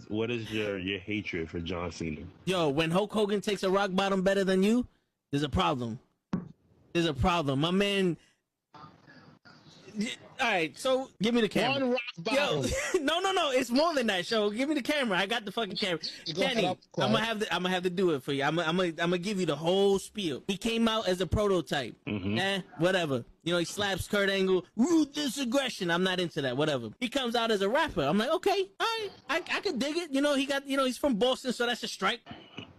what is your hatred for John Cena? Yo, when Hulk Hogan takes a rock bottom better than you, there's a problem. There's a problem. My man. All right, so give me the camera. One rock bottom. Yo, no, it's more than that. Show, give me the camera. I got the fucking camera. Kenny, I'm gonna have to do it for you. I'm gonna give you the whole spiel. He came out as a prototype. Whatever. You know, he slaps Kurt Angle. Ruthless aggression. I'm not into that. Whatever. He comes out as a rapper. I'm like, okay, all right, I could dig it. You know, he's from Boston, so that's a strike.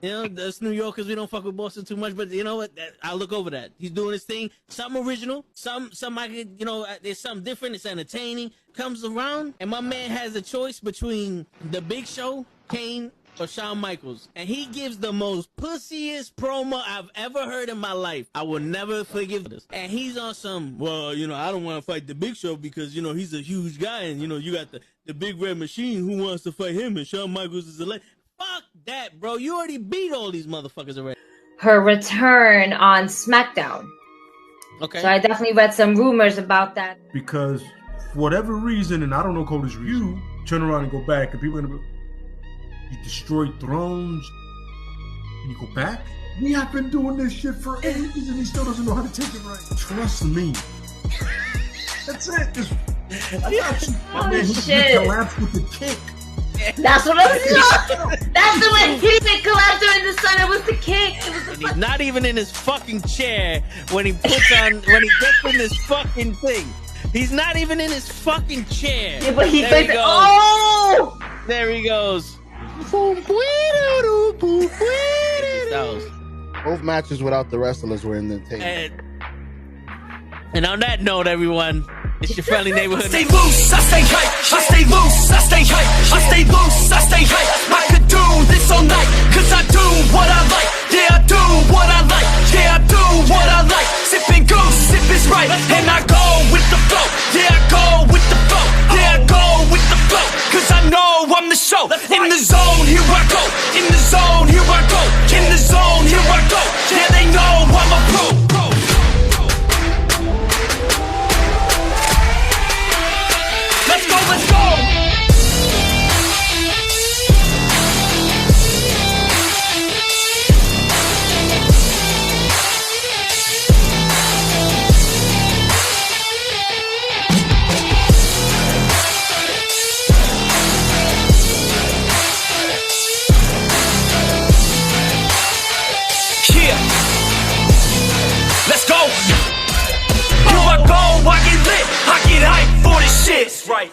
You know, us New Yorkers, we don't fuck with Boston too much, but you know what? I'll look over that. He's doing his thing. Something original. Some I could, you know, there's something different. It's entertaining. Comes around, and my man has a choice between The Big Show, Kane, or Shawn Michaels. And he gives the most pussiest promo I've ever heard in my life. I will never forgive this. And he's on some, well, you know, I don't want to fight The Big Show because, you know, he's a huge guy, and, you know, you got the Big Red Machine who wants to fight him, and Shawn Michaels is a legend. Fuck that, bro. You already beat all these motherfuckers already. Her return on SmackDown. Okay. So I definitely read some rumors about that. Because for whatever reason, and I don't know Cody's reason, you turn around and go back, and people are gonna be, you destroyed thrones, and you go back? We have been doing this shit for ages, and he still doesn't know how to take it right. Trust me. That's it. Just, I got you. My man, he collapsed with the kick. That's what I'm saying. That's the way he didn't collapse during the sun. It was the kick. It was the He's not even in his fucking chair when he gets in this fucking thing. He's not even in his fucking chair. Yeah, but he there he goes. goes. Oh! There he goes. Both matches without the wrestlers were in the table. And on that note, everyone, it's your friendly neighborhood. Stay loose, I stay hype. I stay loose, I stay hype. I stay loose, I stay hype. I could do this all night, cause I do what I like. Yeah, I do what I like. Yeah, I do what I like. Sipping goose, sip is right. And I go with the flow. Yeah, I go with the flow. Yeah, I go with the flow. Cause I know I'm the show. In the zone, here I go. In the zone, here I go. In the zone, here I go. Yeah, they know I'm a pro. Let's go, let's go! Yeah! Let's go! Here I go, I get lit, I get hyped for this shit. That's right.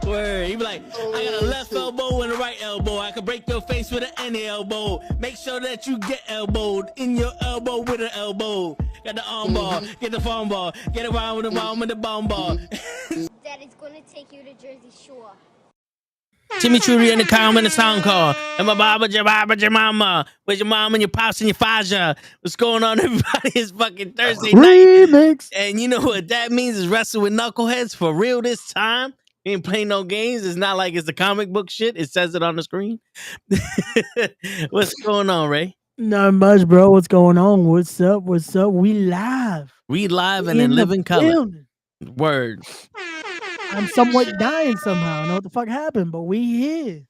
Word. He be like, I got a left elbow and a right elbow. I can break your face with an any elbow. Make sure that you get elbowed in your elbow with an elbow. Got the arm ball, get the phone ball, get around with the bomb with the bomb ball. Daddy's gonna take you to Jersey Shore. Timmy Trudy in the comment and sound call. And my baba, your mama. Where's your mom and your pops and your faja? What's going on, everybody? It's fucking Thursday night. And you know what that means is wrestling with knuckleheads for real this time. We ain't playing no games. It's not like it's the comic book shit. It says it on the screen. What's going on, Ray? Not much, bro. What's going on? What's up? What's up? We live. We live and in living color. Building. Word. I'm somewhat dying somehow. I don't know what the fuck happened, but we here.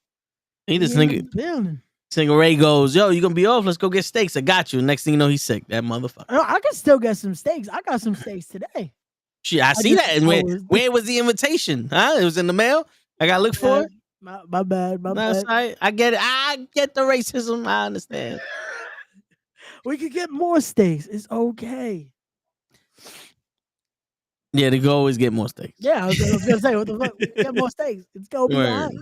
He just nigga. Single Ray goes, yo, you gonna be off? Let's go get steaks. I got you. Next thing you know, he's sick. That motherfucker. I can still get some steaks. I got some steaks today. Shit, I see that. And where was the invitation? Huh? It was in the mail. I gotta look for it. My bad. My bad. Right. I get it. I get the racism. I understand. We could get more steaks. It's okay. Yeah, they go always get more steaks. Yeah, I was gonna say, what the fuck? Get more steaks. It's gonna be all right.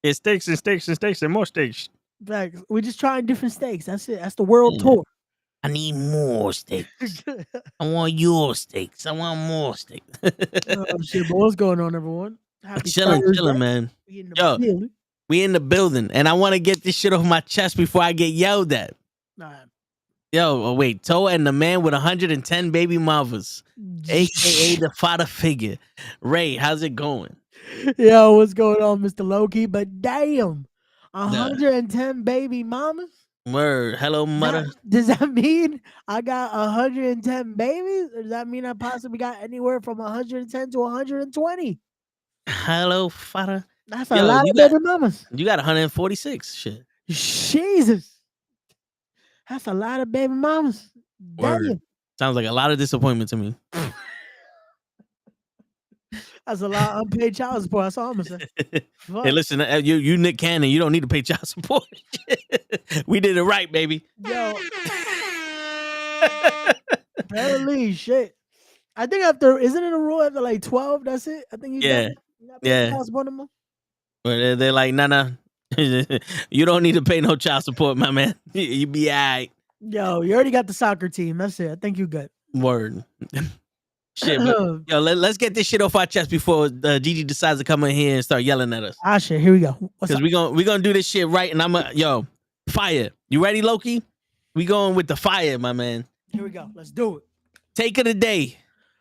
It's steaks and steaks and steaks and more steaks. Like, we're just trying different steaks. That's it. That's the world tour. I need more steaks. I want your steaks. I want more steaks. Oh shit! But what's going on, everyone? Chilling, man. We in the building, and I want to get this shit off my chest before I get yelled at. Nah. Yo, wait, Toe and the man with 110 baby mothers, aka the father figure. Ray, how's it going? Yo, what's going on, Mr. Loki? But damn, 110 baby mamas. Word. Hello, mother. Does that mean I got 110 babies? Or does that mean I possibly got anywhere from 110 to 120? Hello, father. That's a lot of baby mamas. You got 146. Shit. Jesus. That's a lot of baby mamas. Word. Damn. Sounds like a lot of disappointment to me. That's a lot of unpaid child support. That's all I'm gonna say. Hey, listen, you Nick Cannon, you don't need to pay child support. We did it right, baby. Yo. Apparently, shit. I think isn't it a rule after like 12? That's it. I think yeah. But they're like, nah. You don't need to pay no child support, my man. You be all right. Yo, you already got the soccer team. That's it. I think you good. Word. Shit, but, yo, let's get this shit off our chest before Gigi decides to come in here and start yelling at us. Shit, here we go. Because we're gonna do this shit right, and fire. You ready, Loki? We going with the fire, my man. Here we go. Let's do it. Take of the day.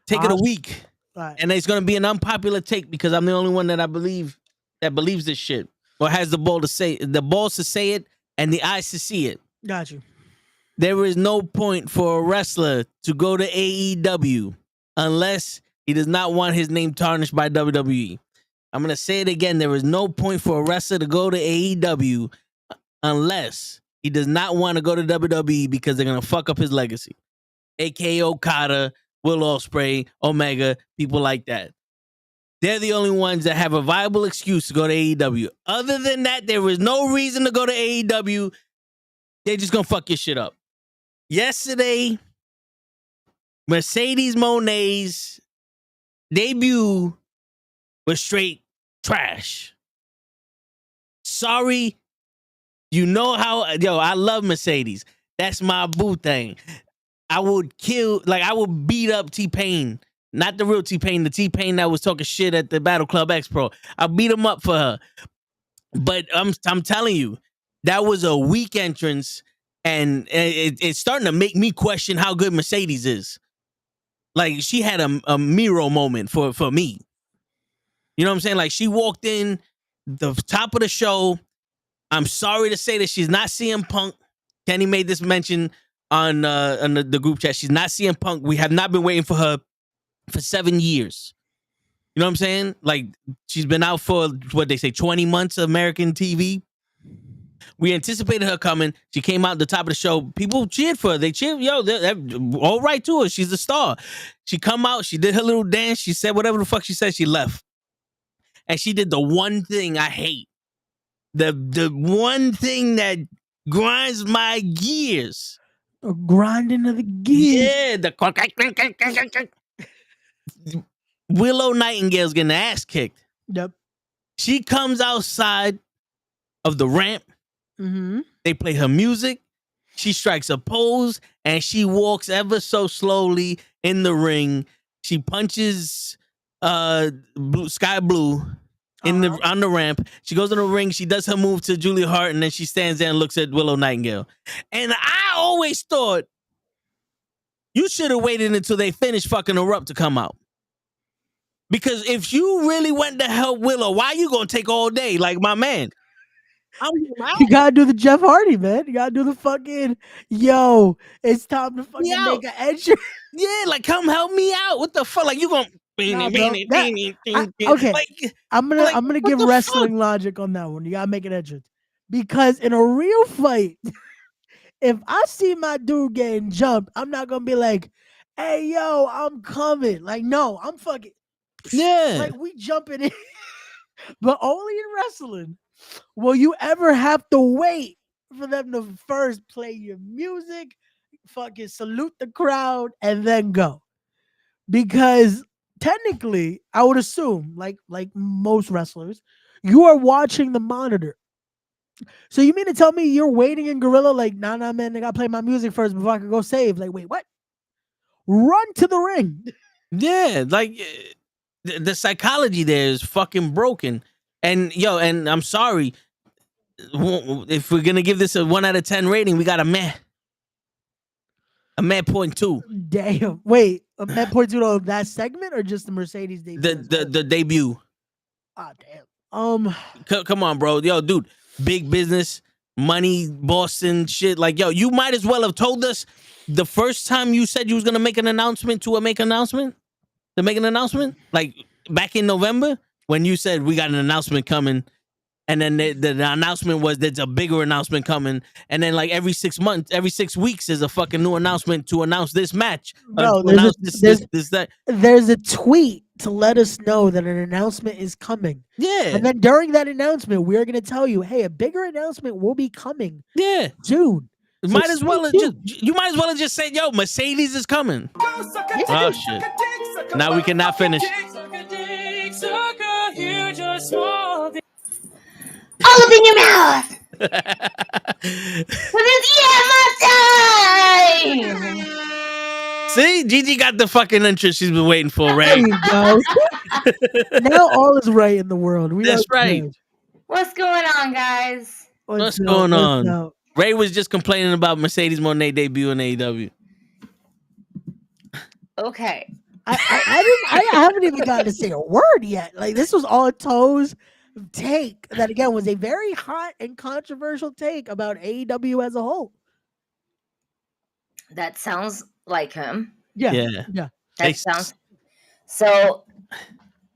Take of the week. Right. And it's gonna be an unpopular take because I'm the only one that believes this shit. Or has the balls to say it and the eyes to see it. Got you. There is no point for a wrestler to go to AEW unless he does not want his name tarnished by WWE. I'm going to say it again. There is no point for a wrestler to go to AEW unless he does not want to go to WWE because they're going to fuck up his legacy. AKA Okada, Will Ospreay, Omega, people like that. They're the only ones that have a viable excuse to go to AEW. Other than that, there is no reason to go to AEW. They're just going to fuck your shit up. Yesterday, Mercedes Moné's debut was straight trash. Sorry. You know how, I love Mercedes. That's my boo thing. I would beat up T-Pain. Not the real T-Pain, the T-Pain that was talking shit at the Battle Club X Pro. I'll beat him up for her. But I'm telling you, that was a weak entrance, and it's starting to make me question how good Mercedes is. Like, she had a Miro moment for me. You know what I'm saying? Like, she walked in the top of the show. I'm sorry to say that she's not CM Punk. Kenny made this mention on the group chat. She's not CM Punk. We have not been waiting for her for 7 years. You know what I'm saying? Like, she's been out for, what they say, 20 months of American TV. We anticipated her coming. She came out at the top of the show. People cheered for her. They cheered. They're all right to her. She's a star. She come out. She did her little dance. She said whatever the fuck she said. She left. And she did the one thing I hate. The one thing that grinds my gears. A grinding of the gears. Yeah. Willow Nightingale's getting her ass kicked. Yep. She comes outside of the ramp. Mm-hmm. They play her music. She strikes a pose and she walks ever so slowly in the ring. She punches Sky Blue on the ramp. She goes in the ring. She does her move to Julia Hart, and then she stands there and looks at Willow Nightingale. And I always thought you should have waited until they finished fucking her up to come out. Because if you really went to help Willow, why you gonna take all day? Like, my man. You gotta do the Jeff Hardy, man. You gotta do the fucking, it's time to fucking make an entrance. Yeah, like, come help me out. What the fuck? Like, you gonna okay. Like, I'm gonna give wrestling logic on that one. You gotta make an entrance. Because in a real fight, if I see my dude getting jumped, I'm not gonna be like, hey, yo, I'm coming. Like, no, I'm fucking, like, we jumping in. But only in wrestling will you ever have to wait for them to first play your music, fucking salute the crowd, and then go. Because technically, I would assume, like most wrestlers, you are watching the monitor. So you mean to tell me you're waiting in Gorilla like, nah, man, I gotta play my music first before I can go save? Like, wait, what? Run to the ring. Yeah, like, the psychology there is fucking broken. And I'm sorry, if we're gonna give this a 1 out of 10 rating, we got a meh 0.2. Damn. Wait, a meh 0.2 on that segment or just the Mercedes debut? The debut. Ah, damn. Come on, bro. Yo, dude, big business. money, Boston shit. Like, yo, you might as well have told us the first time you said you was gonna make an announcement to make an announcement, like back in November when you said we got an announcement coming, and then the announcement was there's a bigger announcement coming, and then like every 6 months, every 6 weeks is a fucking new announcement to announce this match. Bro, there's a tweet to let us know that an announcement is coming. Yeah. And then during that announcement, we're gonna tell you, hey, a bigger announcement will be coming. Yeah. Soon. So might as well you might as well have just said, yo, Mercedes is coming. Oh shit. Now we cannot finish. All up in your mouth. time. See, Gigi got the fucking interest she's been waiting for, Ray. There you go. Now all is right in the world. That's right. What's going on, guys? What's going on? Ray was just complaining about Mercedes Moné debut in AEW. Okay. I haven't even gotten to say a word yet. Like, this was all Toe's take that, again, was a very hot and controversial take about AEW as a whole. That sounds like him. Yeah. That sounds. So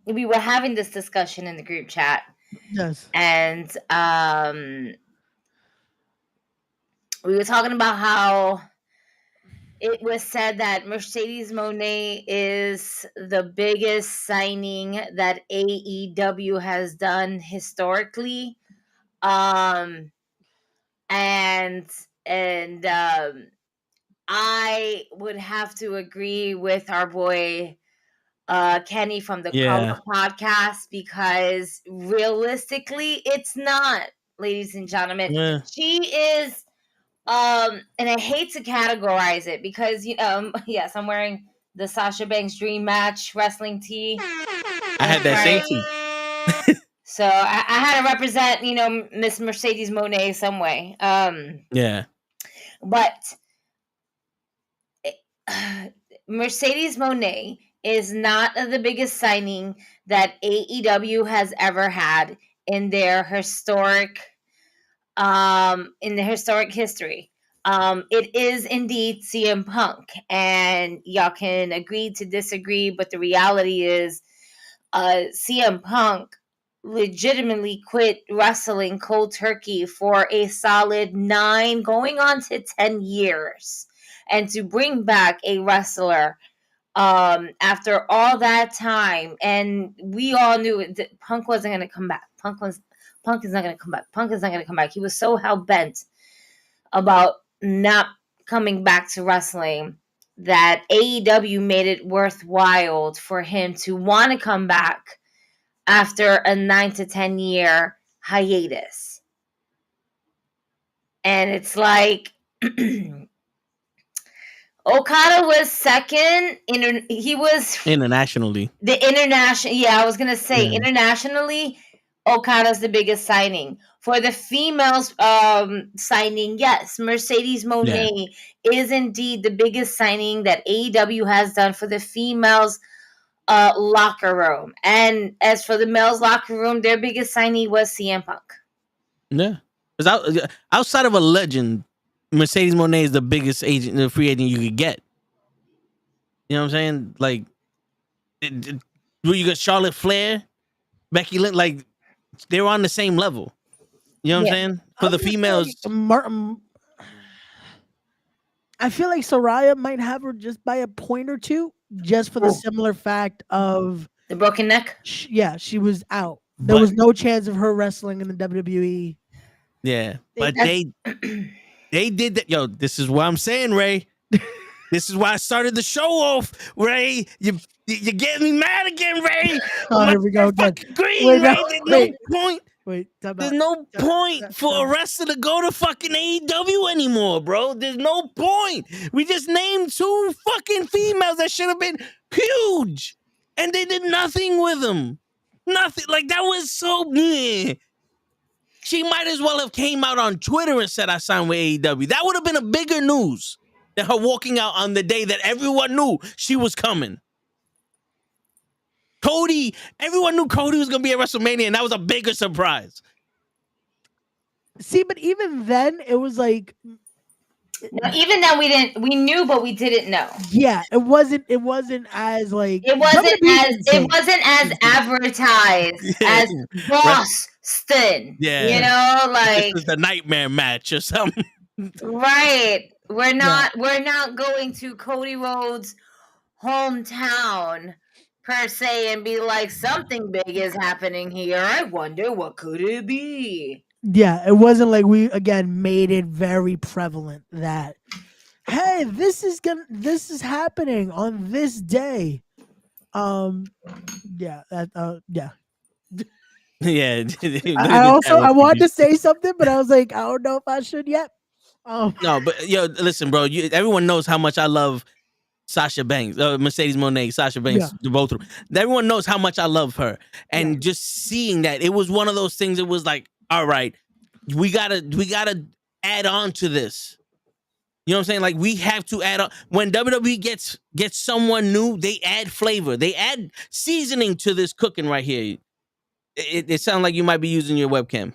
we were having this discussion in the group chat. Yes. And we were talking about how it was said that Mercedes Moné is the biggest signing that AEW has done historically. I would have to agree with our boy Kenny from the podcast, because realistically, it's not, ladies and gentlemen. Yeah. She is, and I hate to categorize it because, yes, I'm wearing the Sasha Banks Dream Match wrestling tee. I had that same tee. So I had to represent, Miss Mercedes Moné some way. Yeah. But Mercedes Moné is not the biggest signing that AEW has ever had in their historic history. It is indeed CM Punk, and y'all can agree to disagree, but the reality is CM Punk legitimately quit wrestling cold turkey for a solid 9 going on to 10 years, and to bring back a wrestler after all that time, and we all knew that Punk wasn't going to come back. Punk is not going to come back. Punk is not going to come back. He was so hell-bent about not coming back to wrestling that AEW made it worthwhile for him to want to come back after a 9 to 10 year hiatus. And it's like Okada was second. He was internationally. Internationally, Okada's the biggest signing. For the females signing, yes, Mercedes Moné is indeed the biggest signing that AEW has done for the females locker room. And as for the males locker room, their biggest signing was CM Punk. Yeah. Because outside of a legend, Mercedes Moné is the biggest free agent you could get. You know what I'm saying? Like, you got Charlotte Flair, Becky Lynch, like, they were on the same level. You know what I'm saying? For the females. I feel like Soraya might have her just by a point or two, just for the similar fact of the broken neck. She was out. There was no chance of her wrestling in the WWE. Yeah, but they did that. Yo, this is what I'm saying, Ray. This is why I started the show off, Ray. You're getting me mad again, Ray. Oh, here we go. There's no point for a wrestler to go to fucking AEW anymore, bro. There's no point. We just named 2 fucking females that should have been huge, and they did nothing with them. Nothing. Like, that was so. She might as well have came out on Twitter and said I signed with AEW. That would have been a bigger news than her walking out on the day that everyone knew she was coming. Everyone knew Cody was going to be at WrestleMania, and that was a bigger surprise. See, but even then, it was like, No, even then we knew, but we didn't know. yeah, it wasn't as like It wasn't as advertised as Boston. Yeah. You know, like this is the nightmare match or something. Right. We're not going to Cody Rhodes' hometown per se and be like, something big is happening here. I wonder what could it be? Yeah, it wasn't like we again made it very prevalent that, hey, this is happening on this day. Yeah, yeah. Yeah. I wanted to say something, but I was like, I don't know if I should yet. No, but listen, bro. Everyone knows how much I love Sasha Banks, Mercedes Moné, Sasha Banks, both of them. Everyone knows how much I love her, and just seeing that, it was one of those things. It was like, all right, we gotta add on to this. You know what I'm saying? Like, we have to add on. When WWE gets someone new, they add flavor, they add seasoning to this cooking right here. It sounds like you might be using your webcam.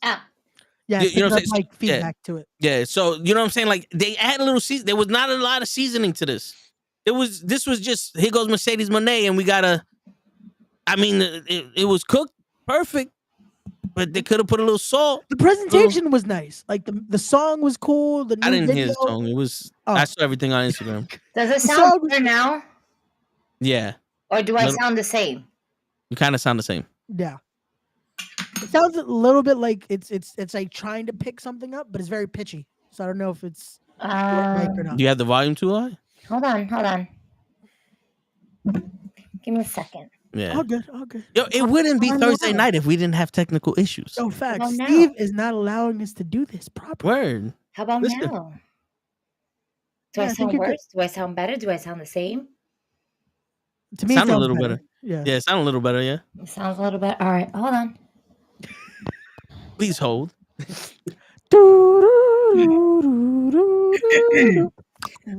Yeah, you know what I'm saying? Like feedback to it. Yeah, so you know what I'm saying? Like, they add a little season. There was not a lot of seasoning to this. This was just, here goes Mercedes Moné, and we gotta. I mean, it was cooked perfect, but they could have put a little salt. The presentation was nice. Like the song was cool. The new I didn't video. hear the song. It was. I saw everything on Instagram. Does it sound better now? Yeah. Or do I sound the same? You kind of sound the same. Yeah. It sounds a little bit like it's like trying to pick something up, but it's very pitchy. So I don't know if it's right or not. Do you have the volume too high? Hold on. Give me a second. Yeah. All good. Yo, it wouldn't be Thursday night if we didn't have technical issues. No facts. Steve is not allowing us to do this properly. Word. How about now? Do I sound worse? Do I sound better? Do I sound the same? To me, it sounds a little better. Yeah. Yeah, it sounds a little better. Yeah. It sounds a little better. All right, hold on. Please hold.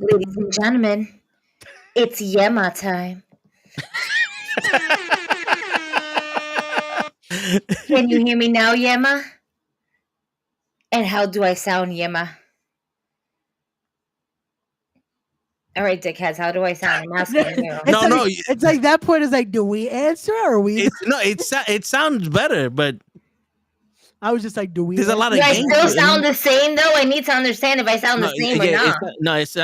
Ladies and gentlemen, it's Yema time. Can you hear me now, Yema? And how do I sound, Yema? All right, dickheads, how do I sound? I'm asking you. It's like that point is like, do we answer or we? It sounds better, but I was just like, do we? There's a lot of. Do I still sound the same though? I need to understand if I sound the same or not.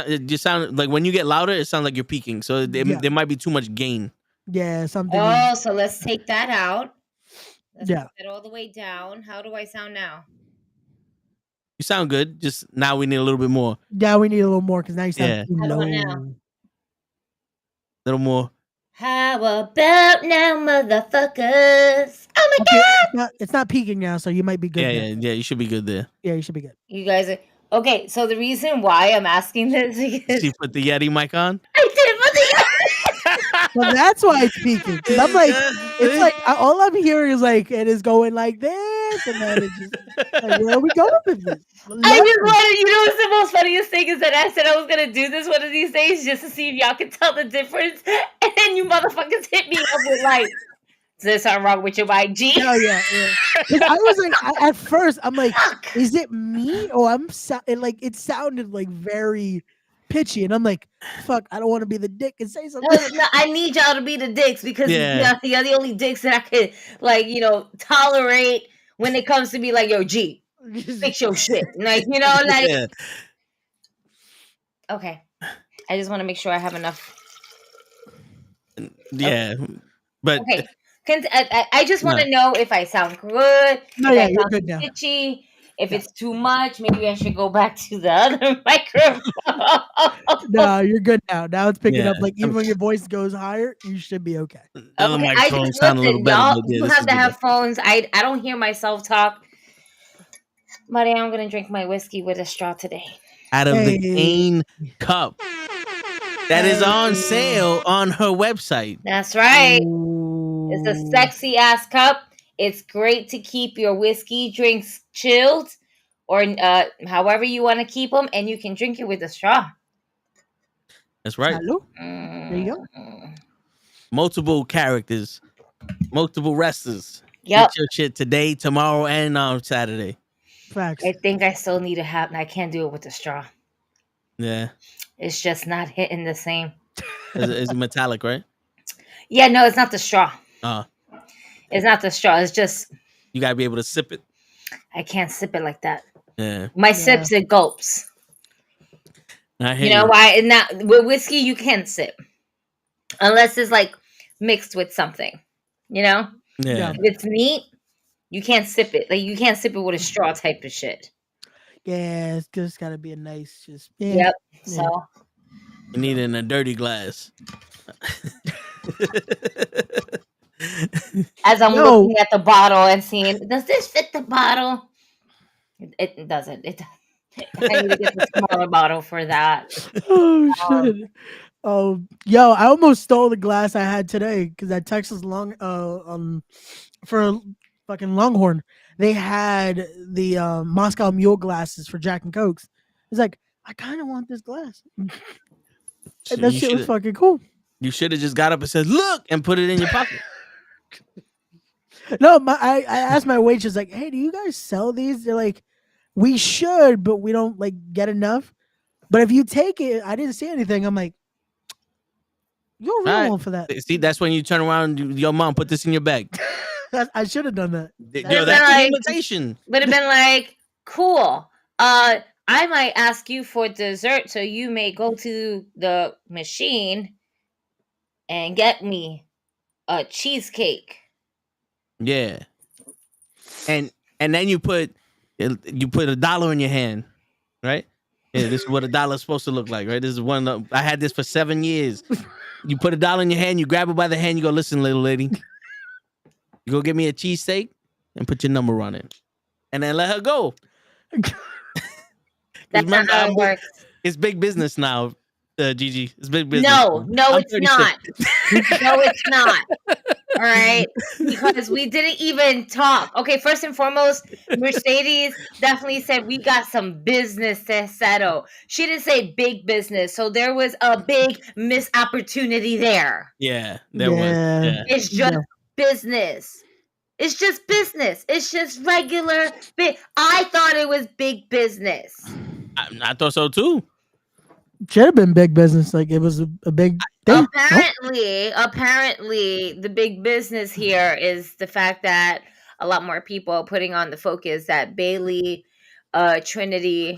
It just sounds like when you get louder, it sounds like you're peaking. So there might be too much gain. Yeah, something. Oh, so let's take that out. Let's put it all the way down. How do I sound now? You sound good. Just now we need a little bit more. Yeah, we need a little more because now you sound too low. A little more. How about now, motherfuckers? Oh my god! It's not peaking now, so you might be good. Yeah. You should be good there. Yeah, you should be good. You guys are okay. So the reason why I'm asking this is because you put the Yeti mic on. I did put the Yeti. Well, that's why it's peaking. I'm like, it's like all I'm hearing is like it is going like this, and then it's just like, where are we going with this? I just wanted, you know what's the most funniest thing is that I said I was gonna do this one of these days just to see if y'all can tell the difference, and then you motherfuckers hit me up with like, is there something wrong with your mic, G? Oh yeah. Because I was like, at first, I'm like, is it me? Or it sounded like very pitchy, and I'm like, fuck, I don't want to be the dick and say something. No, I need y'all to be the dicks because you're the only dicks that I could tolerate when it comes to be like, yo, G, fix your shit. Okay. I just want to make sure I have enough. Yeah. But okay. I just want to know if I sound good. No, yeah, you're good now. Pitchy. If it's too much, maybe I should go back to the other microphone. No, you're good now. Now it's picking up. Like even when your voice goes higher, you should be okay. The microphone sound a little better. You have to have phones. I don't hear myself talk. But I'm gonna drink my whiskey with a straw today. Out of the cane cup that is on sale on her website. That's right. Ooh. It's a sexy ass cup. It's great to keep your whiskey drinks chilled or however you want to keep them, and you can drink it with a straw. That's right. Hello? There you go. Multiple characters, multiple wrestlers. Yep. Get your shit today, tomorrow, and on Saturday. Facts. I think I still need to have. I can't do it with the straw. Yeah. It's just not hitting the same. It's metallic, right? Yeah, no, it's not the straw. Uh, It's not the straw. It's just you gotta be able to sip it. I can't sip it like that. Yeah. My sips and gulps. I hear You know why? And not with whiskey, you can sip unless it's like mixed with something. You know, Yeah. if it's neat, you can't sip it. Like you can't sip it with a straw type of shit. Yeah, it's just gotta be a nice, just Yep. Yeah. So You need it in a dirty glass. as I'm looking at the bottle and seeing, does this fit the bottle? It doesn't. I need to get the smaller bottle for that. Oh shit. Oh, yo, I almost stole the glass I had today because at Texas for fucking Longhorn, they had the Moscow Mule glasses for Jack and Cokes. It's like, I kind of want this glass. So That shit was fucking cool. You should have just got up and said, "Look," and put it in your pocket. No, I asked my waitress, like, hey, do you guys sell these? They're like, we should, but we don't like get enough. But if you take it, I didn't see anything. I'm like, you're a real one for that. See, that's when you turn around and your mom put this in your bag. I should have done that. Yo, that's an invitation. Would have been like, cool. I might ask you for dessert, so you may go to the machine and get me a cheesecake. Yeah. And then you put $1 in your hand, right? Yeah, this is what $1 is supposed to look like, right? This is one I had this for 7 years. You put $1 in your hand, you grab it by the hand, you go, listen, little lady, you go get me a cheesesteak and put your number on it. And then let her go. That's not how it works. It's big business now, Gigi. It's big business. No, it's not. No, it's not. All right, because we didn't even talk. Okay, first and foremost, Mercedes definitely said we got some business to settle. She didn't say big business, so there was a big missed opportunity there. Yeah, there was. Yeah. It's just business. It's just business. It's just regular. I thought it was big business. I thought so too. Should have been big business. Like it was a big thing. Apparently, the big business here is the fact that a lot more people are putting on the focus that Bailey, Trinity,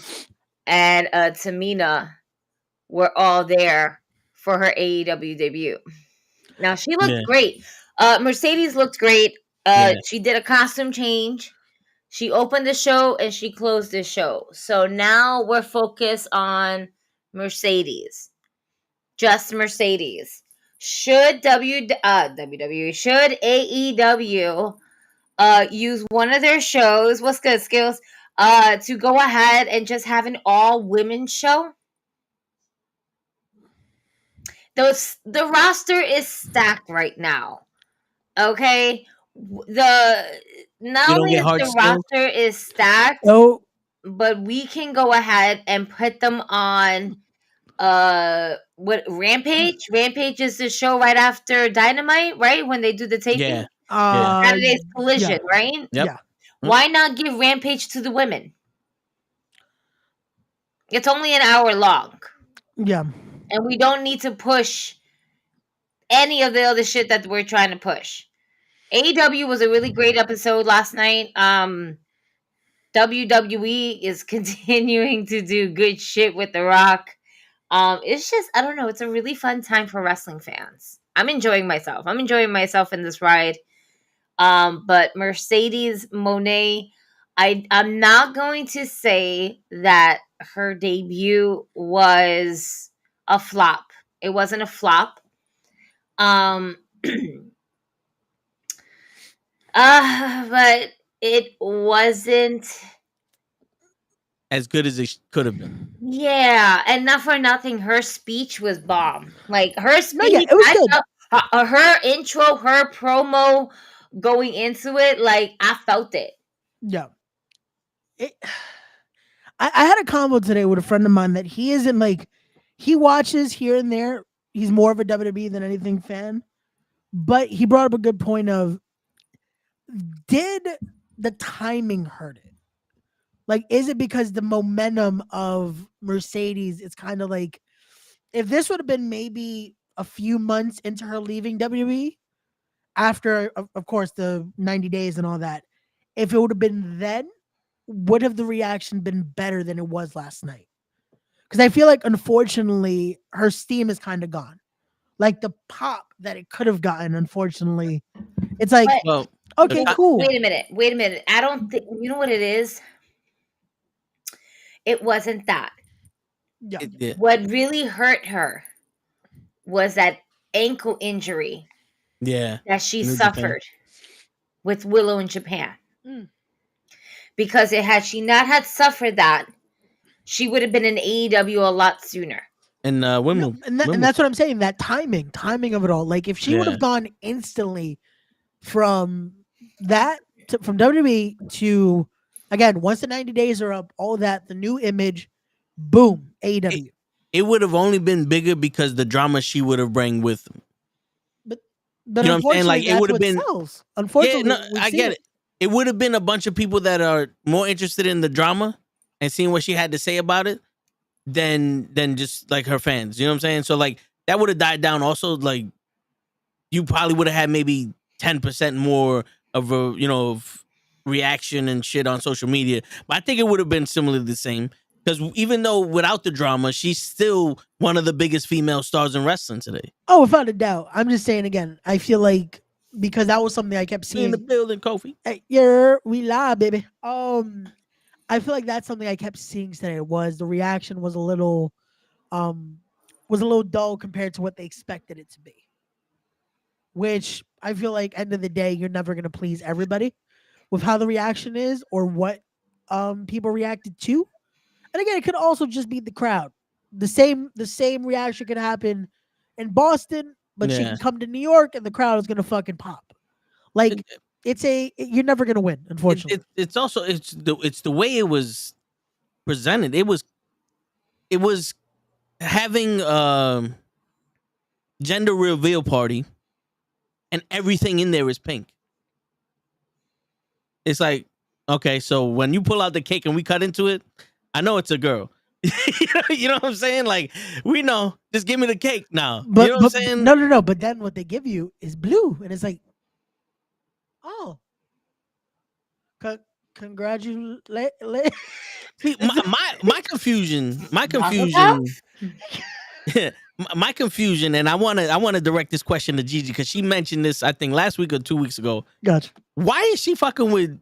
and Tamina were all there for her AEW debut. Now she looked great. Mercedes looked great. She did a costume change. She opened the show and she closed the show. So now we're focused on Mercedes. Just Mercedes. Should WWE, should AEW use one of their shows, what's good, Skills, to go ahead and just have an all-women show? The roster is stacked right now. Okay? Not only is the roster is stacked, but we can go ahead and put them on what Rampage? Rampage is the show right after Dynamite, right? When they do the taping. Saturday's Collision, right? Yep. Yeah. Why not give Rampage to the women? It's only an hour long. Yeah. And we don't need to push any of the other shit that we're trying to push. AEW was a really great episode last night. WWE is continuing to do good shit with The Rock. It's just, I don't know, it's a really fun time for wrestling fans. I'm enjoying myself. I'm enjoying myself in this ride. But Mercedes Moné, I'm not going to say that her debut was a flop. It wasn't a flop. But it wasn't as good as it could have been. Yeah, and not for nothing, her speech was bomb. Like her speech, it was good. Her intro, her promo going into it, like I felt it. Yeah. I had a convo today with a friend of mine that he isn't like, he watches here and there. He's more of a WWE than anything fan. But he brought up a good point of, did the timing hurt it? Like, is it because the momentum of Mercedes? It's kind of like, if this would have been maybe a few months into her leaving WWE, after, of course, the 90 days and all that, if it would have been then, would have the reaction been better than it was last night? Because I feel like, unfortunately, her steam is kind of gone. Like, the pop that it could have gotten, unfortunately, it's like, Well, okay, cool. Wait a minute. I don't think, you know what it is? It wasn't that. Yeah. What really hurt her was that ankle injury that she suffered with Willow in Japan. Because had she not had suffered that, she would have been in AEW a lot sooner. And women, and that's what I'm saying. That timing of it all. Like, if she would have gone instantly from that from WWE to, again, once the 90 days are up, all that, the new image, boom, AEW. It would have only been bigger because the drama she would have bring with them. But you know what I'm saying? Like, it would have been. Sells. Unfortunately, I get it. It would have been a bunch of people that are more interested in the drama and seeing what she had to say about it than just like her fans. You know what I'm saying? So like that would have died down. Also, like you probably would have had maybe 10% more of a of reaction and shit on social media. But I think it would have been similarly the same. Because even though without the drama, she's still one of the biggest female stars in wrestling today. Oh, without a doubt. I'm just saying again, I feel like, because that was something I kept seeing. In the building, Kofi. Hey, we live, baby. I feel like that's something I kept seeing today. Was the reaction was a little dull compared to what they expected it to be. Which I feel like, end of the day, you're never gonna please everybody with how the reaction is or what people reacted to. And again, it could also just be the crowd. The same reaction could happen in Boston, but she can come to New York and the crowd is gonna fucking pop. Like, you're never gonna win, unfortunately. It's also the way it was presented. It was having gender reveal party, and everything in there is pink. It's like, okay, so when you pull out the cake and we cut into it, I know it's a girl. You know what I'm saying? Like, we know. Just give me the cake now. But, you know what I'm saying? No. But then what they give you is blue, and it's like, oh, congratulations. See, my confusion. My confusion, and I want to direct this question to Gigi because she mentioned this, I think, last week or 2 weeks ago. Gotcha. Why is she fucking with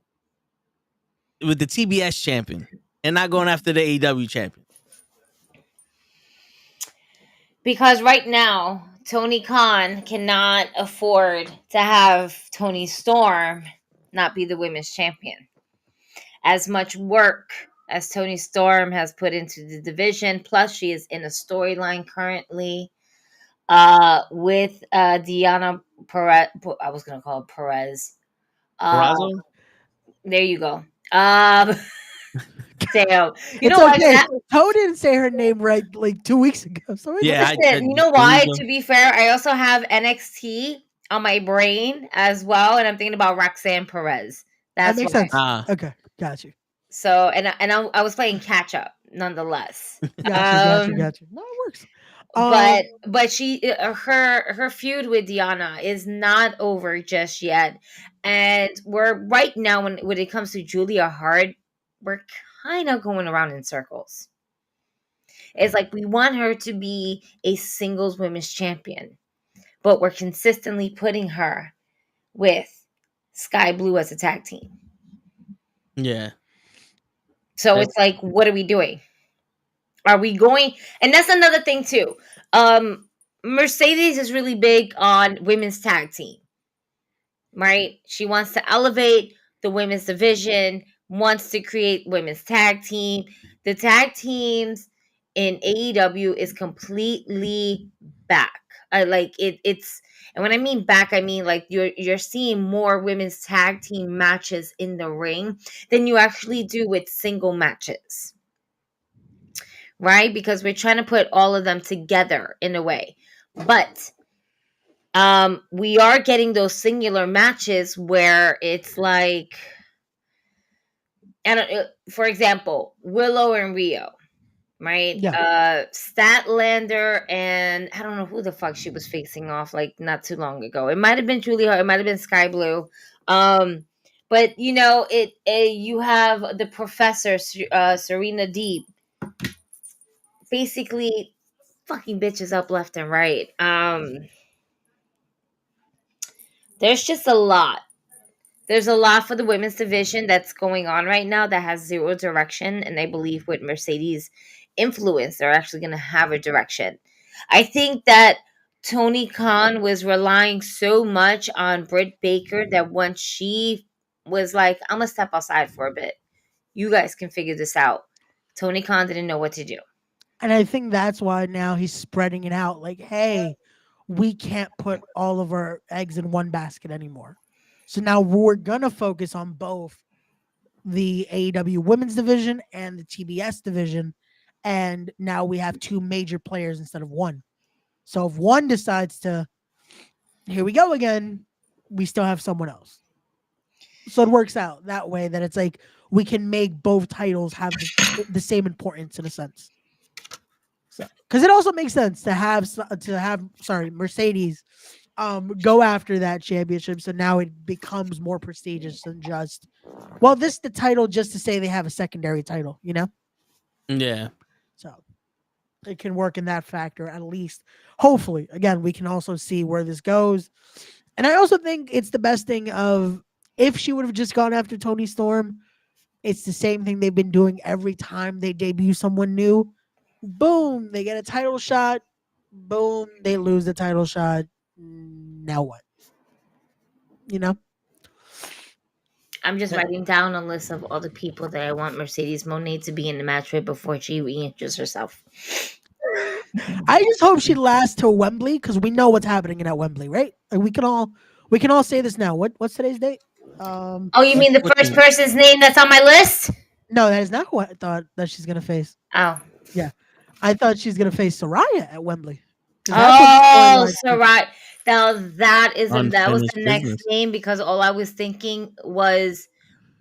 the TBS champion and not going after the AEW champion? Because right now, Tony Khan cannot afford to have Toni Storm not be the women's champion. As much work as Toni Storm has put into the division, plus she is in a storyline currently with Deanna Perez. I was going to call her Perez. There you go. Damn. You know okay. what? Toe didn't say her name right like 2 weeks ago. So yeah, listen, you know why? To be fair, I also have NXT on my brain as well, and I'm thinking about Roxanne Perez. That makes sense. Okay, got you. So, and I was playing catch up, nonetheless. Got you. No, it works. But she, her feud with Deanna is not over just yet, and we're right now when it comes to Julia Hart, we're kind of going around in circles. It's like we want her to be a singles women's champion, but we're consistently putting her with Sky Blue as a tag team. Yeah. So it's like, what are we doing? Are we going? And that's another thing too. Mercedes is really big on women's tag team, right? She wants to elevate the women's division, wants to create women's tag team. The tag teams in AEW is completely back. It's, and when I mean back, I mean like you're seeing more women's tag team matches in the ring than you actually do with single matches. Right? Because we're trying to put all of them together in a way. But we are getting those singular matches where it's like, and for example, Willow and Rio, right? Yeah. Statlander and I don't know who the fuck she was facing off like not too long ago. It might have been Julie Hart, it might have been Sky Blue. But you know, you have the professor, Serena Deeb, basically fucking bitches up left and right. There's just a lot. There's a lot for the women's division that's going on right now that has zero direction. And I believe with Mercedes' influence, they're actually going to have a direction. I think that Tony Khan was relying so much on Britt Baker that once she was like, I'm going to step outside for a bit. You guys can figure this out. Tony Khan didn't know what to do. And I think that's why now he's spreading it out. Like, hey, we can't put all of our eggs in one basket anymore. So now we're going to focus on both the AEW women's division and the TBS division. And now we have two major players instead of one. So if one decides to, here we go again, we still have someone else. So it works out that way that it's like we can make both titles have the same importance in a sense. So, because it also makes sense to have Mercedes go after that championship. So now it becomes more prestigious than just, well, this is the title just to say they have a secondary title, you know? Yeah. So it can work in that factor at least. Hopefully, again, we can also see where this goes. And I also think it's the best thing of if she would have just gone after Toni Storm, it's the same thing they've been doing every time they debut someone new. Boom, they get a title shot. Boom, they lose the title shot. Now what? You know? I'm just writing down a list of all the people that I want Mercedes Moné to be in the match with before she re-injures herself. I just hope she lasts till Wembley because we know what's happening at Wembley, right? Like we can all say this now. What's today's date? Oh, you mean the first person's name that's on my list? No, that is not who I thought that she's gonna face. Oh, yeah, I thought she's gonna face Soraya at Wembley. Oh, Soraya. Now that was the next name because all I was thinking was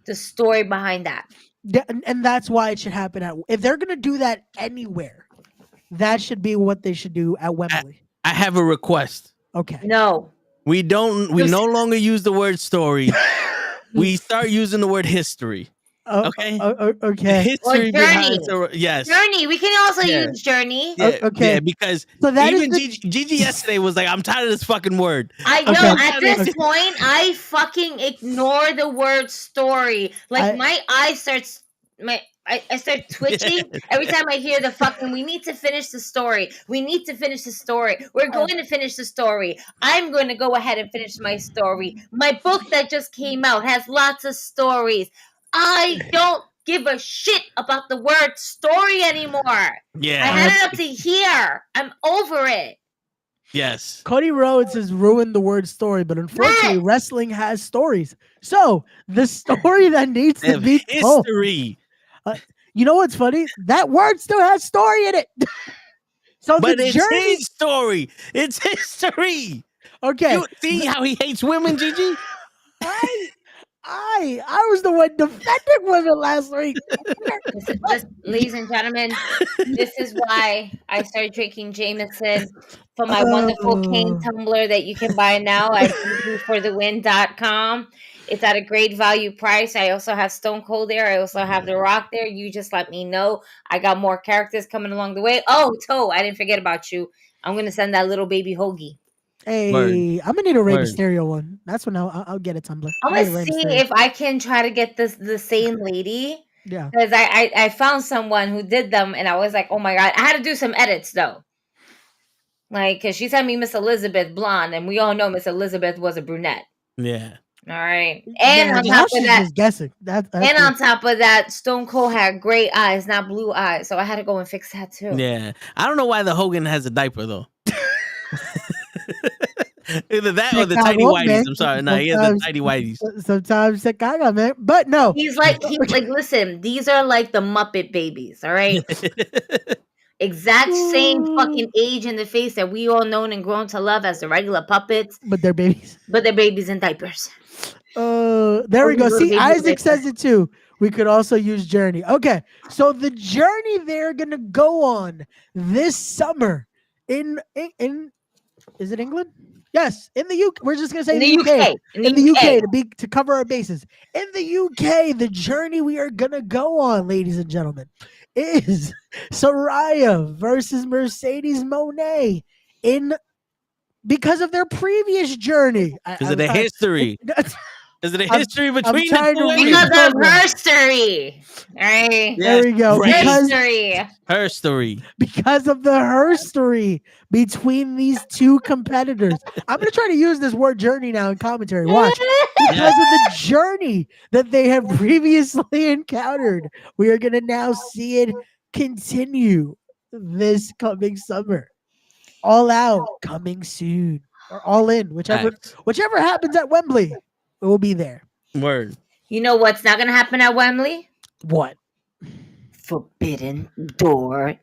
the story behind that. Yeah, and that's why it should happen if they're gonna do that anywhere, that should be what they should do at Wembley. I have a request. Okay. No. We no longer use the word story. We start using the word history. Okay. Okay. History journey. Yes. Journey. We can also use journey. Yeah, okay. Yeah, because even Gigi yesterday was like, I'm tired of this fucking word. I know. At this point, I fucking ignore the word story. Like my eyes start. I start twitching every time I hear the fucking, we need to finish the story. We need to finish the story. We're going to finish the story. I'm going to go ahead and finish my story. My book that just came out has lots of stories. I don't give a shit about the word story anymore. Yeah. I had it up to here. I'm over it. Yes. Cody Rhodes has ruined the word story, but unfortunately, wrestling has stories. So the story that needs to be told. History. You know what's funny? That word still has story in it. So but it's his story. It's history. Okay. You see how he hates women, Gigi? I was the one defending women last week. Ladies and gentlemen, this is why I started drinking Jameson from my wonderful cane tumbler that you can buy now at easyforthewin.com. It's at a great value price. I also have Stone Cold there. I also have The Rock there. You just let me know. I got more characters coming along the way. Oh, Toe, I didn't forget about you. I'm going to send that little baby hoagie. Hey, I'm gonna need a Rey Mysterio one. That's when I'll get a tumbler. I'm gonna see if I can try to get the same lady. Yeah, because I found someone who did them, and I was like, oh my god! I had to do some edits though, like because she sent me Miss Elizabeth blonde, and we all know Miss Elizabeth was a brunette. Yeah. All right, and on top of that, just guessing. On top of that, Stone Cold had gray eyes, not blue eyes, so I had to go and fix that too. Yeah, I don't know why the Hogan has a diaper though. Either that or the tidy whities. Man. I'm sorry, no, he has the tidy whities. Sometimes the gaga, man, but no, he's like listen, these are like the Muppet babies, all right. Exact same fucking age in the face that we all known and grown to love as the regular puppets, but they're babies. But they're babies in diapers. There we go. See, Isaac says it too. We could also use Journey. Okay, so the journey they're gonna go on this summer in is it England? Yes, in the UK. We're just gonna say In the the UK. UK. In the UK to cover our bases. In the UK, the journey we are gonna go on, ladies and gentlemen, is Soraya versus Mercedes Moné because of their previous journey. Because of the history. Is it a history between the two women? Because of her story. All right. There we go. Right. Her story. Because of the herstory between these two competitors. I'm going to try to use this word journey now in commentary. Watch. Because of the journey that they have previously encountered, we are going to now see it continue this coming summer. All Out coming soon. Or All In, whichever happens at Wembley, it will be there. Word. You know what's not going to happen at Wembley? What? Forbidden Door.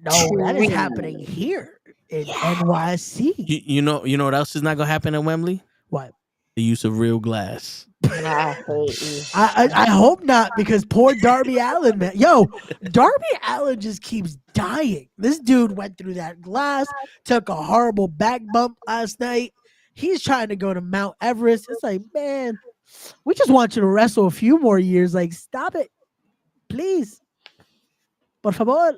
No, that is happening here in NYC. You know what else is not gonna happen at Wembley? What? The use of real glass. I hope not, because poor Darby Allin, man. Yo, Darby Allin just keeps dying. This dude went through that glass, took a horrible back bump last night. He's trying to go to Mount Everest. It's like, man, we just want you to wrestle a few more years. Like, stop it, please. Por favor.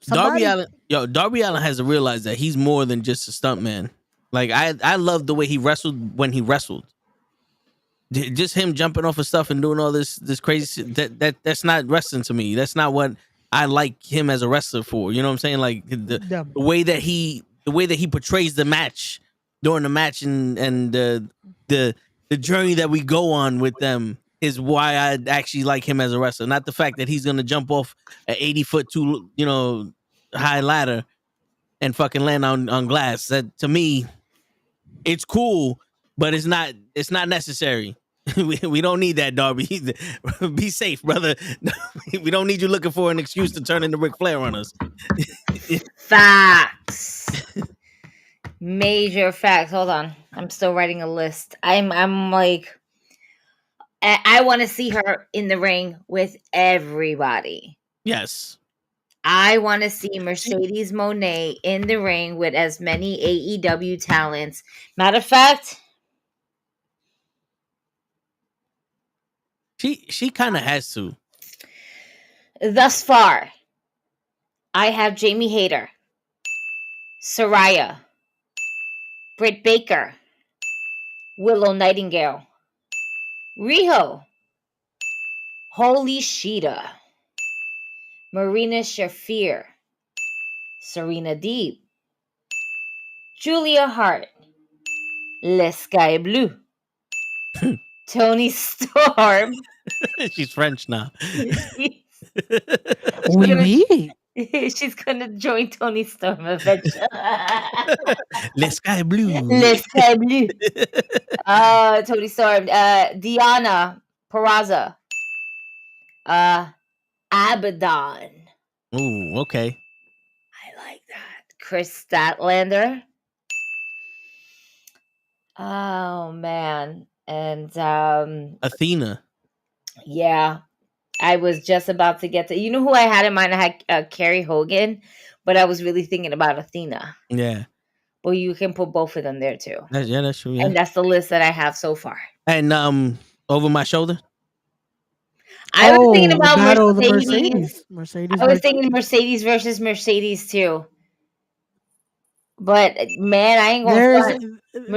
Darby Allin has to realize that he's more than just a stuntman. Like, I love the way he wrestled when he wrestled. Just him jumping off of stuff and doing all this crazy shit, that's not wrestling to me. That's not what I like him as a wrestler for. You know what I'm saying? Like the way that he portrays the match during the match and the journey that we go on with them is why I actually like him as a wrestler. Not the fact that he's gonna jump off an 80-foot high ladder and fucking land on glass. That, to me, it's cool, but it's not necessary. we don't need that, Darby. Be safe, brother. We don't need you looking for an excuse to turn into Ric Flair on us. Facts. Major facts. Hold on. I'm still writing a list. I'm like, I want to see her in the ring with everybody. Yes. I want to see Mercedes Moné in the ring with as many AEW talents. Matter of fact, she kind of has to. Thus far, I have Jamie Hayter, Soraya, Britt Baker, Willow Nightingale, Riho, Holy Sheeta, Marina Shafir, Serena Deeb, Julia Hart, Le Sky Blue, Tony Storm. She's French now. She's gonna join Tony Storm eventually. Le Sky Blue. Le Sky Blue. Tony Storm. Diana Peraza. Abaddon. Ooh, okay. I like that. Chris Statlander. Oh man. And Athena. Yeah. I was just about to get to, you know who I had in mind? I had Carrie Hogan, but I was really thinking about Athena. Yeah. Well, you can put both of them there too. That's true. Yeah. And that's the list that I have so far. And over my shoulder. I was thinking about Mercedes. I was thinking Mercedes versus Mercedes too. But man, I ain't gonna.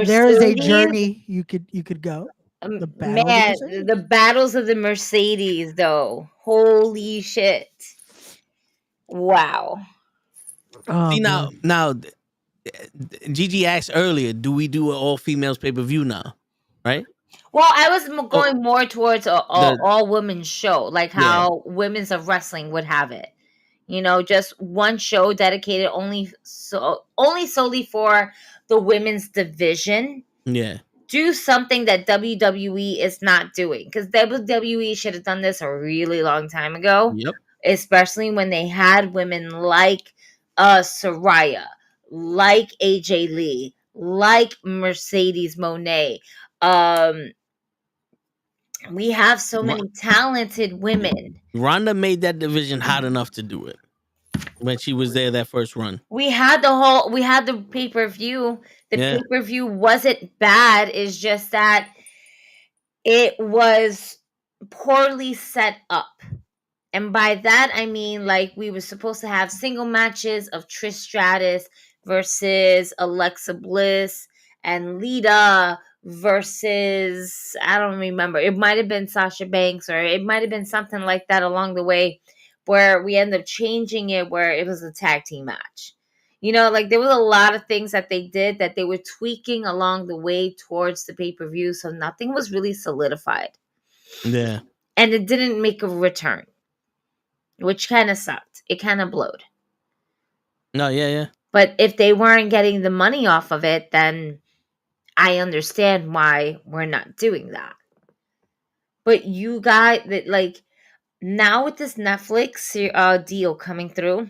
There is a journey you could go. The battles of the Mercedes, though. Holy shit! Wow. See now, Gigi asked earlier, do we do an all females pay-per-view now? Right? Well, I was going more towards an all women's show, like how Women's of Wrestling would have it. You know, just one show dedicated only solely for the women's division. Yeah. Do something that WWE is not doing, because WWE should have done this a really long time ago. Yep. Especially when they had women like Soraya, like AJ Lee, like Mercedes Moné, We have so many talented women. Ronda made that division hot enough to do it when she was there that first run. We had the pay-per-view. The pay-per-view wasn't bad. It's just that it was poorly set up. And by that, I mean, like, we were supposed to have single matches of Trish Stratus versus Alexa Bliss and Lita versus, I don't remember. It might have been Sasha Banks, or it might have been something like that along the way, where we end up changing it where it was a tag team match. You know, like, there was a lot of things that they did that they were tweaking along the way towards the pay-per-view, so nothing was really solidified. Yeah. And it didn't make a return, which kind of sucked. It kind of blowed. No, yeah. But if they weren't getting the money off of it, then I understand why we're not doing that. But you guys, that, like, now with this Netflix deal coming through,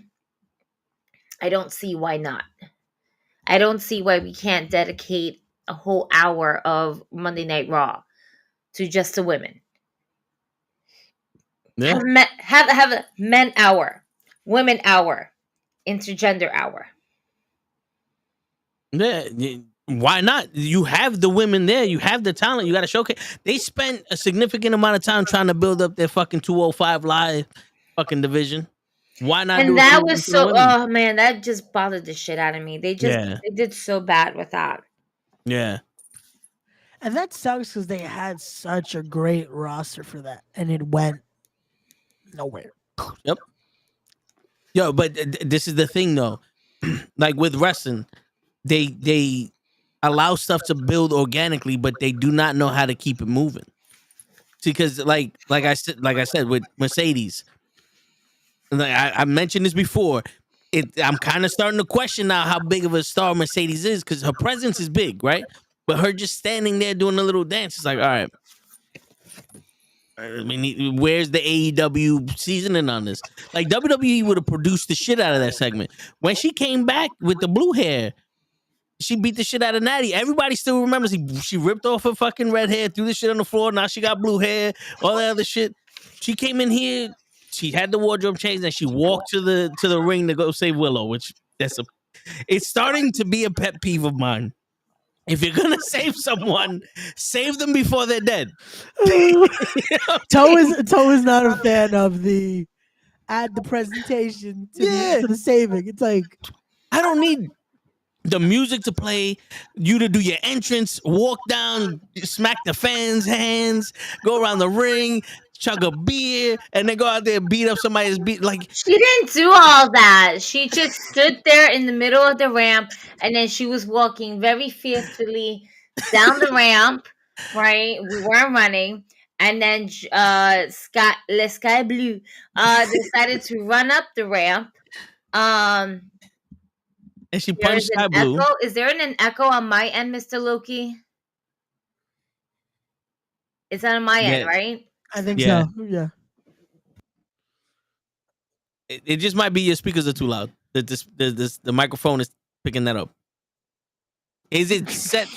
I don't see why not. I don't see why we can't dedicate a whole hour of Monday Night Raw to just the women. Yeah. Have a men hour, women hour, intergender hour. Yeah. Why not? You have the women there. You have the talent. You got to showcase. They spent a significant amount of time trying to build up their fucking 205 Live fucking division. Why not? And that was so. Oh man, that just bothered the shit out of me. They did so bad with that. Yeah. And that sucks because they had such a great roster for that, and it went nowhere. Yep. Yo, but this is the thing though. Like with wrestling, they allow stuff to build organically, but they do not know how to keep it moving. See, because like I said with Mercedes, like I mentioned this before. I'm kind of starting to question now how big of a star Mercedes is, because her presence is big, right? But her just standing there doing a little dance, it's like, all right. I mean, where's the AEW seasoning on this? Like, WWE would have produced the shit out of that segment. When she came back with the blue hair, she beat the shit out of Natty. Everybody still remembers she ripped off her fucking red hair, threw the shit on the floor. Now she got blue hair, all that other shit. She came in here, she had the wardrobe changed, and she walked to the ring to go save Willow, which it's starting to be a pet peeve of mine. If you're gonna save someone, save them before they're dead. Toe is not a fan of the add the presentation to the saving. It's like, I don't need the music to play, you to do your entrance, walk down, smack the fans' hands, go around the ring, chug a beer, and then go out there and beat up somebody's beat. Like, she didn't do all that. She just stood there in the middle of the ramp, and then she was walking very fearfully down the ramp. Right, we weren't running, and then Le Sky Blue decided to run up the ramp. And she punched Sky Blue. Is there an echo on my end, Mr. Loki? It's on my end, right? I think so. Yeah. It just might be your speakers are too loud. The microphone is picking that up. Is it set?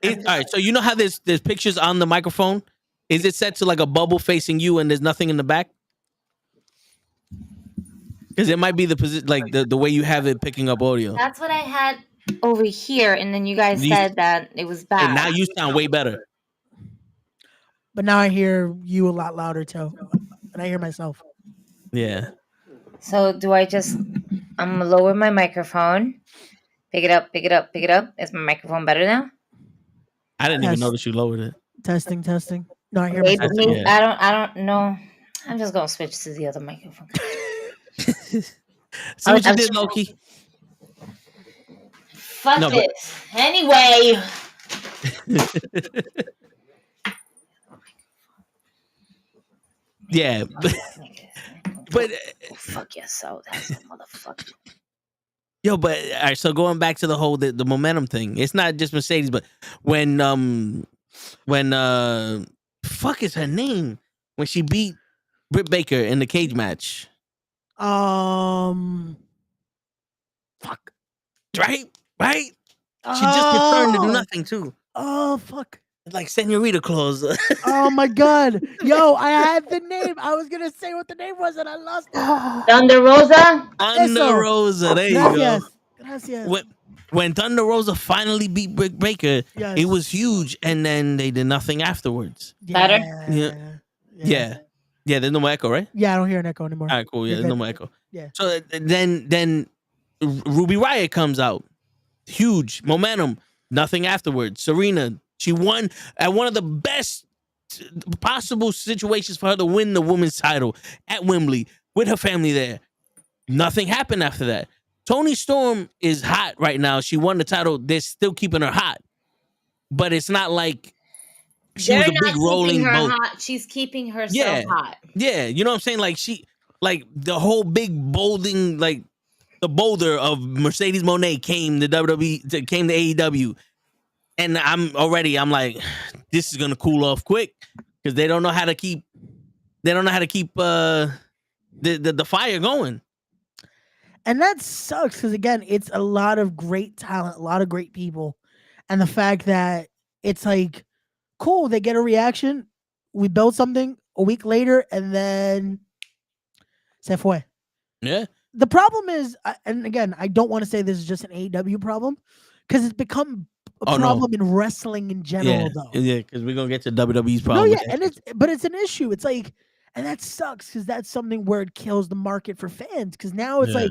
All right. So you know how there's pictures on the microphone? Is it set to like a bubble facing you and there's nothing in the back? Because it might be the position, like the way you have it picking up audio. That's what I had over here, and then you guys said that it was bad. And now you sound way better. But now I hear you a lot louder, Toe. And I hear myself. Yeah. So do I just, I'm going to lower my microphone. Pick it up, pick it up, pick it up. Is my microphone better now? I didn't even notice you lowered it. Testing. No, I hear myself. I don't know. I'm just going to switch to the other microphone. So what you did, Loki? Fuck it. Anyway. Yeah. But fuck yourself. That's a motherfucker. Yo, but all right, so going back to the whole the momentum thing, it's not just Mercedes, but when fuck is her name? When she beat Britt Baker in the cage match. Fuck. Right? She just returned to do nothing too. Oh fuck. like Senorita Claus. Oh my god, yo, I had the name. I was gonna say what the name was, and I lost it. Thunder Rosa. Thunder Eso. Rosa. There you go. Gracias. When Thunder Rosa finally beat Britt Baker, Yes. it was huge, and then they did nothing afterwards. Better? Yeah. There's no more echo, right? Yeah, I don't hear an echo anymore. All right, cool. Yeah, You're there's no good. more echo. Yeah. So then Ruby Riott comes out, huge momentum. Nothing afterwards. Serena, she won at one of the best possible situations for her to win the women's title at Wembley with her family there. Nothing happened after that. Toni Storm is hot right now. She won the title. They're still keeping her hot, but it's not like she was a big rolling boat. Hot. She's keeping herself hot. Yeah, you know what I'm saying? Like the whole big bolding, like the boulder of Mercedes Moné came to WWE, came to AEW, and I'm like, this is gonna cool off quick because they don't know how to keep the fire going. And that sucks because, again, it's a lot of great talent, a lot of great people. And the fact that it's like, cool, they get a reaction. We build something a week later and then se fue. Yeah. The problem is, and again, I don't want to say this is just an AEW problem because it's become a problem in wrestling in general, though. Yeah, because we're going to get to WWE's problem. No, yeah, but it's an issue. It's like, and that sucks because that's something where it kills the market for fans because now it's like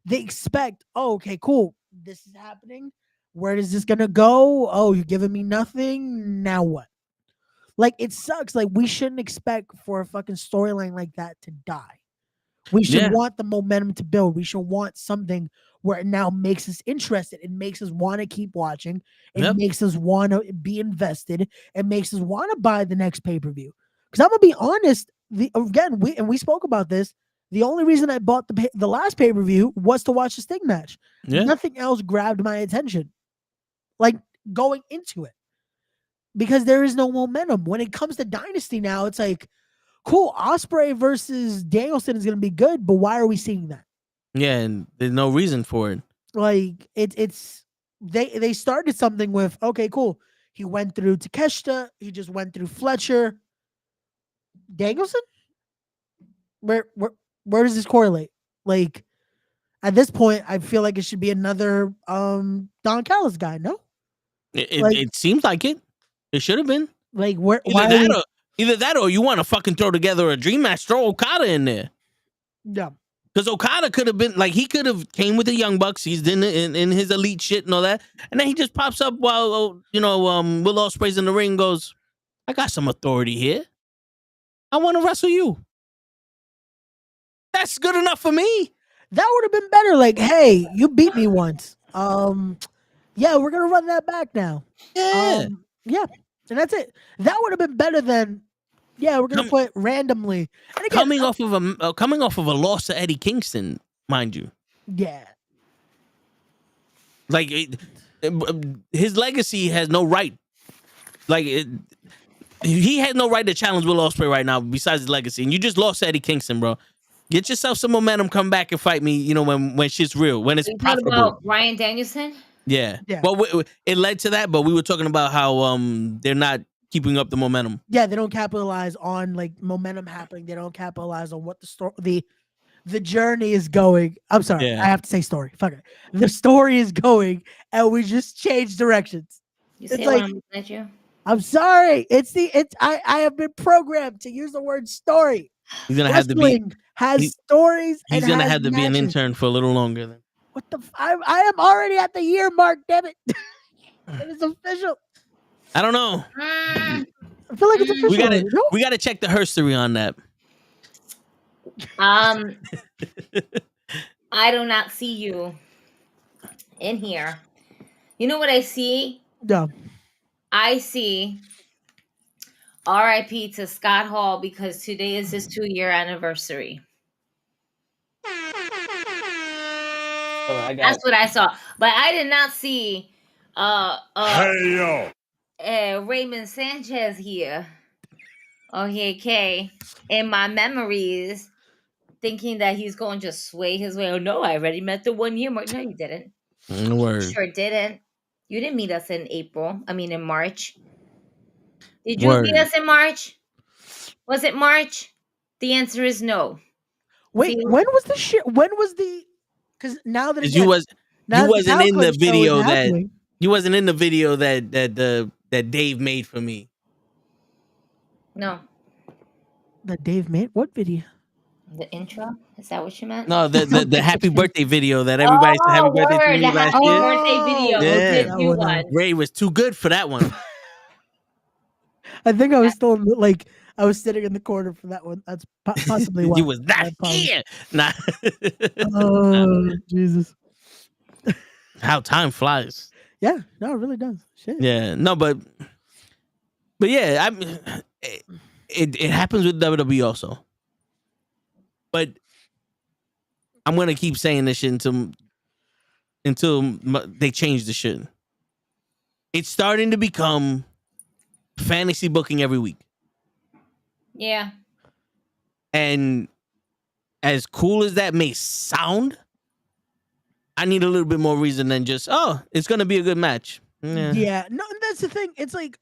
they expect, oh, okay, cool, this is happening. Where is this gonna go? Oh, you're giving me nothing. Now what? Like, it sucks. Like, we shouldn't expect for a fucking storyline like that to die. We should want the momentum to build. We should want something where it now makes us interested. It makes us want to keep watching. It makes us want to be invested. It makes us want to buy the next pay-per-view. Because I'm gonna be honest. We spoke about this. The only reason I bought the last pay-per-view was to watch the Sting match. Yeah. Nothing else grabbed my attention. Like, going into it. Because there is no momentum. When it comes to Dynasty now, it's like, cool, Ospreay versus Danielson is going to be good, but why are we seeing that? Yeah, and there's no reason for it. Like, they started something with, okay, cool. He went through Takeshita. He just went through Fletcher. Danielson? Where does this correlate? Like, at this point, I feel like it should be another Don Callis guy, no? It seems like it. It should have been. Like, either that or you want to fucking throw together a dream match, throw Okada in there. Yeah. Because Okada could have been, like, he could have came with the Young Bucks. He's in his elite shit and all that. And then he just pops up while, Will Ospreay's in the ring and goes, I got some authority here. I want to wrestle you. That's good enough for me. That would have been better. Like, hey, you beat me once. Yeah, we're going to run that back now. Yeah. Yeah. And that's it. That would have been better than, yeah, we're going to put randomly. And again, coming off of a loss to Eddie Kingston, mind you. Yeah. Like, his legacy has no right. Like, he had no right to challenge Will Ospreay right now besides his legacy. And you just lost to Eddie Kingston, bro. Get yourself some momentum. Come back and fight me. When shit's real, when it's profitable. About Ryan Danielson. Yeah. Well, it led to that, but we were talking about how they're not keeping up the momentum. Yeah, they don't capitalize on like momentum happening. They don't capitalize on what the journey is going. I'm sorry, I have to say story. Fuck it. The story is going, and we just change directions. You say like, I'm at you. I'm sorry. I have been programmed to use the word story. He's gonna have to be stories. He's gonna have to be an intern for a little longer then. What the? I am already at the year mark. Damn it! It is official. I don't know. I feel like it's official. We gotta check the herstory on that. I do not see you in here. You know what I see? No. I see RIP to Scott Hall because today is his 2-year anniversary. That's what I saw. But I did not see Raymond Sanchez here. Okay, in my memories, thinking that he's going to just sway his way. Oh no, I already met the 1 year mark. No, you didn't. Word. You sure didn't. You didn't meet us in in March. Did you beat us in March? Was it March? The answer is no. Wait, when was the shit? When was the? Because now that again, you wasn't in the video you wasn't in the video that Dave made for me. No. That Dave made? What video? The intro? Is that what you meant? No, the happy birthday video that everybody said happy birthday to me last year. Birthday video. Yeah. Did you one? Ray was too good for that one. I think I was still like I was sitting in the corner for that one. That's possibly why. You was not here. Nah. Oh Jesus! How time flies. Yeah, no, it really does. Shit. Yeah, no, but yeah, it happens with WWE also. But I'm gonna keep saying this shit until they change the shit. It's starting to become fantasy booking every week. Yeah. And as cool as that may sound, I need a little bit more reason than just, it's gonna be a good match. Yeah. No, that's the thing. It's like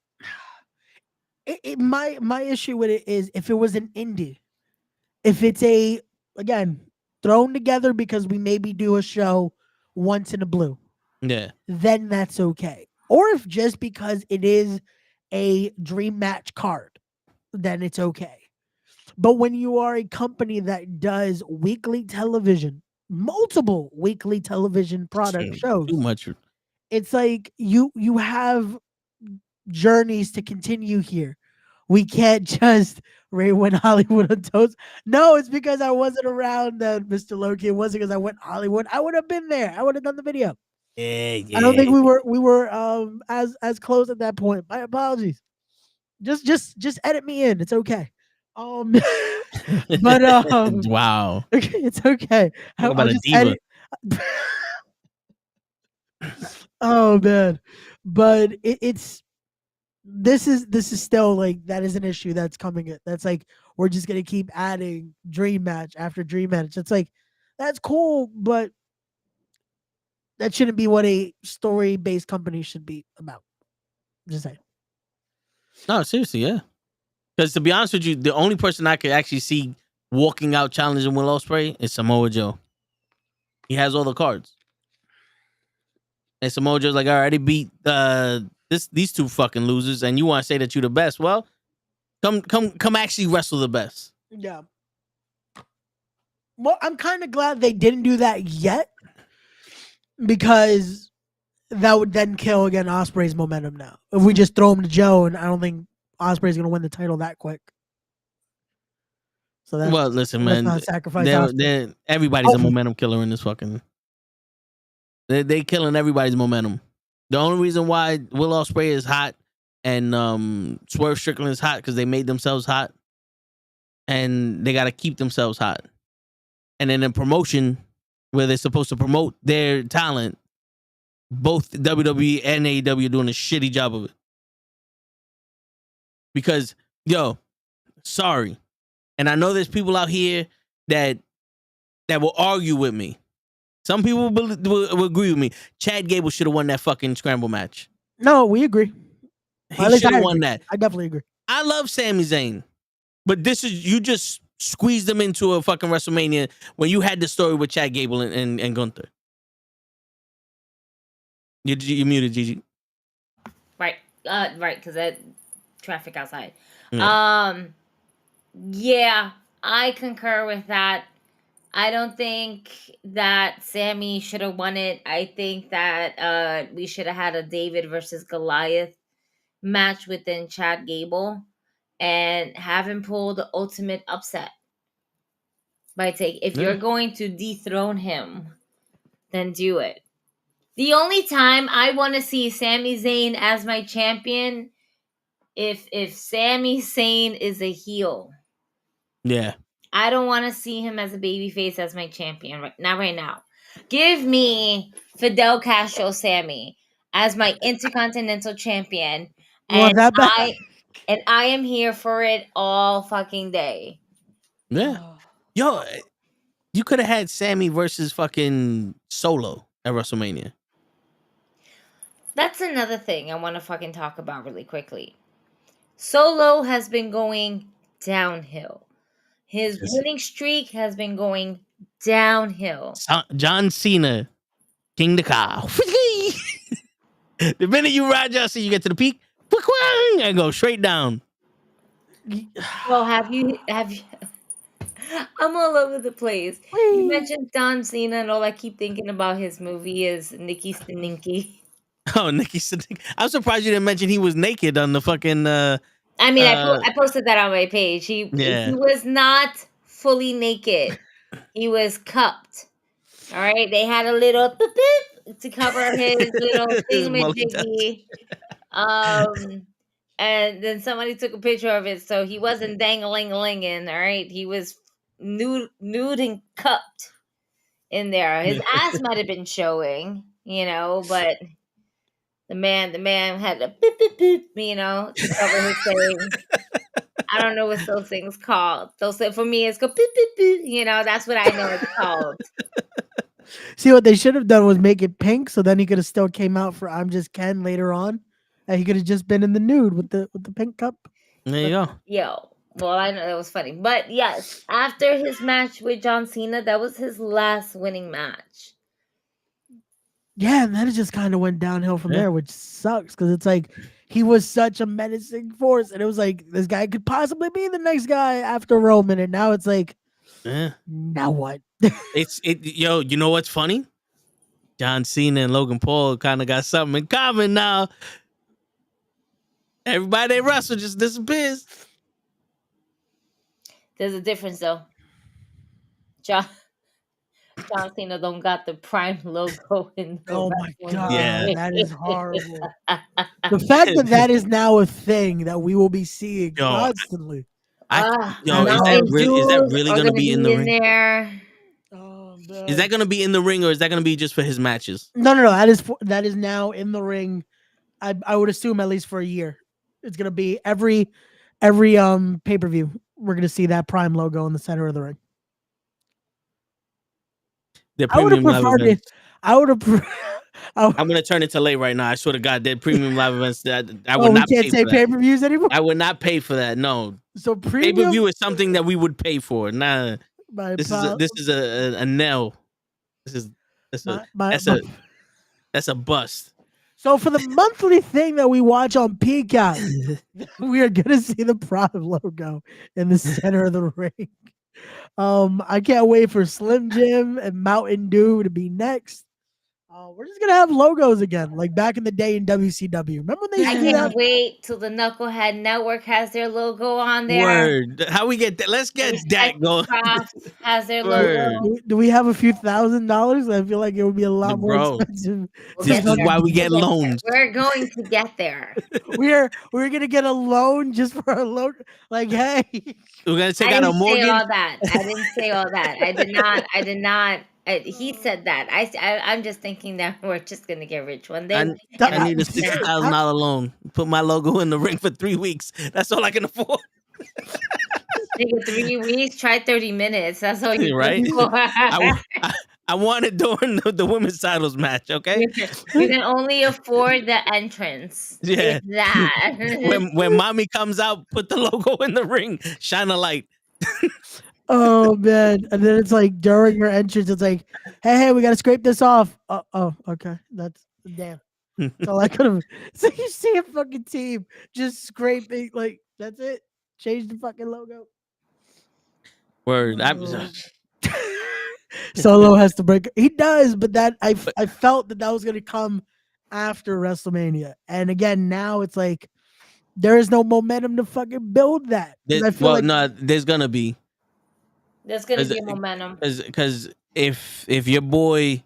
my issue with it is if it was an indie, if it's again thrown together because we maybe do a show once in a blue, then that's okay. Or if just because it is a dream match card, then it's okay. But when you are a company that does weekly television, multiple weekly television product shows, too much. It's like you have journeys to continue here. We can't just Ray went Hollywood on toast. No, it's because I wasn't around then, Mr. Loki. It wasn't because I went Hollywood. I would have been there. I would have done the video. Yeah. I don't think we were as close at that point. My apologies. Just edit me in. It's okay. But wow. It's okay. How about a diva? Oh man. But this is still like that is an issue that's coming. That's like we're just gonna keep adding dream match after dream match. It's like that's cool, but that shouldn't be what a story-based company should be about. Just saying. No, seriously, yeah. Because to be honest with you, the only person I could actually see walking out challenging Will Ospreay is Samoa Joe. He has all the cards. And Samoa Joe's like, I already beat these two fucking losers, and you want to say that you're the best? Well, come actually wrestle the best. Yeah. Well, I'm kind of glad they didn't do that yet, because that would then kill again Ospreay's momentum. Now, if we just throw him to Joe, and I don't think Ospreay's gonna win the title that quick. So that's, listen, man. Not sacrifice everybody's a momentum killer in this fucking. They killing everybody's momentum. The only reason why Will Ospreay is hot and Swerve Strickland is hot because they made themselves hot, and they got to keep themselves hot. And then in promotion, where they're supposed to promote their talent, both WWE and AEW are doing a shitty job of it. Because, sorry. And I know there's people out here that will argue with me. Some people will agree with me. Chad Gable should have won that fucking scramble match. No, we agree. He should have won that. I definitely agree. I love Sami Zayn. But you just squeezed them into a fucking WrestleMania when you had the story with Chad Gable and Gunther. You muted, Gigi. Right, because that traffic outside. Yeah. Yeah, I concur with that. I don't think that Sammy should have won it. I think that we should have had a David versus Goliath match within Chad Gable and have him pull the ultimate upset. If you're going to dethrone him, then do it. The only time I want to see Sami Zayn as my champion, if Sami Zayn is a heel. Yeah. I don't want to see him as a babyface as my champion right now. Give me Fidel Castro Sammy as my Intercontinental Champion. And I am here for it all fucking day. Yeah. Yo, you could have had Sammy versus fucking Solo at WrestleMania. That's another thing I want to fucking talk about really quickly. Solo has been going downhill. His winning streak has been going downhill. John Cena, King the Cow. The minute you ride John Cena, you get to the peak, and go straight down. Well, have you? I'm all over the place. You mentioned Don Cena, and all I keep thinking about his movie is Nikki Stinky. Oh, Nikki Stinky. I'm surprised you didn't mention he was naked on the fucking. I mean, I posted that on my page. He was not fully naked. He was cupped. All right, they had a little boop to cover his little thingamajiggy. And then somebody took a picture of it, so he wasn't dangling-a-linging. All right, he was nude and cupped in there. His ass might have been showing, but the man had a boop boop boop, to cover his thing. I don't know what those things called. For me, it's go boop boop boop. That's what I know it's called. See, what they should have done was make it pink, so then he could have still came out for "I'm Just Ken" later on, and he could have just been in the nude with the pink cup. There you go. Well, I know that was funny, but yes, after his match with John Cena, that was his last winning match. Yeah, and then it just kind of went downhill from there, which sucks because it's like he was such a menacing force, and it was like this guy could possibly be the next guy after Roman, and now it's like, now what? You know what's funny? John Cena and Logan Paul kind of got something in common now. Everybody they wrestle just disappears. There's a difference though. John Cena don't got the Prime logo in the Oh my god, Yeah. that is horrible. The fact that is now a thing that we will be seeing constantly. Is that really going to be in the ring? There? Is that going to be in the ring, or is that going to be just for his matches? No. That is now in the ring. I would assume at least for a year. It's going to be every pay-per-view. We're going to see that Prime logo in the center of the ring. I would have preferred it. I'm going to turn it to late right now. I swear to God, they're premium live events that I would not pay for. Can't say pay-per-views anymore? I would not pay for that. No. So pay-per-view is something that we would pay for. Nah. This is a nail. That's a bust. So for the monthly thing that we watch on Peacock, we are gonna see the Prime logo in the center of the ring. I can't wait for Slim Jim and Mountain Dew to be next. We're just gonna have logos again, like back in the day in WCW. Remember when they? I can't wait till the Knucklehead Network has their logo on there. Word. How we get that? Let's get that going. Has their logo. Do we have a few $1,000s? I feel like it would be a lot more expensive. This is why we get loans. We're going to get there. We're gonna get a loan just for a loan. Like, hey, we're gonna take out a mortgage. I didn't say all that. I did not. He said that. I'm just thinking that we're just gonna get rich one day. I need a $60,000 loan. Put my logo in the ring for 3 weeks. That's all I can afford. 3 weeks. Try 30 minutes. That's all you right. I want it during the women's titles match. Okay. You can only afford the entrance. Yeah. That. when mommy comes out, put the logo in the ring. Shine a light. Oh man! And then it's like during your entrance, it's like, "Hey, we gotta scrape this off." Oh, okay. That's damn. That's all I could have. So you see a fucking team just scraping, like that's it. Change the fucking logo. Word. Solo has to break. He does, but that I felt that was gonna come after WrestleMania, and again now it's like there is no momentum to fucking build that. There's gonna be. There's gonna be momentum because if your boy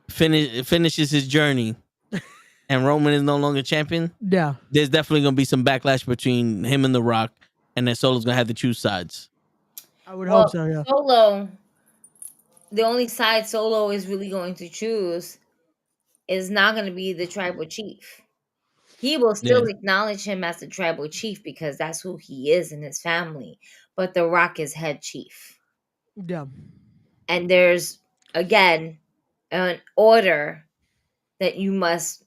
finishes his journey and Roman is no longer champion, there's definitely gonna be some backlash between him and The Rock, and then Solo's gonna have to choose sides. I would hope so. Yeah. Solo, the only side Solo is really going to choose is not going to be the tribal chief. He will still acknowledge him as the tribal chief because that's who he is in his family. But The Rock is head chief. Yeah. And there's again an order that you must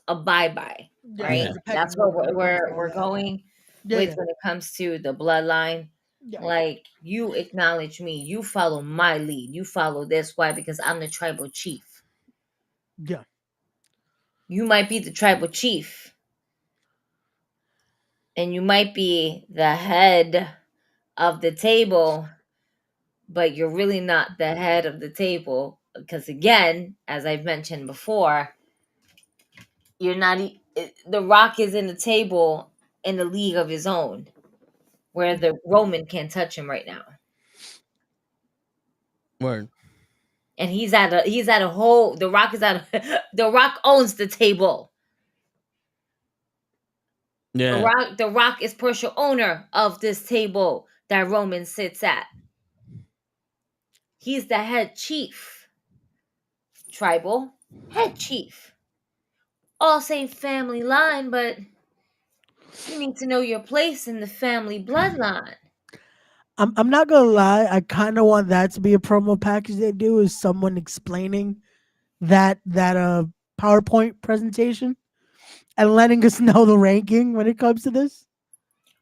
abide by. right? That's what we're going with when it comes to the bloodline. Like, you acknowledge me, you follow my lead, you follow this. Why? Because I'm the tribal chief. Yeah. You might be the tribal chief, and you might be the head of the table, but you're really not the head of the table, because, again, as I've mentioned before, you're not. The Rock is in the table in a league of his own, where the Roman can't touch him right now. Word. And he's at a whole. The Rock is at. The Rock owns the table. Yeah. The Rock is partial owner of this table that Roman sits at. He's the head chief. Tribal head chief. All same family line, but you need to know your place in the family bloodline. I'm not gonna lie, I kind of want that to be a promo package they do, is someone explaining that PowerPoint presentation and letting us know the ranking when it comes to this.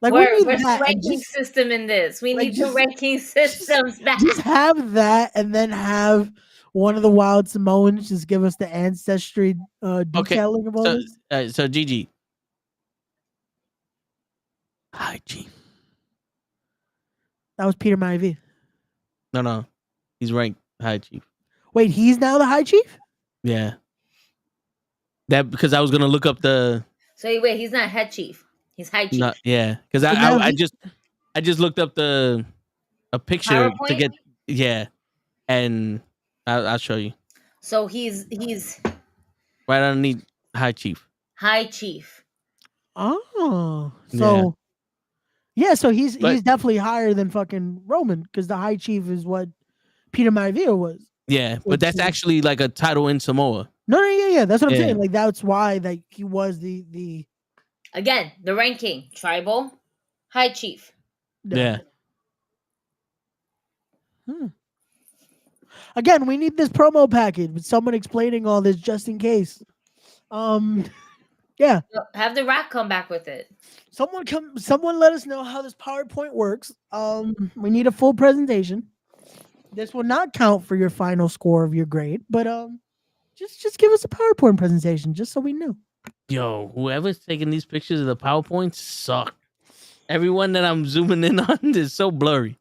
Like, we need Where's that. the ranking system in this? We need the ranking systems back. Just have that, and then have one of the Wild Samoans just give us the ancestry detailing of all this. So Gigi. Hi, Chief. That was Peter Maivia. No. He's ranked High Chief. Wait, he's now the High Chief? Yeah. That because I was gonna look up the. So wait, he's not head chief. He's high chief. Yeah, because I just looked up a picture PowerPoint? to get and I'll show you. So he's right underneath High Chief. High Chief. Oh, so so he's definitely higher than fucking Roman, because the High Chief is what Peter Maivia was. Yeah, but that's actually like a title in Samoa. No, yeah. That's what I'm saying. Like, that's why he was the again, the ranking tribal High Chief. Yeah. Again, we need this promo package with someone explaining all this just in case. Yeah. Have the Rock come back with it. Someone let us know how this PowerPoint works. We need a full presentation. This will not count for your final score of your grade, but just give us a PowerPoint presentation just so we know. Yo, whoever's taking these pictures of the PowerPoints suck. Everyone that I'm zooming in on is so blurry.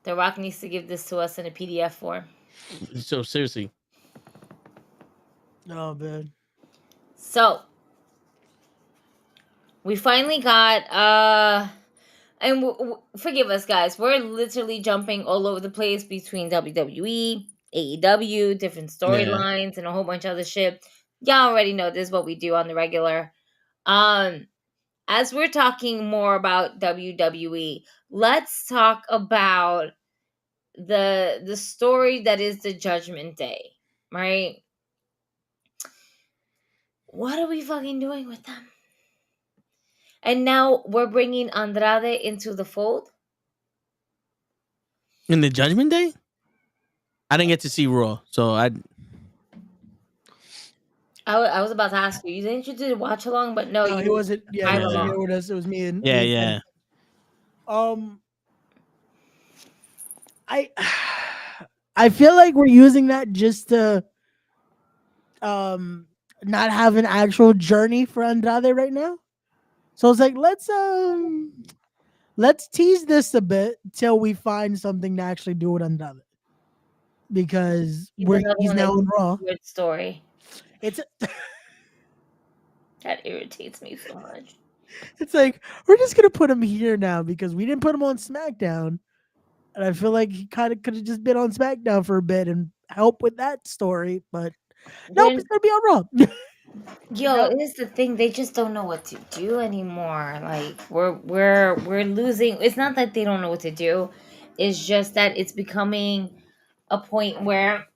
The Rock needs to give this to us in a PDF form. So seriously. Oh, man. So we finally got and forgive us, guys. We're literally jumping all over the place between WWE, AEW, different storylines, and a whole bunch of other shit. Y'all already know this is what we do on the regular. As we're talking more about WWE, let's talk about the story that is the Judgment Day, right? What are we fucking doing with them? And now we're bringing Andrade into the fold? In the Judgment Day? I didn't get to see Raw, so I was about to ask you. You didn't you did watch along, but no, he wasn't. Yeah, he wasn't here with us. It was me and yeah. I feel like we're using that just to not have an actual journey for Andrade right now. So it's like, let's tease this a bit till we find something to actually do with Andrade, because he's now in Raw. Weird story. It's that irritates me so much. It's like, we're just gonna put him here now because we didn't put him on SmackDown, and I feel like he kind of could have just been on SmackDown for a bit and help with that story, but nope, it's gonna be on Raw. Yo, here's the thing: they just don't know what to do anymore. Like, we're losing. It's not that they don't know what to do; it's just that it's becoming a point where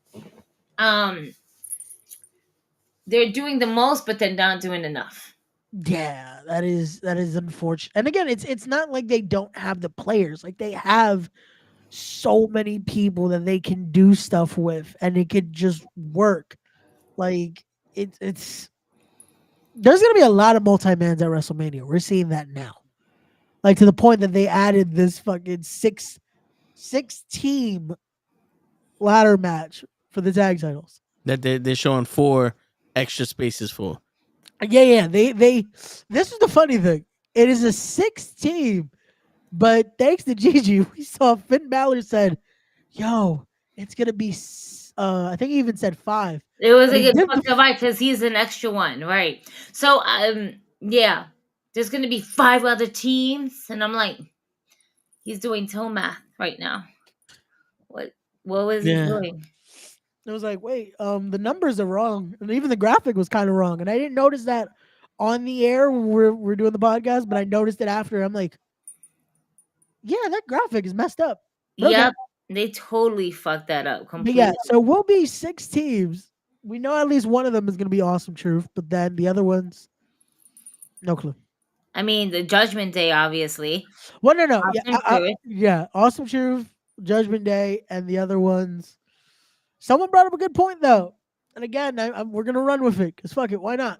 they're doing the most, but they're not doing enough. Yeah, that is unfortunate. And again, it's not like they don't have the players. Like, they have so many people that they can do stuff with, and it could just work. Like, it's There's gonna be a lot of multi-mans at WrestleMania. We're seeing that now. Like to the point that they added this fucking six team ladder match for the tag titles. That they're showing 4 extra spaces for. Yeah. They this is the funny thing. It is a 6 team, but thanks to Gigi, we saw Finn Balor said, "Yo, it's gonna be." I think he even said 5. It was But a he good did fuck right because he's an extra one, right? So yeah, there's gonna be 5 other teams, and I'm like, he's doing toe math right now. What was he doing? It was like, wait, the numbers are wrong, and even the graphic was kind of wrong, and I didn't notice that on the air when we're doing the podcast, but I noticed it after. I'm like, yeah, that graphic is messed up. But yep, they totally fucked that up completely. But yeah, so we'll be 6 teams. We know at least one of them is gonna be Awesome Truth, but then the other ones, no clue. I mean, the Judgment Day, obviously. Well, no, Awesome Awesome Truth, Judgment Day, and the other ones. Someone brought up a good point though, and again, we're gonna run with it because fuck it, why not?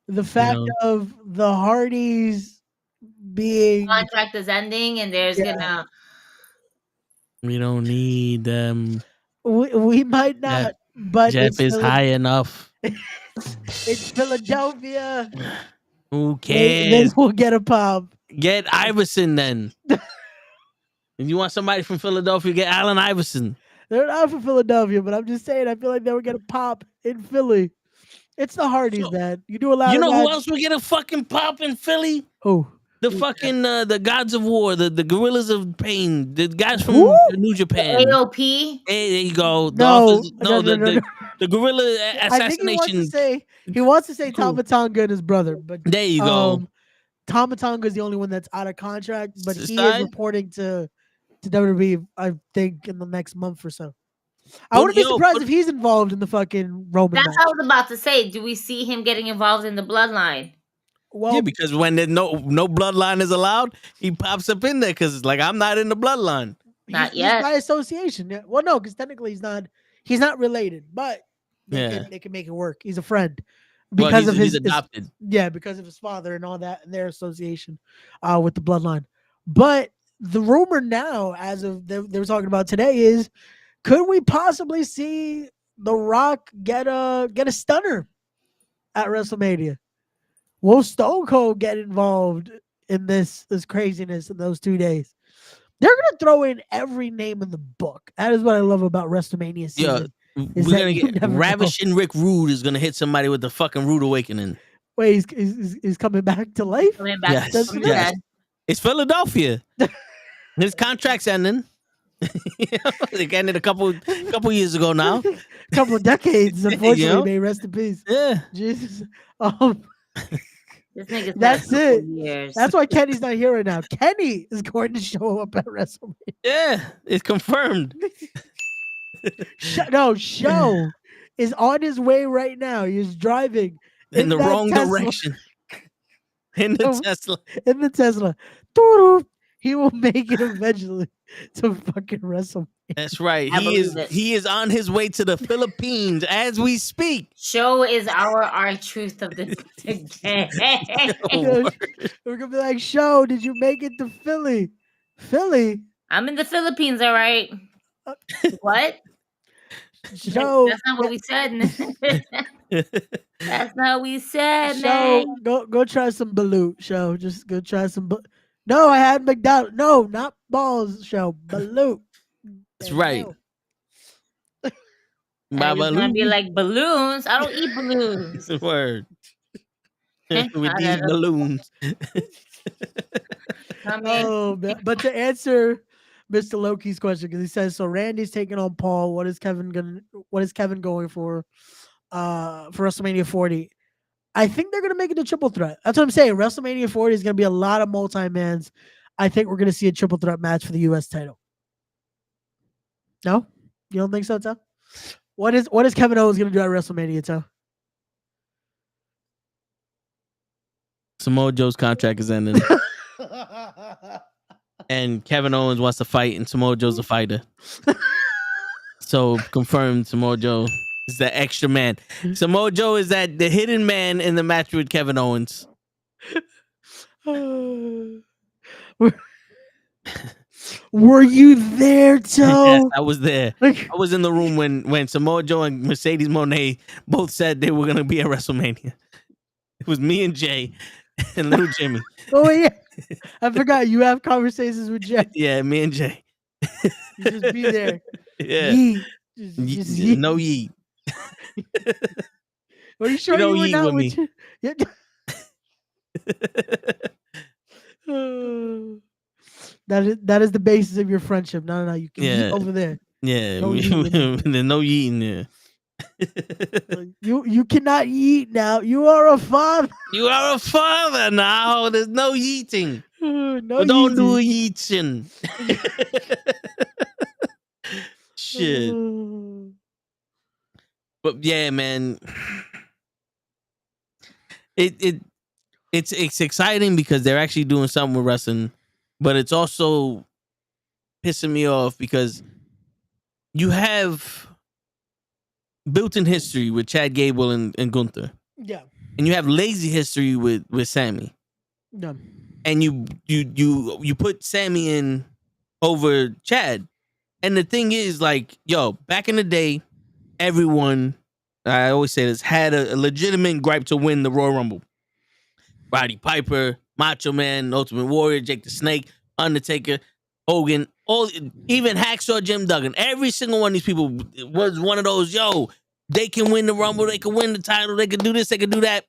The fact of the Hardys being contract is ending, and there's gonna. We don't need them. We might not, but Jeff is high enough. It's Philadelphia. Who cares? Then we'll get a pop. Get Iverson then. If you want somebody from Philadelphia, get Allen Iverson. They're not from Philadelphia, but I'm just saying, I feel like they would get a pop in Philly. It's the Hardys, man. You do a lot. You know who else would get a fucking pop in Philly? Who? The fucking the Gods of War, the Gorillas of Pain, the guys from New Japan. AOP. Hey, there you go. No. The Gorilla Assassination. He wants to say Tama Tonga and his brother, but there you go. Tama Tonga is the only one that's out of contract, but he is reporting to WWE, I think, in the next month or so. I wouldn't be surprised if he's involved in the fucking Roman match. That's what I was about to say. Do we see him getting involved in the bloodline? Well, yeah, because when there's no bloodline is allowed, he pops up in there because it's like, I'm not in the bloodline. Not yet. He's by association. Yeah. Well, no, because technically he's not related, but they can make it work. He's a friend because of he's adopted. Because of his father and all that, and their association with the bloodline. But the rumor now, as of they were talking about today, is could we possibly see The Rock get a stunner at WrestleMania? Will Stone Cold get involved in this craziness in those 2 days? They're gonna throw in every name in the book. That is what I love about WrestleMania season. Yeah, we're gonna get Ravishing Rick Rude is gonna hit somebody with the fucking Rude Awakening. Wait, he's coming back to life? Coming back to yes. It's Philadelphia. His contract's ending. It ended a couple years ago now. A couple of decades, unfortunately. May rest in peace. Yeah. Jesus. That's it. Years. That's why Kenny's not here right now. Kenny is going to show up at WrestleMania. Yeah, it's confirmed. Show is on his way right now. He's driving in the wrong direction. In the Tesla. In the Tesla. He will make it eventually to fucking WrestleMania. That's right. He is on his way to the Philippines as we speak. Show is our truth of the day. We're gonna be like, Show, did you make it to Philly? Philly? I'm in the Philippines, all right. What? Show. That's not what we said. That's not what we said, Show, man. Go try some balut, Show. Just go try some No, I had McDonald's. No, not balls, Show. Balut. That's right. It's gonna be like balloons. I don't eat balloons. Word. With these balloons. Oh, man. But to answer Mr. Loki's question, because he says, so Randy's taking on Paul. What is Kevin going for WrestleMania 40? I think they're gonna make it a triple threat. That's what I'm saying. WrestleMania 40 is gonna be a lot of multi-mans. I think we're gonna see a triple threat match for the US title. No? You don't think so, Tom? What is Kevin Owens gonna do at WrestleMania, Tom? Samoa Joe's contract is ending. And Kevin Owens wants to fight, and Samoa Joe's a fighter. So confirmed, Samoa Joe is the extra man. Samoa Joe is the hidden man in the match with Kevin Owens. Were you there, Joe? Yes, I was there. I was in the room when Samoa Joe and Mercedes Moné both said they were gonna be at WrestleMania. It was me and Jay and little Jimmy. Oh yeah, I forgot you have conversations with Jay. Yeah, me and Jay. You just be there. Yeah, Yeet. Just yeet. No yeet. Are you sure You don't you were yeet not with with me. you? That is the basis of your friendship. No, you can yeet over there. Yeah, No there's no yeeting there. You cannot yeet now. You are a father. You are a father now. There's no yeeting. No, Don't do yeeting. Shit. But yeah, man, it's exciting because they're actually doing something with wrestling, but it's also pissing me off because you have built-in history with Chad Gable and Gunther. Yeah. And you have lazy history with Sammy. Yeah. And you put Sammy in over Chad. And the thing is, like, yo, back in the day, everyone, I always say this, had a legitimate gripe to win the Royal Rumble. Roddy Piper, Macho Man, Ultimate Warrior, Jake the Snake, Undertaker, Hogan, even Hacksaw Jim Duggan. Every single one of these people was one of those, yo, they can win the Rumble, they can win the title, they can do this, they can do that.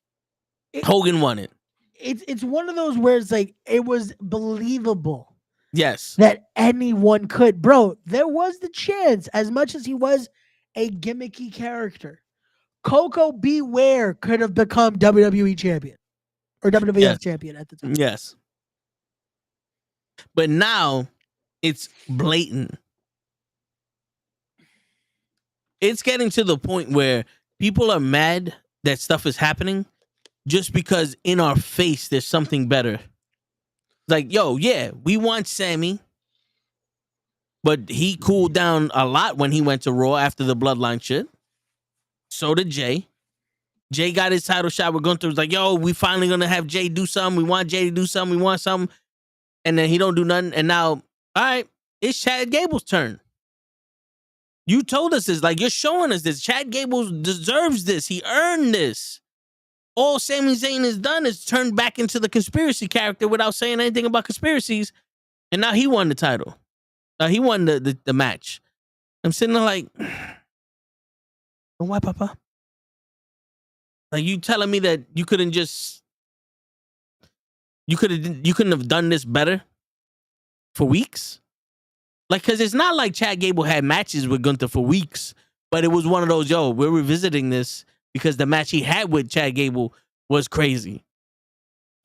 Hogan won it. It's one of those where it's like, it was believable. Yes. That anyone could. Bro, there was the chance, as much as he was a gimmicky character, Coco Beware could have become WWE champion or WWF champion at the time. Yes. But now it's blatant. It's getting to the point where people are mad that stuff is happening just because in our face there's something better. Like, yo, yeah, we want Sammy, but he cooled down a lot when he went to Raw after the Bloodline shit. So did Jay. Jay got his title shot with Gunther. Was like, yo, we finally gonna have Jay do something. We want Jay to do something. We want something. And then he don't do nothing. And now, all right, it's Chad Gable's turn. You told us this. Like, you're showing us this. Chad Gable deserves this. He earned this. All Sami Zayn has done is turned back into the conspiracy character without saying anything about conspiracies. And now he won the title. He won the match. I'm sitting there like, why, Papa? Like, you telling me that you couldn't have done this better for weeks? Like, because it's not like Chad Gable had matches with Gunther for weeks, but it was one of those, yo, we're revisiting this because the match he had with Chad Gable was crazy.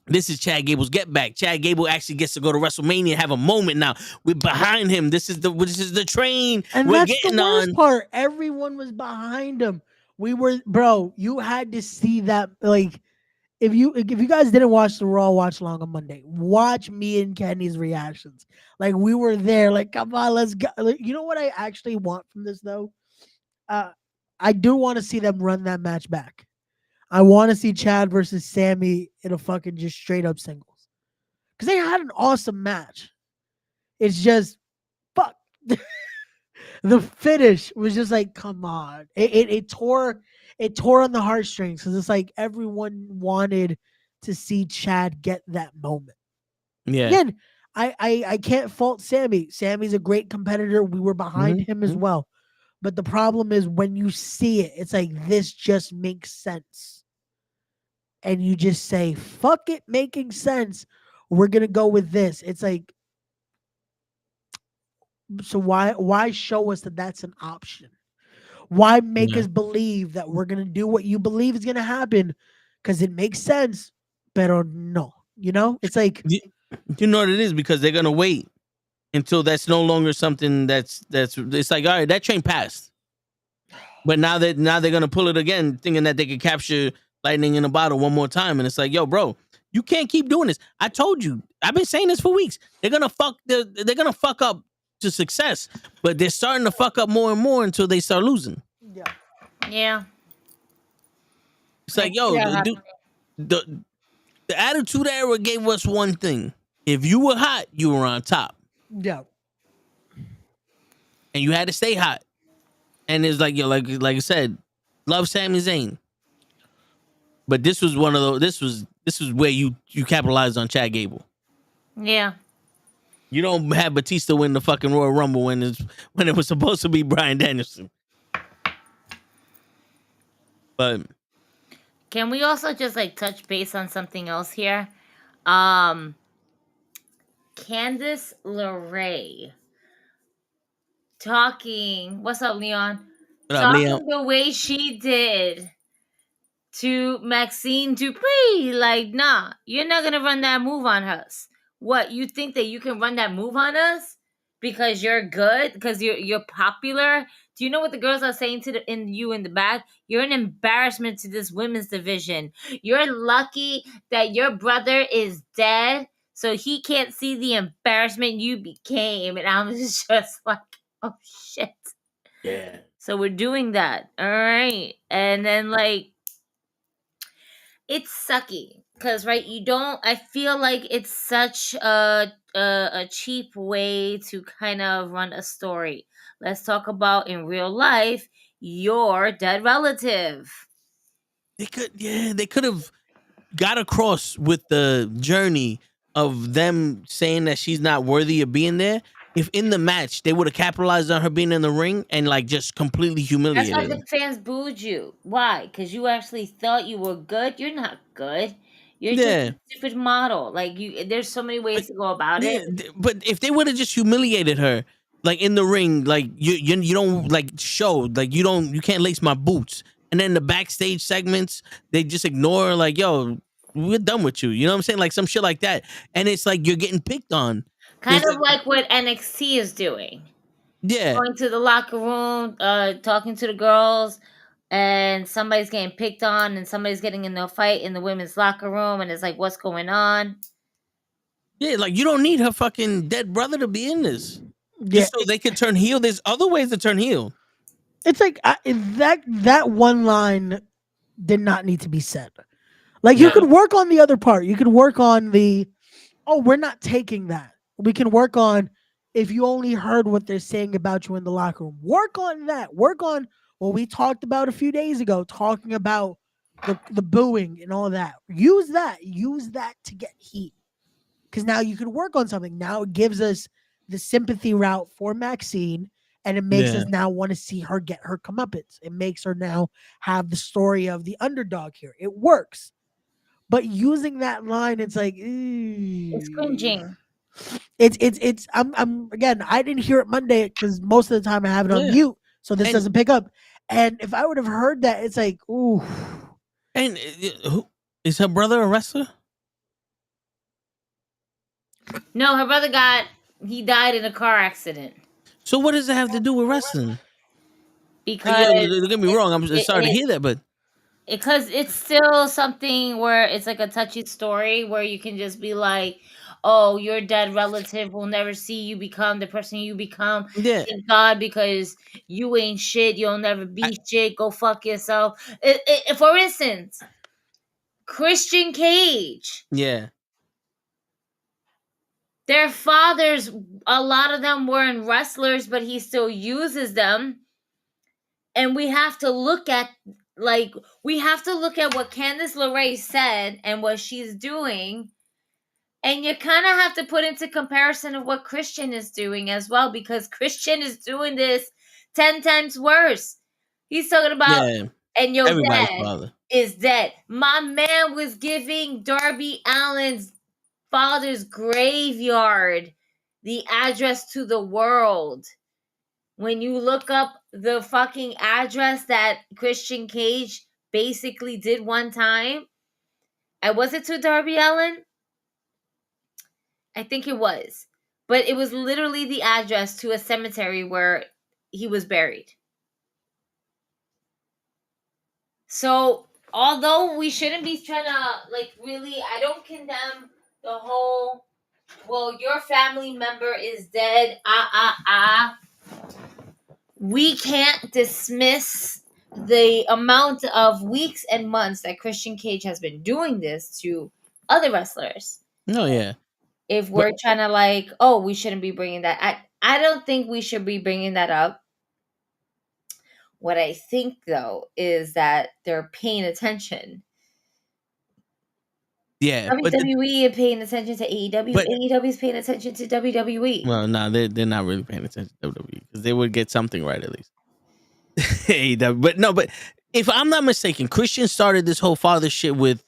This is Chad Gable's get back. Chad Gable actually gets to go to WrestleMania and have a moment now. We're behind him. This is the train and we're that's getting the worst on. part. Everyone was behind him. We were, bro, you had to see that. Like, if you guys didn't watch the Raw watch along on Monday, watch me and Kenny's reactions. Like, we were there. Like, come on, let's go. Like, you know what I actually want from this though? I do want to see them run that match back. I want to see Chad versus Sammy in a fucking just straight up singles, because they had an awesome match. It's just fuck. The finish was just like, come on. It tore on the heartstrings, because it's like everyone wanted to see Chad get that moment. Yeah. Again, I can't fault Sammy. Sammy's a great competitor. We were behind him as well. But the problem is when you see it, it's like, this just makes sense. And you just say, fuck it making sense. We're going to go with this. It's like, so why show us that that's an option? Why make us believe that we're going to do what you believe is going to happen? Because it makes sense, pero no. You know? It's like, you know what it is, because they're going to wait until that's no longer something that's it's like, all right, that train passed. But now they're going to pull it again, thinking that they could capture lightning in a bottle one more time. And it's like, yo, bro, you can't keep doing this. I told you, I've been saying this for weeks. They're going to fuck up to success, but they're starting to fuck up more and more until they start losing. Yeah. Yeah. It's like, yo, the Attitude Era gave us one thing. If you were hot, you were on top. Yeah. And you had to stay hot. And it's like, yo, like I said, love Sami Zayn. But this was one of those. This was where you capitalized on Chad Gable. Yeah. You don't have Batista win the fucking Royal Rumble when it was supposed to be Bryan Danielson. But can we also just like touch base on something else here? Candice LeRae talking. What's up, Leon? what up, Talking Leon? the way she did to Maxine Dupree. Like, nah, you're not gonna run that move on us. What, you think that you can run that move on us because you're good, because you're popular? Do you know what the girls are saying to you in the back? You're an embarrassment to this women's division. You're lucky that your brother is dead, so he can't see the embarrassment you became. And I was just like, oh shit. Yeah. So we're doing that. All right. And then like, it's sucky because right, I feel like it's such a cheap way to kind of run a story. Let's talk about in real life your dead relative. They could have got across with the journey of them saying that she's not worthy of being there. If in the match they would have capitalized on her being in the ring and like just completely That's humiliated why her. the fans booed you. Why? Because you actually thought you were good. You're not good. You're just a stupid model. Like there's so many ways to go about it. But if they would have just humiliated her, like in the ring, like you don't like show, like you can't lace my boots, and then the backstage segments they just ignore, like, yo, we're done with you. You know what I'm saying? Like some shit like that, and it's like you're getting picked on. Kind of like what NXT is doing. Yeah. Going to the locker room, talking to the girls, and somebody's getting picked on, and somebody's getting in a fight in the women's locker room, and it's like, what's going on? Yeah, like you don't need her fucking dead brother to be in this. Yeah. Just so they could turn heel. There's other ways to turn heel. It's like that one line did not need to be said. Like you could work on the other part. You could work on we're not taking that. We can work on if you only heard what they're saying about you in the locker room. Work on that. Work on what we talked about a few days ago, talking about the booing and all that. Use that. Use that to get heat. Because now you can work on something. Now it gives us the sympathy route for Maxine, and it makes us now want to see her get her comeuppance. It makes her now have the story of the underdog here. It works. But using that line, it's like it's cringing. I'm again, I didn't hear it Monday because most of the time I have it on mute, so this doesn't pick up. And if I would have heard that, it's like, ooh. And who is her brother a wrestler? No, her brother he died in a car accident. So what does it have to do with wrestling? Because don't get me wrong, I'm sorry to hear that, but because it's still something where it's like a touchy story where you can just be like, oh, your dead relative will never see you become the person you become. Yeah. Thank God, because you ain't shit. You'll never be shit. Go fuck yourself. For instance, Christian Cage. Yeah. Their fathers, a lot of them weren't wrestlers, but he still uses them. And we have to look at what Candice LeRae said and what she's doing. And you kind of have to put into comparison of what Christian is doing as well, because Christian is doing this 10 times worse. He's talking about, and your dad is dead. My man was giving Darby Allin's father's graveyard the address to the world. When you look up the fucking address that Christian Cage basically did one time, and was it to Darby Allin? I think it was. But it was literally the address to a cemetery where he was buried. So, although we shouldn't be trying to, really, I don't condemn the whole, well, your family member is dead, we can't dismiss the amount of weeks and months that Christian Cage has been doing this to other wrestlers. Oh yeah. If we're trying to like, oh, we shouldn't be bringing that. I don't think we should be bringing that up. What I think though is that they're paying attention. Yeah, WWE is paying attention to AEW. AEW is paying attention to WWE. Well, no, they're not really paying attention to WWE because they would get something right at least. AEW, but if I'm not mistaken, Christian started this whole father shit with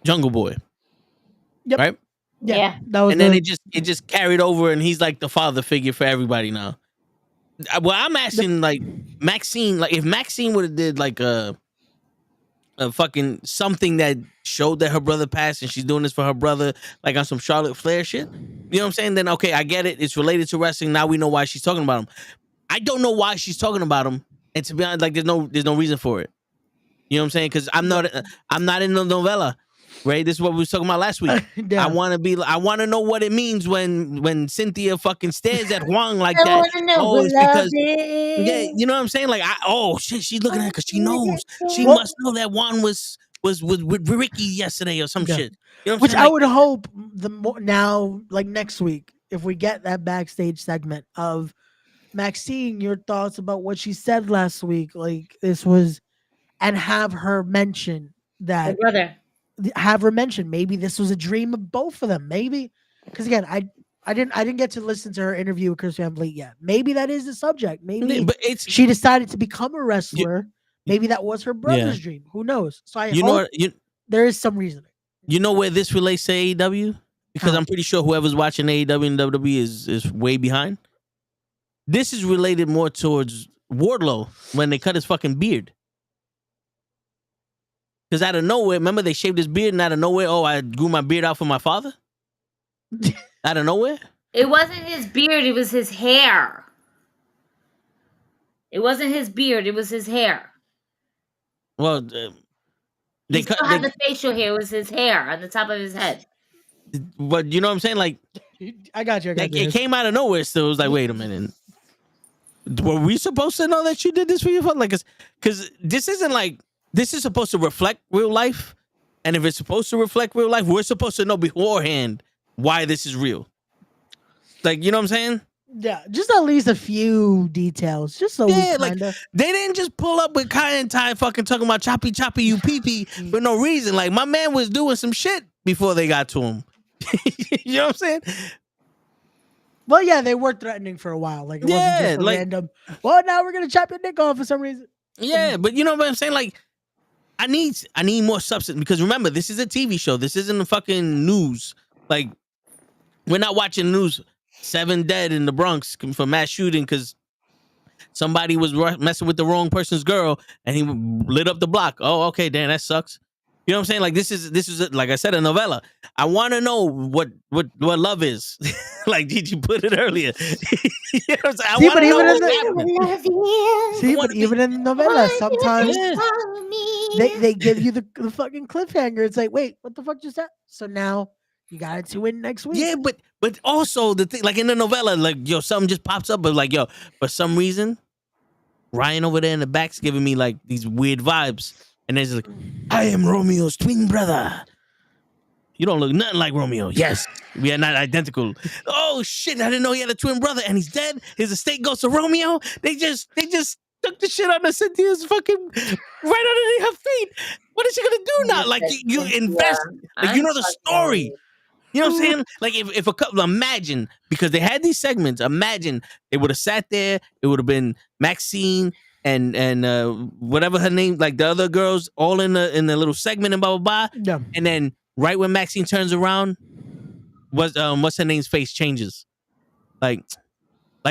Jungle Boy. Yep. Right? Yeah. That was and then it just carried over, and he's like the father figure for everybody now. Well, I'm asking like Maxine, like if Maxine would have did like a fucking something that showed that her brother passed and she's doing this for her brother, like on some Charlotte Flair shit. You know what I'm saying? Then okay, I get it. It's related to wrestling. Now we know why she's talking about him. I don't know why she's talking about him, and to be honest, like there's no reason for it. You know what I'm saying? Because I'm not in the novella. Right, this is what we was talking about last week. Yeah. I want to know what it means when Cynthia fucking stares at Huang like I that. want to know It's what because is. you know what I'm saying? Like, shit, she's looking at her because she knows. She must know that Juan was with Ricky yesterday or some shit. You know what Which I'm saying? I would hope now, like next week, if we get that backstage segment of Maxine, your thoughts about what she said last week, like this was, and have her mention that. Her brother. Have her mention maybe this was a dream of both of them. Maybe because again, I didn't get to listen to her interview with Chris Van Vliet yet. Maybe that is the subject. Maybe but she decided to become a wrestler. Maybe that was her brother's dream. Who knows? So I hope there is some reasoning. You know where this relates to AEW? Because I'm pretty sure whoever's watching AEW and WWE is way behind. This is related more towards Wardlow when they cut his fucking beard. Because out of nowhere, remember they shaved his beard, and out of nowhere, I grew my beard out for my father? Out of nowhere? It wasn't his beard, it was his hair. It wasn't his beard, it was his hair. Well, He still had the facial hair, it was his hair on the top of his head. But you know what I'm saying? Like, I got you. It came out of nowhere still. It was like, wait a minute. Were we supposed to know that you did this for your father? Like, because this isn't like, this is supposed to reflect real life. And if it's supposed to reflect real life, we're supposed to know beforehand why this is real. Like, you know what I'm saying? Yeah, just at least a few details. Just so like they didn't just pull up with Kai and Ty fucking talking about choppy you pee for no reason. Like my man was doing some shit before they got to him. You know what I'm saying? Well, yeah, they were threatening for a while. Like it wasn't just a random. Well, now we're gonna chop your dick off for some reason. Yeah, but you know what I'm saying? Like, I need more substance because remember, this is a TV show. This isn't the fucking news. Like, we're not watching the news. 7 dead in the Bronx for mass shooting because somebody was messing with the wrong person's girl and he lit up the block. Oh, okay, damn, that sucks. You know what I'm saying? Like this is like I said, a novella. I want to know what love is. Like, did you put it earlier? You know what I'm saying? I want to know what's happening. But even in the novella, sometimes they give you the fucking cliffhanger. It's like, wait, what the fuck just happened? So now you got it to win next week. Yeah, but also the thing, like in the novella, like something just pops up, but like for some reason, Ryan over there in the back's giving me like these weird vibes. And then he's like, I am Romeo's twin brother. You don't look nothing like Romeo. Yes, we are not identical. Oh shit, I didn't know he had a twin brother and he's dead. His estate goes to Romeo. They just took the shit out of Cynthia's fucking right underneath her feet. What is she gonna do now? Like you invest, like you know the story. You know what I'm saying? Like if a couple, imagine, because they had these segments, imagine they would have sat there, it would have been Maxine and whatever her name, like the other girls, all in the little segment and blah blah blah. Yeah. And then right when Maxine turns around, what's her name's face changes. Like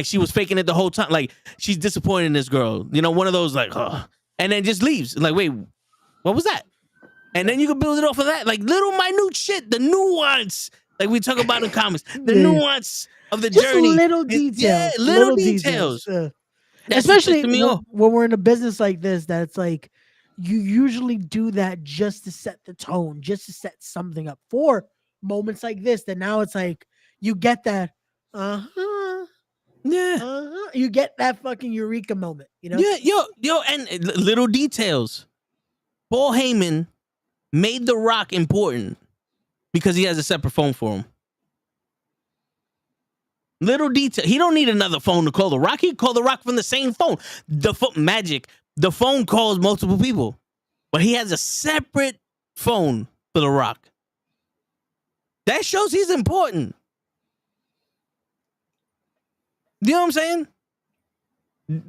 she was faking it the whole time. Like she's disappointed in this girl. You know, one of those like, and then just leaves. Like, wait, what was that? And then you can build it off of that, like little minute shit, the nuance, like we talk about in comics, the nuance of the journey, little details, yeah, little details. Especially when we're in a business like this, that it's like you usually do that just to set the tone, just to set something up for moments like this. That now it's like you get that, Yeah. You get that fucking eureka moment, you know? Yeah, yo, and little details. Paul Heyman made The Rock important because he has a separate phone for him. Little detail. He don't need another phone to call The Rock. He can call The Rock from the same phone. Magic. The phone calls multiple people, but he has a separate phone for The Rock. That shows he's important. You know what I'm saying?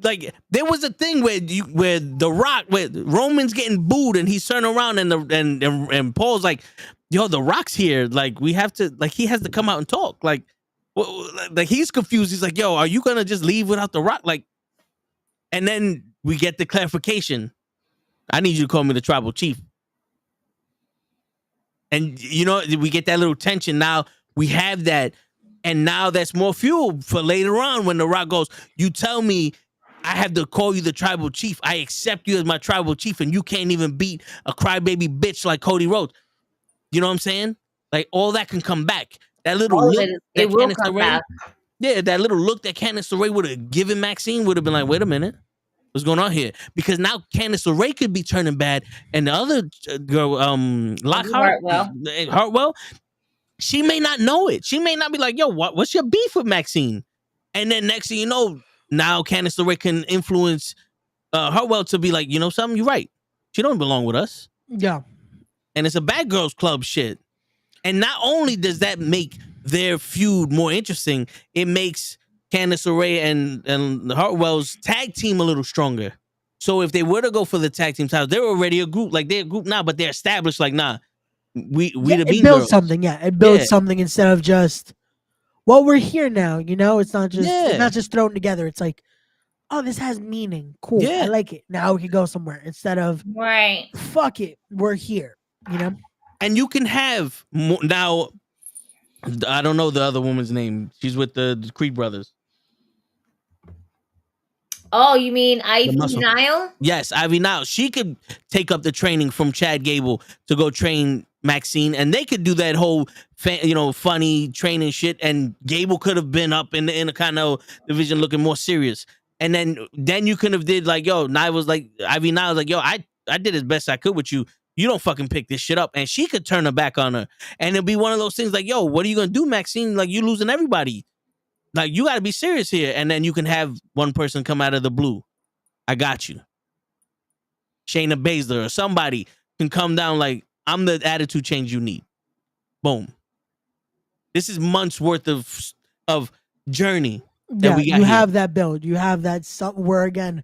Like, there was a thing where The Rock, where Roman's getting booed and he's turning around and Paul's like, yo, The Rock's here. Like, we have to, like, he has to come out and talk. Like he's confused. He's like, yo, are you gonna just leave without The Rock? Like, and then we get the clarification. I need you to call me the tribal chief. And, you know, we get that little tension. Now we have that. And now that's more fuel for later on when The Rock goes, you tell me I have to call you the tribal chief. I accept you as my tribal chief, and you can't even beat a crybaby bitch like Cody Rhodes. You know what I'm saying? Like, all that can come back. That little look. It will come back. Yeah, that little look that Candice LeRae would have given Maxine would have been like, wait a minute. What's going on here? Because now Candice LeRae could be turning bad, and the other girl, Hartwell, she may not know it. She may not be like, yo, what's your beef with Maxine? And then next thing you know, now Candice LeRae can influence Hartwell to be like, you know something? You're right. She don't belong with us. Yeah. And it's a bad girls club shit. And not only does that make their feud more interesting, it makes Candice LeRae and Hartwell's tag team a little stronger. So if they were to go for the tag team titles, they're already a group. Like, they're a group now, but they're established like, nah, we the Bean It builds Girls. something, It builds something instead of just, well, we're here now, you know? It's not just thrown together. It's like, oh, this has meaning. Cool. Yeah. I like it. Now we can go somewhere instead of, right, fuck it, we're here, you know? And you can have more, now, I don't know the other woman's name. She's with the Creed brothers. Oh, you mean Ivy Nile? Yes, Ivy Nile. She could take up the training from Chad Gable to go train Maxine, and they could do that whole, funny training shit. And Gable could have been up in the Intercontinental division looking more serious. And then you could have did like, yo, Ivy Nile was like, yo, I did as best I could with you. You don't fucking pick this shit up. And she could turn her back on her. And it'll be one of those things like, yo, what are you going to do, Maxine? Like, you losing everybody. Like, you got to be serious here. And then you can have one person come out of the blue. I got you. Shayna Baszler or somebody can come down like, I'm the attitude change you need. Boom. This is months worth of journey that we got. You have that build. You have that where again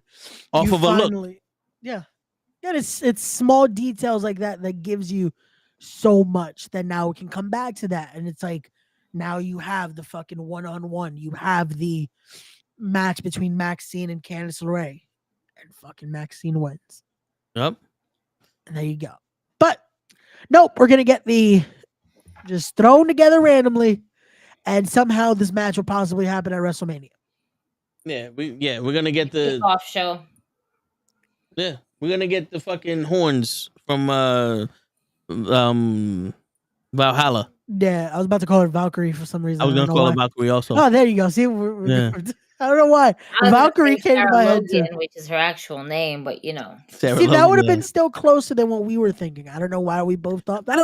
off of a look. Yeah. Yeah, it's small details like that that gives you so much that now we can come back to that. And it's like, now you have the fucking one-on-one. You have the match between Maxine and Candice LeRae. And fucking Maxine wins. Yep. And there you go. But nope, we're gonna get the just thrown together randomly, and somehow this match will possibly happen at WrestleMania. Yeah, we're gonna get the kickoff show. Yeah, we're gonna get the fucking horns from Valhalla. Yeah, I was about to call her Valkyrie for some reason. I was gonna call her Valkyrie also. Oh, there you go. See, we're I don't know why. Valkyrie came to my head too. Which is her actual name, but Sarah See, that Logan, would have been still closer than what we were thinking. I don't know why we both thought that.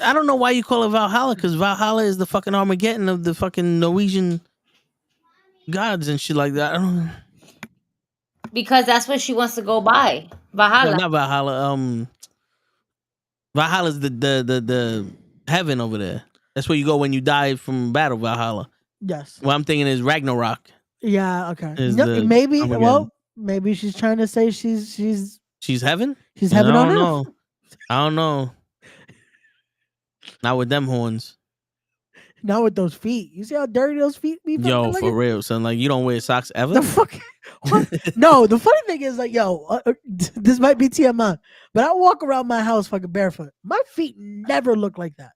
I don't know why you call it Valhalla, because Valhalla is the fucking Armageddon of the fucking Norwegian gods and shit like that. I don't. Because that's what she wants to go by. Valhalla. No, not Valhalla. Valhalla's the heaven over there. That's where you go when you die from battle. Valhalla. Yes. What I'm thinking is Ragnarok. Yeah. Okay. Maybe. Well, maybe she's trying to say she's heaven. She's heaven on earth. I don't know. Not with them horns. Not with those feet. You see how dirty those feet be? Yo, for real, son. Like, you don't wear socks ever? The fuck? No, the funny thing is, like, this might be TMI, but I walk around my house fucking barefoot. My feet never look like that.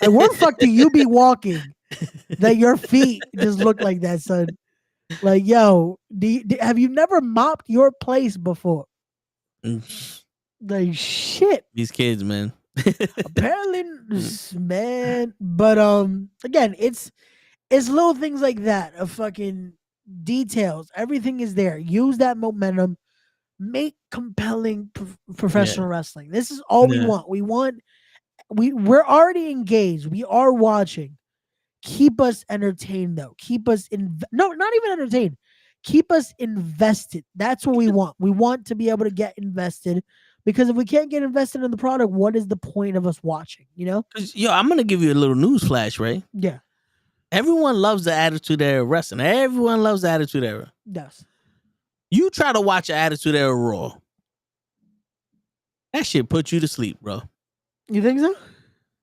Like, where the fuck do you be walking that your feet just look like that, son? Like, yo, have you never mopped your place before? Like, shit. These kids, man. Apparently, man. But again, It's little things like that of fucking details. Everything is there. Use that momentum. Make compelling professional wrestling. This is all we want. We're already engaged. We are watching. Keep us entertained though. Keep us no, not even entertained. Keep us invested. That's what we want. We want to be able to get invested, because if we can't get invested in the product, what is the point of us watching? You know? Yo, I'm gonna give you a little news flash, right? Yeah. Everyone loves the Attitude Era wrestling. Everyone loves the Attitude Era. Yes. You try to watch Attitude Era Raw. That shit put you to sleep, bro. You think so?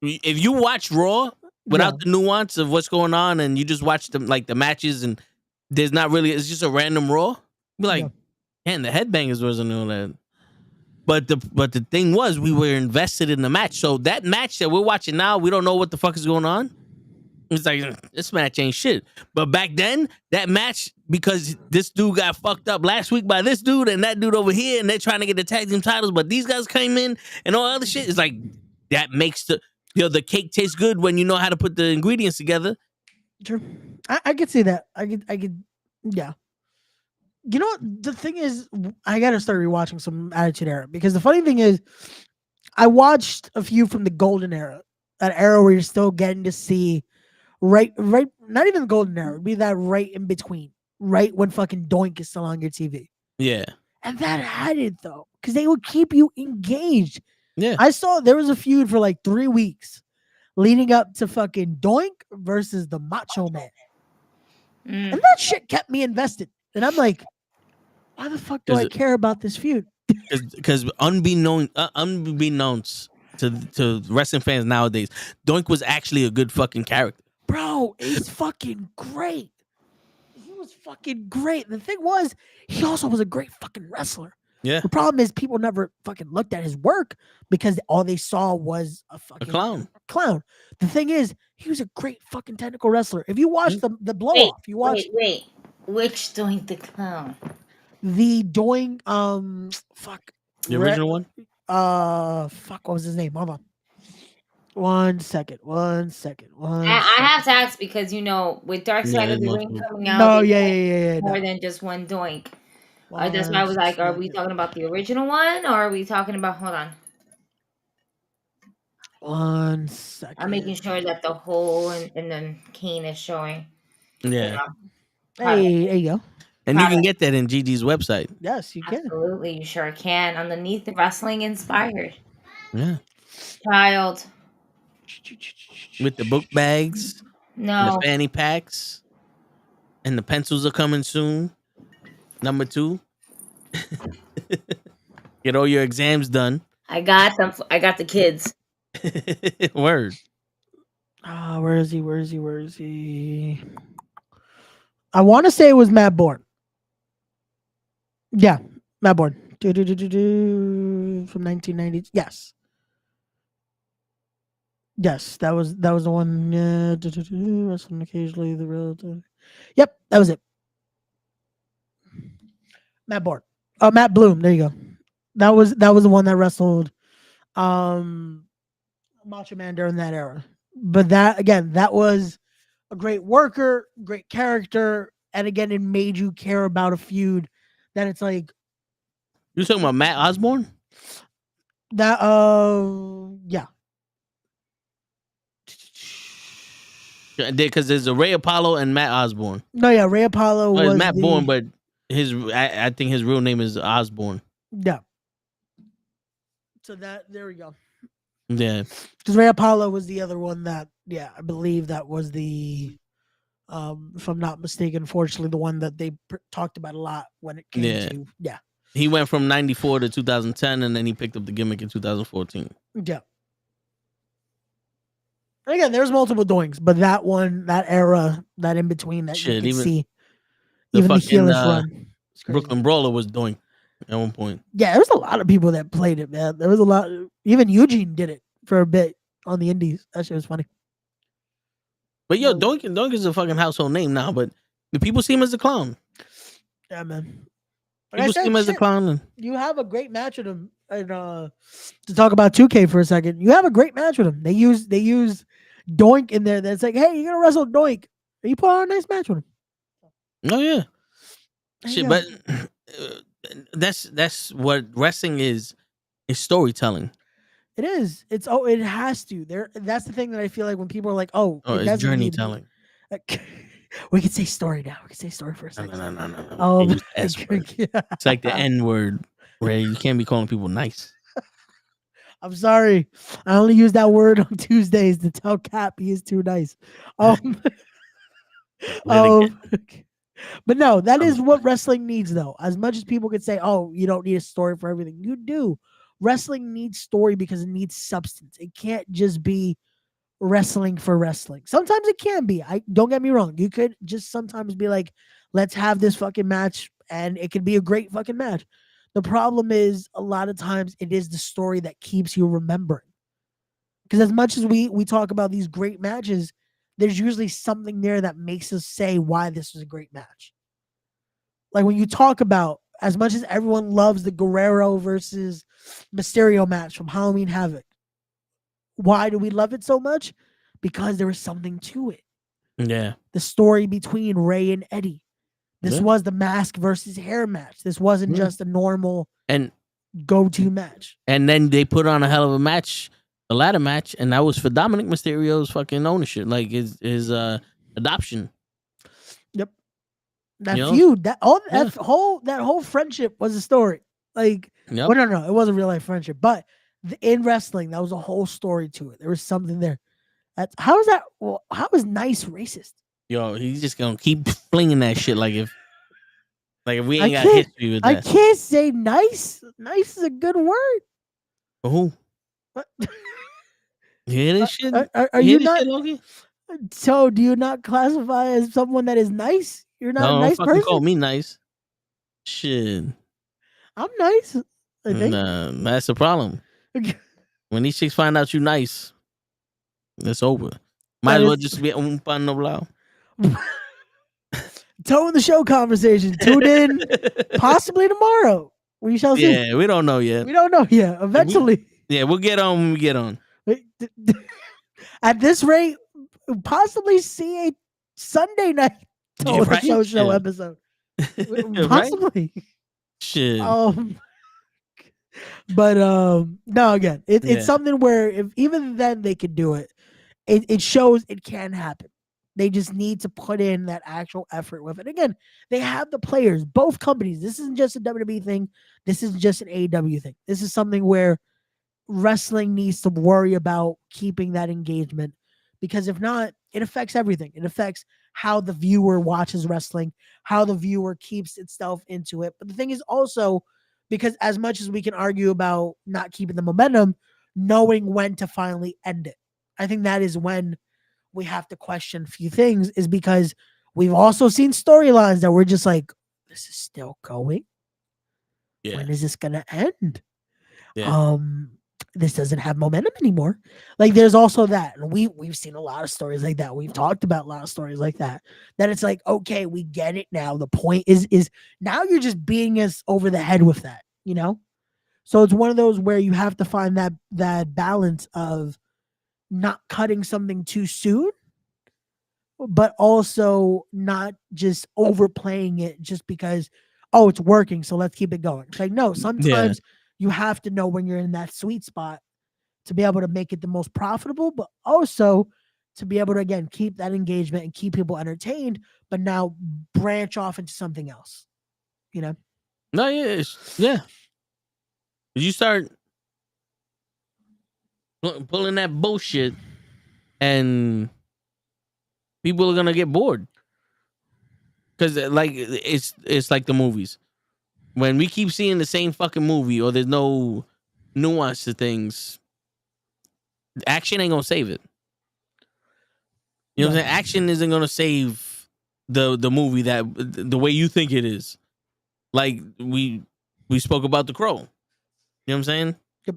If you watch Raw without the nuance of what's going on, and you just watch them like the matches, and there's not really, it's just a random Raw. Be like, man, the headbangers wasn't all that. But the thing was, we were invested in the match. So that match that we're watching now, we don't know what the fuck is going on. It's like, this match ain't shit. But back then, that match, because this dude got fucked up last week by this dude and that dude over here, and they're trying to get the tag team titles, but these guys came in and all other shit. It's like, that makes the cake taste good when you know how to put the ingredients together. True. I could see that. I could, yeah. You know what? The thing is, I got to start rewatching some Attitude Era, because the funny thing is, I watched a few from the Golden Era, that era where you're still getting to see right, not even the Golden Era, it'd be that right in between, right when fucking Doink is still on your TV. Yeah. And that had it though, because they would keep you engaged. Yeah. I saw there was a feud for like 3 weeks leading up to fucking Doink versus the Macho Man. And that shit kept me invested. And I'm like, why the fuck do I care about this feud? Because unbeknownst to wrestling fans nowadays, Doink was actually a good fucking character. Bro, he's fucking great. He was fucking great. The thing was, he also was a great fucking wrestler. Yeah. The problem is people never fucking looked at his work because all they saw was a fucking clown. The thing is, he was a great fucking technical wrestler. If you watch the blow off, you watch wait. Which Doink the Clown? The Doink fuck. The original one? Fuck, what was his name? Hold on. One second. I have to ask, because with Dark Side of the Ring coming out, more than just one Doink. That's why I was like, are we talking about the original one, or are we talking about? Hold on. 1 second. I'm making sure that the hole and then Kane is showing. Yeah. Hey, there you go. And you can get that in Gigi's website. Yes, you can. Absolutely, you sure can. Underneath the Wrestling Inspired. Yeah. Child. With the book bags. No. The fanny packs. And the pencils are coming soon. Number 2. Get all your exams done. I got them. I got the kids. Word. Where is he? I want to say it was Matt Bourne. Yeah, Matt Bourne. From 1990. Yes. Yes, that was the one. Wrestling occasionally, the real. Yep, that was it. Matt Bourne. Oh, Matt Bloom. There you go. That was the one that wrestled Macho Man during that era. But that was a great worker, great character, and again, it made you care about a feud. That it's like, you talking about Matt Osborne? That yeah. Because there's a Ray Apollo and Matt Osborne. No, yeah, Ray Apollo was Matt Bourne, but I think his real name is Osborne. Yeah. So there we go. Yeah. Because Ray Apollo was the other one that, I believe that was the, if I'm not mistaken, unfortunately, the one that they talked about a lot when it came to, He went from 94 to 2010, and then he picked up the gimmick in 2014. Yeah. And again, there's multiple Doinks, but that one, that era, that in between, that you can see, even the heelish run. Brooklyn Brawler was Doink at one point. Yeah, there was a lot of people that played it, man. There was a lot. Even Eugene did it for a bit on the indies. That shit was funny. But yo, Doink is a fucking household name now, but do people see him as a clown? Yeah, man. People see him as a clown. You have a great match with him. And to talk about 2K for a second, you have a great match with him. They use Doink in there. That's like, hey, you're gonna wrestle Doink. He put on a nice match with him. Oh yeah. There you Shit, go. but that's what wrestling is storytelling. It is. It has to. That's the thing that I feel like when people are like, "Oh, Oh, it it's doesn't journey need." telling. We can say story now. We can say story for a second. No. Use the S word. Yeah. It's like the N word, where you can't be calling people nice. I'm sorry. I only use that word on Tuesdays to tell Cap he is too nice. But no, that is what wrestling needs, though. As much as people could say, "Oh, you don't need a story for everything," you do. Wrestling needs story because it needs substance. It can't just be wrestling for wrestling. Sometimes it can be. I don't get me wrong. You could just sometimes be like, "Let's have this fucking match," and it could be a great fucking match. The problem is a lot of times it is the story that keeps you remembering. Because as much as we talk about these great matches, there's usually something there that makes us say why this was a great match. Like when you talk about, as much as everyone loves the Guerrero versus Mysterio match from Halloween Havoc, why do we love it so much? Because there was something to it. Yeah. The story between Ray and Eddie. This Yeah. was the mask versus hair match. This wasn't just a normal and go-to match. And then they put on a hell of a match, a ladder match, and that was for Dominic Mysterio's fucking ownership, like his adoption. Yep. That You know? feud, that whole friendship was a story. Like, Yep. well, no, it wasn't real life friendship, but in wrestling, that was a whole story to it. There was something there. How is that? Well, how is nice racist? Yo, he's just gonna keep flinging that shit like if we ain't got history with that. I can't say nice. Nice is a good word. For who? What? You hear this shit? Are you not? Shit, Loki? So, do you not classify as someone that is nice? You're not a nice don't fucking person. call me nice. Shit. I'm nice. I think. Nah, that's the problem. When these chicks find out you nice, it's over. Might as well just be un pan nublado. Towing the show conversation. Tune in possibly tomorrow. We shall see. Yeah, we don't know yet. We don't know yet. Eventually. We'll get on when we get on. At this rate, possibly see a Sunday night Towing the show episode. Possibly. Right? Shit. But no, again, it's something where if even then they could do it. It shows it can happen. They just need to put in that actual effort with it. Again, they have the players, both companies. This isn't just a WWE thing. This isn't just an AEW thing. This is something where wrestling needs to worry about keeping that engagement, because if not, it affects everything. It affects how the viewer watches wrestling, how the viewer keeps itself into it. But the thing is also, because as much as we can argue about not keeping the momentum, knowing when to finally end it. I think that is when we have to question a few things, is because we've also seen storylines that we're just like, this is still going. Yeah. When is this going to end? Yeah. This doesn't have momentum anymore. Like there's also that. And we've seen a lot of stories like that. We've talked about a lot of stories like that. That it's like, okay, we get it now. The point is now you're just beating us over the head with that, you know? So it's one of those where you have to find that balance of not cutting something too soon, but also not just overplaying it just because, oh, it's working, so let's keep it going. It's like, no, sometimes you have to know when you're in that sweet spot to be able to make it the most profitable, but also to be able to, again, keep that engagement and keep people entertained, but now branch off into something else, you know? No, yeah. You start pulling that bullshit and people are gonna get bored, because like it's like the movies. When we keep seeing the same fucking movie or there's no nuance to things, action ain't gonna save it. You know what I'm saying? Action isn't gonna save the movie that the way you think it is. Like we spoke about The Crow. You know what I'm saying? Yep.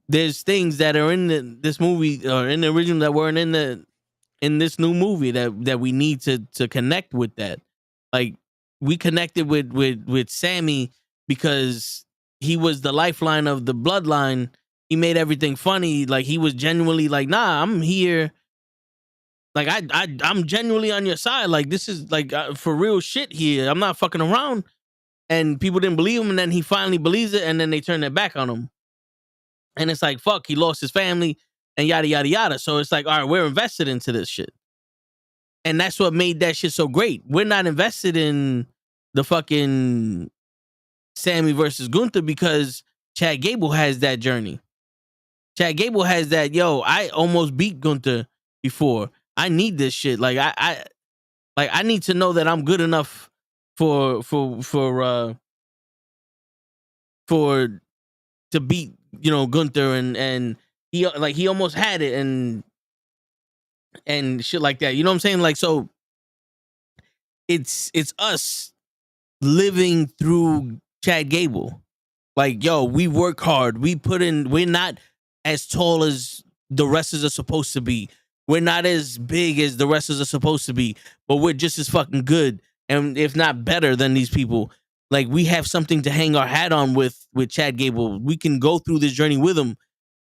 There's things that are in this movie or in the original that weren't in this new movie that we need to connect with that. Like we connected with Sammy because he was the lifeline of the bloodline. He made everything funny. Like he was genuinely like, nah, I'm here Like I'm genuinely on your side. Like this is like for real shit here. I'm not fucking around. And people didn't believe him, and then he finally believes it, and then they turn their back on him. And it's like, fuck, he lost his family, and yada yada yada. So it's like, all right, we're invested into this shit. And that's what made that shit so great. We're not invested in the fucking Sammy versus Gunther because Chad Gable has that journey. Chad Gable has that, yo, I almost beat Gunther before. I need this shit. Like I need to know that I'm good enough for to beat, you know, Gunther, and he almost had it and shit like that. You know what I'm saying? Like, so it's us living through Chad Gable. Like, yo, we work hard. We put in, we're not as tall as the wrestlers are supposed to be. We're not as big as the wrestlers are supposed to be, but we're just as fucking good, and if not better than these people. Like, we have something to hang our hat on with Chad Gable. We can go through this journey with him,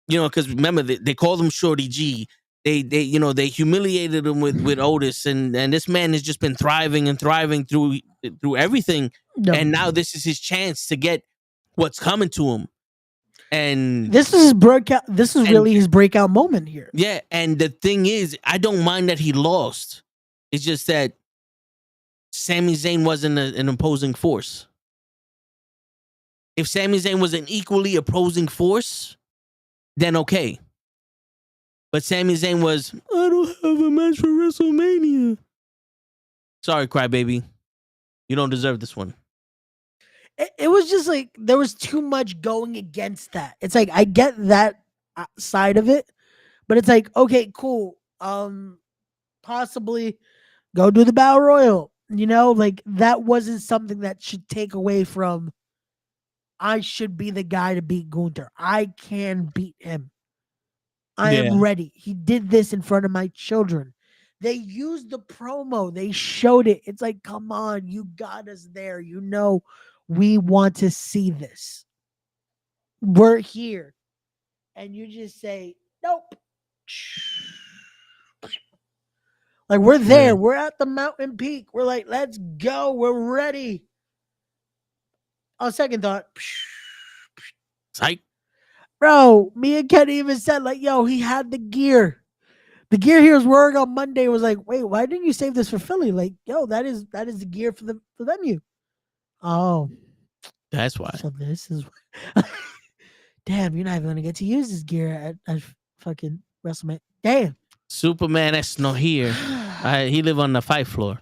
you know, because remember, they called him Shorty G. They you know, they humiliated him with Otis, and this man has just been thriving and thriving through everything. No. And now this is his chance to get what's coming to him. And this is his breakout. This is really his breakout moment here. Yeah, and the thing is, I don't mind that he lost. It's just that Sami Zayn wasn't an opposing force. If Sami Zayn was an equally opposing force, then okay. But Sami Zayn was, I don't have a match for WrestleMania. Sorry, crybaby. You don't deserve this one. It was just like there was too much going against that. It's like I get that side of it, but it's like, okay, cool. Possibly go do the Battle Royal. You know, like that wasn't something that should take away from I should be the guy to beat Gunther. I can beat him. I am ready. He did this in front of my children. They used the promo. They showed it. It's like, come on, you got us there. You know, we want to see this. We're here. And you just say, nope. Like, we're there. Yeah. We're at the mountain peak. We're like, let's go. We're ready. On second thought, psych. Bro, me and Kenny even said, like, yo, he had the gear. The gear he was wearing on Monday was like, wait, why didn't you save this for Philly? Like, yo, that is the gear for the venue. Oh, that's why. So this is, damn, you're not even gonna get to use this gear at fucking WrestleMania. Damn, Superman is not here. He live on the 5th floor.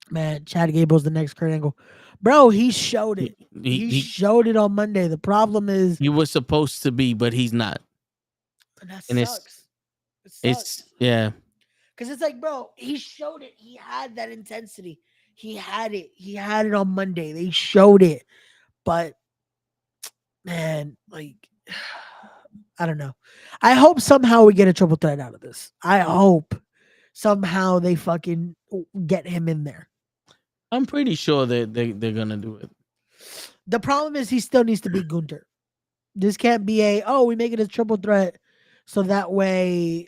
Man, Chad Gable's the next Kurt Angle. Bro, he showed it. He showed it on Monday. The problem is he was supposed to be, but he's not. And that and sucks. It's yeah. Because it's like, bro, he showed it. He had that intensity. He had it. He had it on Monday. They showed it. But, man, like, I don't know. I hope somehow we get a triple threat out of this. I hope somehow they fucking get him in there. I'm pretty sure that they're gonna do it. The problem is he still needs to beat Gunther. This can't be we make it a triple threat so that way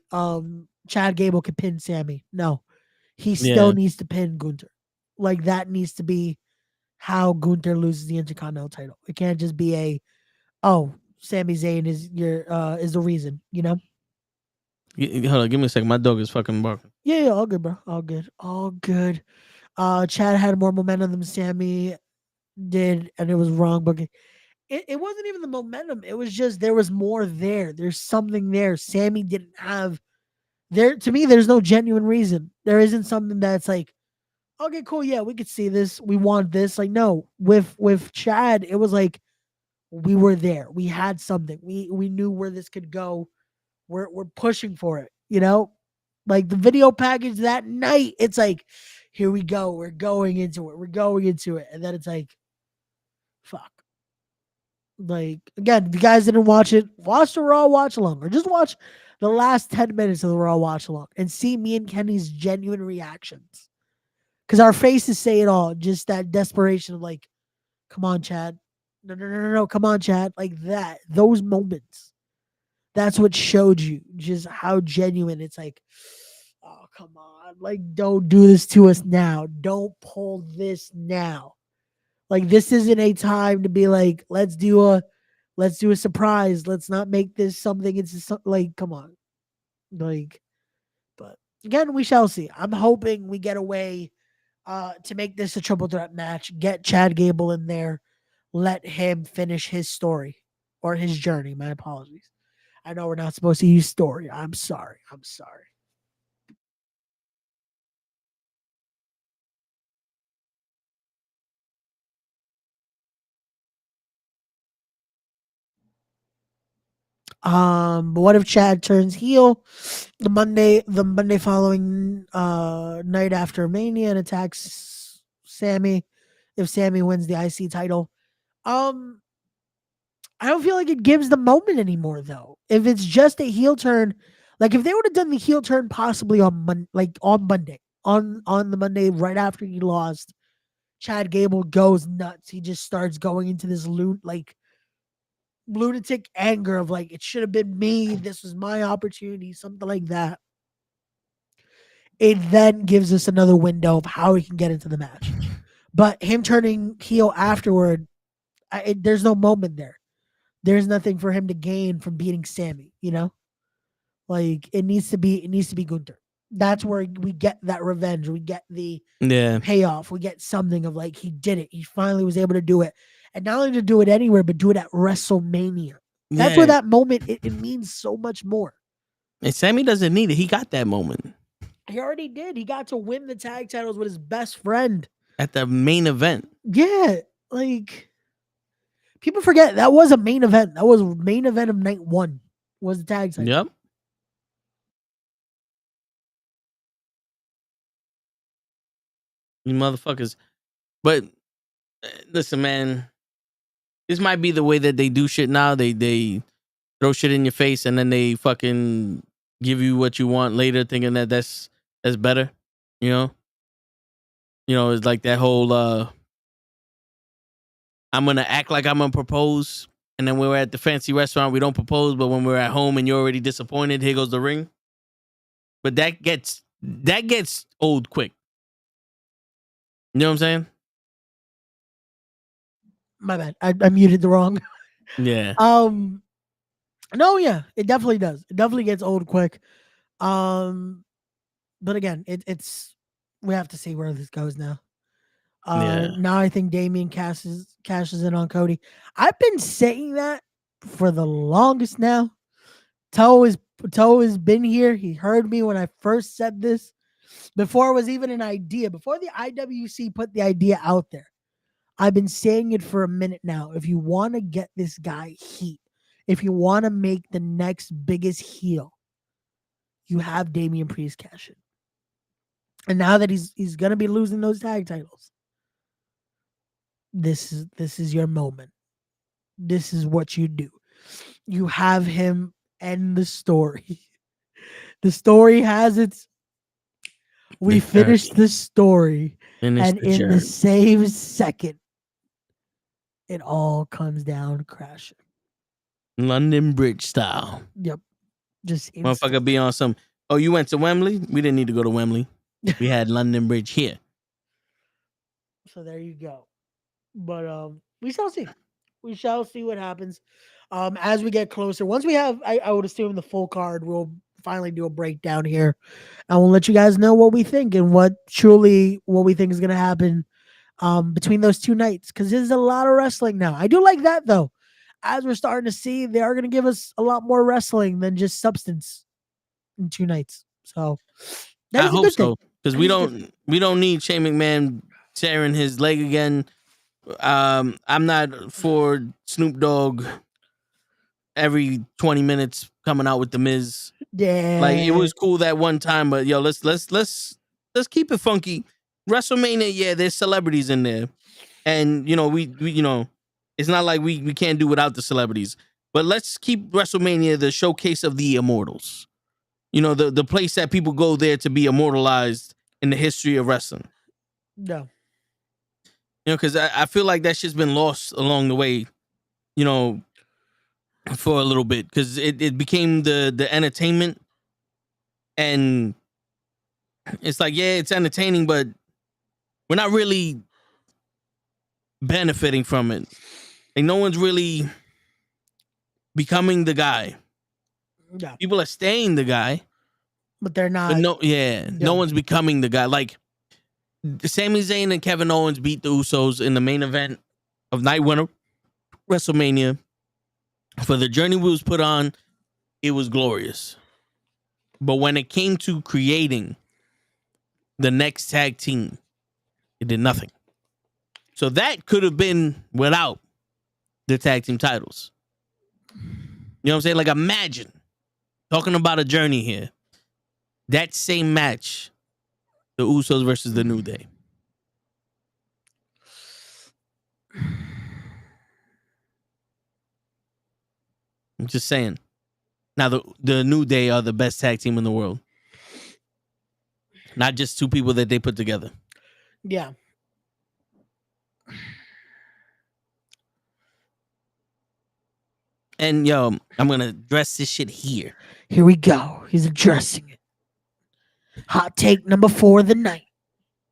Chad Gable can pin Sammy. No. He still needs to pin Gunther. Like, that needs to be how Gunther loses the Intercontinental title. It can't just be Sami Zayn is the reason, you know? Hold on, give me a second. My dog is fucking barking. Yeah, all good, bro. All good. Chad had more momentum than Sammy did, and it was wrong. But it wasn't even the momentum. It was just there was more there. There's something there. Sammy didn't have there. To me, there's no genuine reason. There isn't something that's like, okay, cool. Yeah, we could see this. We want this. Like, no, with Chad, it was like we were there. We had something. We knew where this could go. We're pushing for it. You know, like the video package that night. It's like, here we go. We're going into it. And then it's like, fuck. Like, again, if you guys didn't watch it, watch the Raw watch along, or just watch the last 10 minutes of the Raw watch along and see me and Kenny's genuine reactions. Because our faces say it all. Just that desperation of like, come on, Chad. No. Come on, Chad. Like that. Those moments. That's what showed you just how genuine it's like, oh, come on. Like, don't do this to us now. Don't pull this now. Like, this isn't a time to be like, let's do a surprise. Let's not make this something. Like, come on. Like, but again, we shall see. I'm hoping we get away to make this a triple threat match. Get Chad Gable in there. Let him finish his story or his journey. My apologies. I know we're not supposed to use story. I'm sorry. But what if Chad turns heel the Monday following night after Mania and attacks Sammy if Sammy wins the IC title? I don't feel like it gives the moment anymore though. If it's just a heel turn, like if they would have done the heel turn possibly on Monday, on the Monday right after he lost, Chad Gable goes nuts. He just starts going into this lunatic anger of like, it should have been me. This was my opportunity, something like that. It then gives us another window of how he can get into the match. But him turning heel afterward, there's no moment there. There's nothing for him to gain from beating Sammy, you know? Like it needs to be Gunther. That's where we get that revenge. We get the payoff. We get something of like he did it. He finally was able to do it. And not only to do it anywhere, but do it at WrestleMania. That's where that moment it means so much more. And Sammy doesn't need it. He got that moment. He already did. He got to win the tag titles with his best friend at the main event. Yeah, like people forget that was a main event. That was a main event of night one. Was the tag title? Yep. You motherfuckers. But listen, man. This might be the way that they do shit now. They throw shit in your face and then they fucking give you what you want later, thinking that that's better. You know, it's like that whole I'm gonna act like I'm gonna propose, and then when we're at the fancy restaurant, we don't propose, but when we're at home and you're already disappointed, here goes the ring. But that gets old quick. You know what I'm saying? My bad. I muted the wrong. Yeah. No, yeah, it definitely does. It definitely gets old quick. But again, it's we have to see where this goes now. Now I think Damian cashes in on Cody. I've been saying that for the longest now. Toe has been here. He heard me when I first said this. Before it was even an idea. Before the IWC put the idea out there. I've been saying it for a minute now. If you want to get this guy heat, if you want to make the next biggest heel, you have Damian Priest cash in. And now that he's gonna be losing those tag titles, this is your moment. This is what you do. You have him end the story. The story has its. We finished the story, and in the same second, it all comes down crashing. London Bridge style. Yep. Just motherfucker be on some. Oh, you went to Wembley? We didn't need to go to Wembley. We had London Bridge here. So there you go. But we shall see. We shall see what happens. As we get closer. Once we have, I would assume the full card, we'll finally do a breakdown here. And we'll let you guys know what we think and what we think is gonna happen between those two nights. Because there's a lot of wrestling now. I do like that though. As we're starting to see, they are gonna give us a lot more wrestling than just substance in 2 nights. So I hope so. Because we don't need Shane McMahon tearing his leg again. I'm not for Snoop Dogg every 20 minutes coming out with the Miz. Yeah, like it was cool that one time, but yo, let's keep it funky. WrestleMania, yeah, there's celebrities in there, and you know we it's not like we can't do without the celebrities. But let's keep WrestleMania the showcase of the immortals. You know, the place that people go there to be immortalized in the history of wrestling. No. You know, because I feel like that shit's been lost along the way, you know, for a little bit. Because it became the entertainment. And it's like, yeah, it's entertaining, but we're not really benefiting from it. Like, no one's really becoming the guy. Yeah, People are staying the guy, but they're not. but no one's becoming the guy. Like, Sami Zayn and Kevin Owens beat the Usos in the main event of Night One of WrestleMania. For the journey we was put on, it was glorious. But when it came to creating the next tag team, it did nothing. So that could have been without the tag team titles. You know what I'm saying? Like, imagine talking about a journey here. That same match, the Usos versus the New Day. I'm just saying. Now, the New Day are the best tag team in the world. Not just two people that they put together. Yeah. And, yo, I'm going to address this shit here. Here we go. He's addressing it. Hot take number 4 of the night.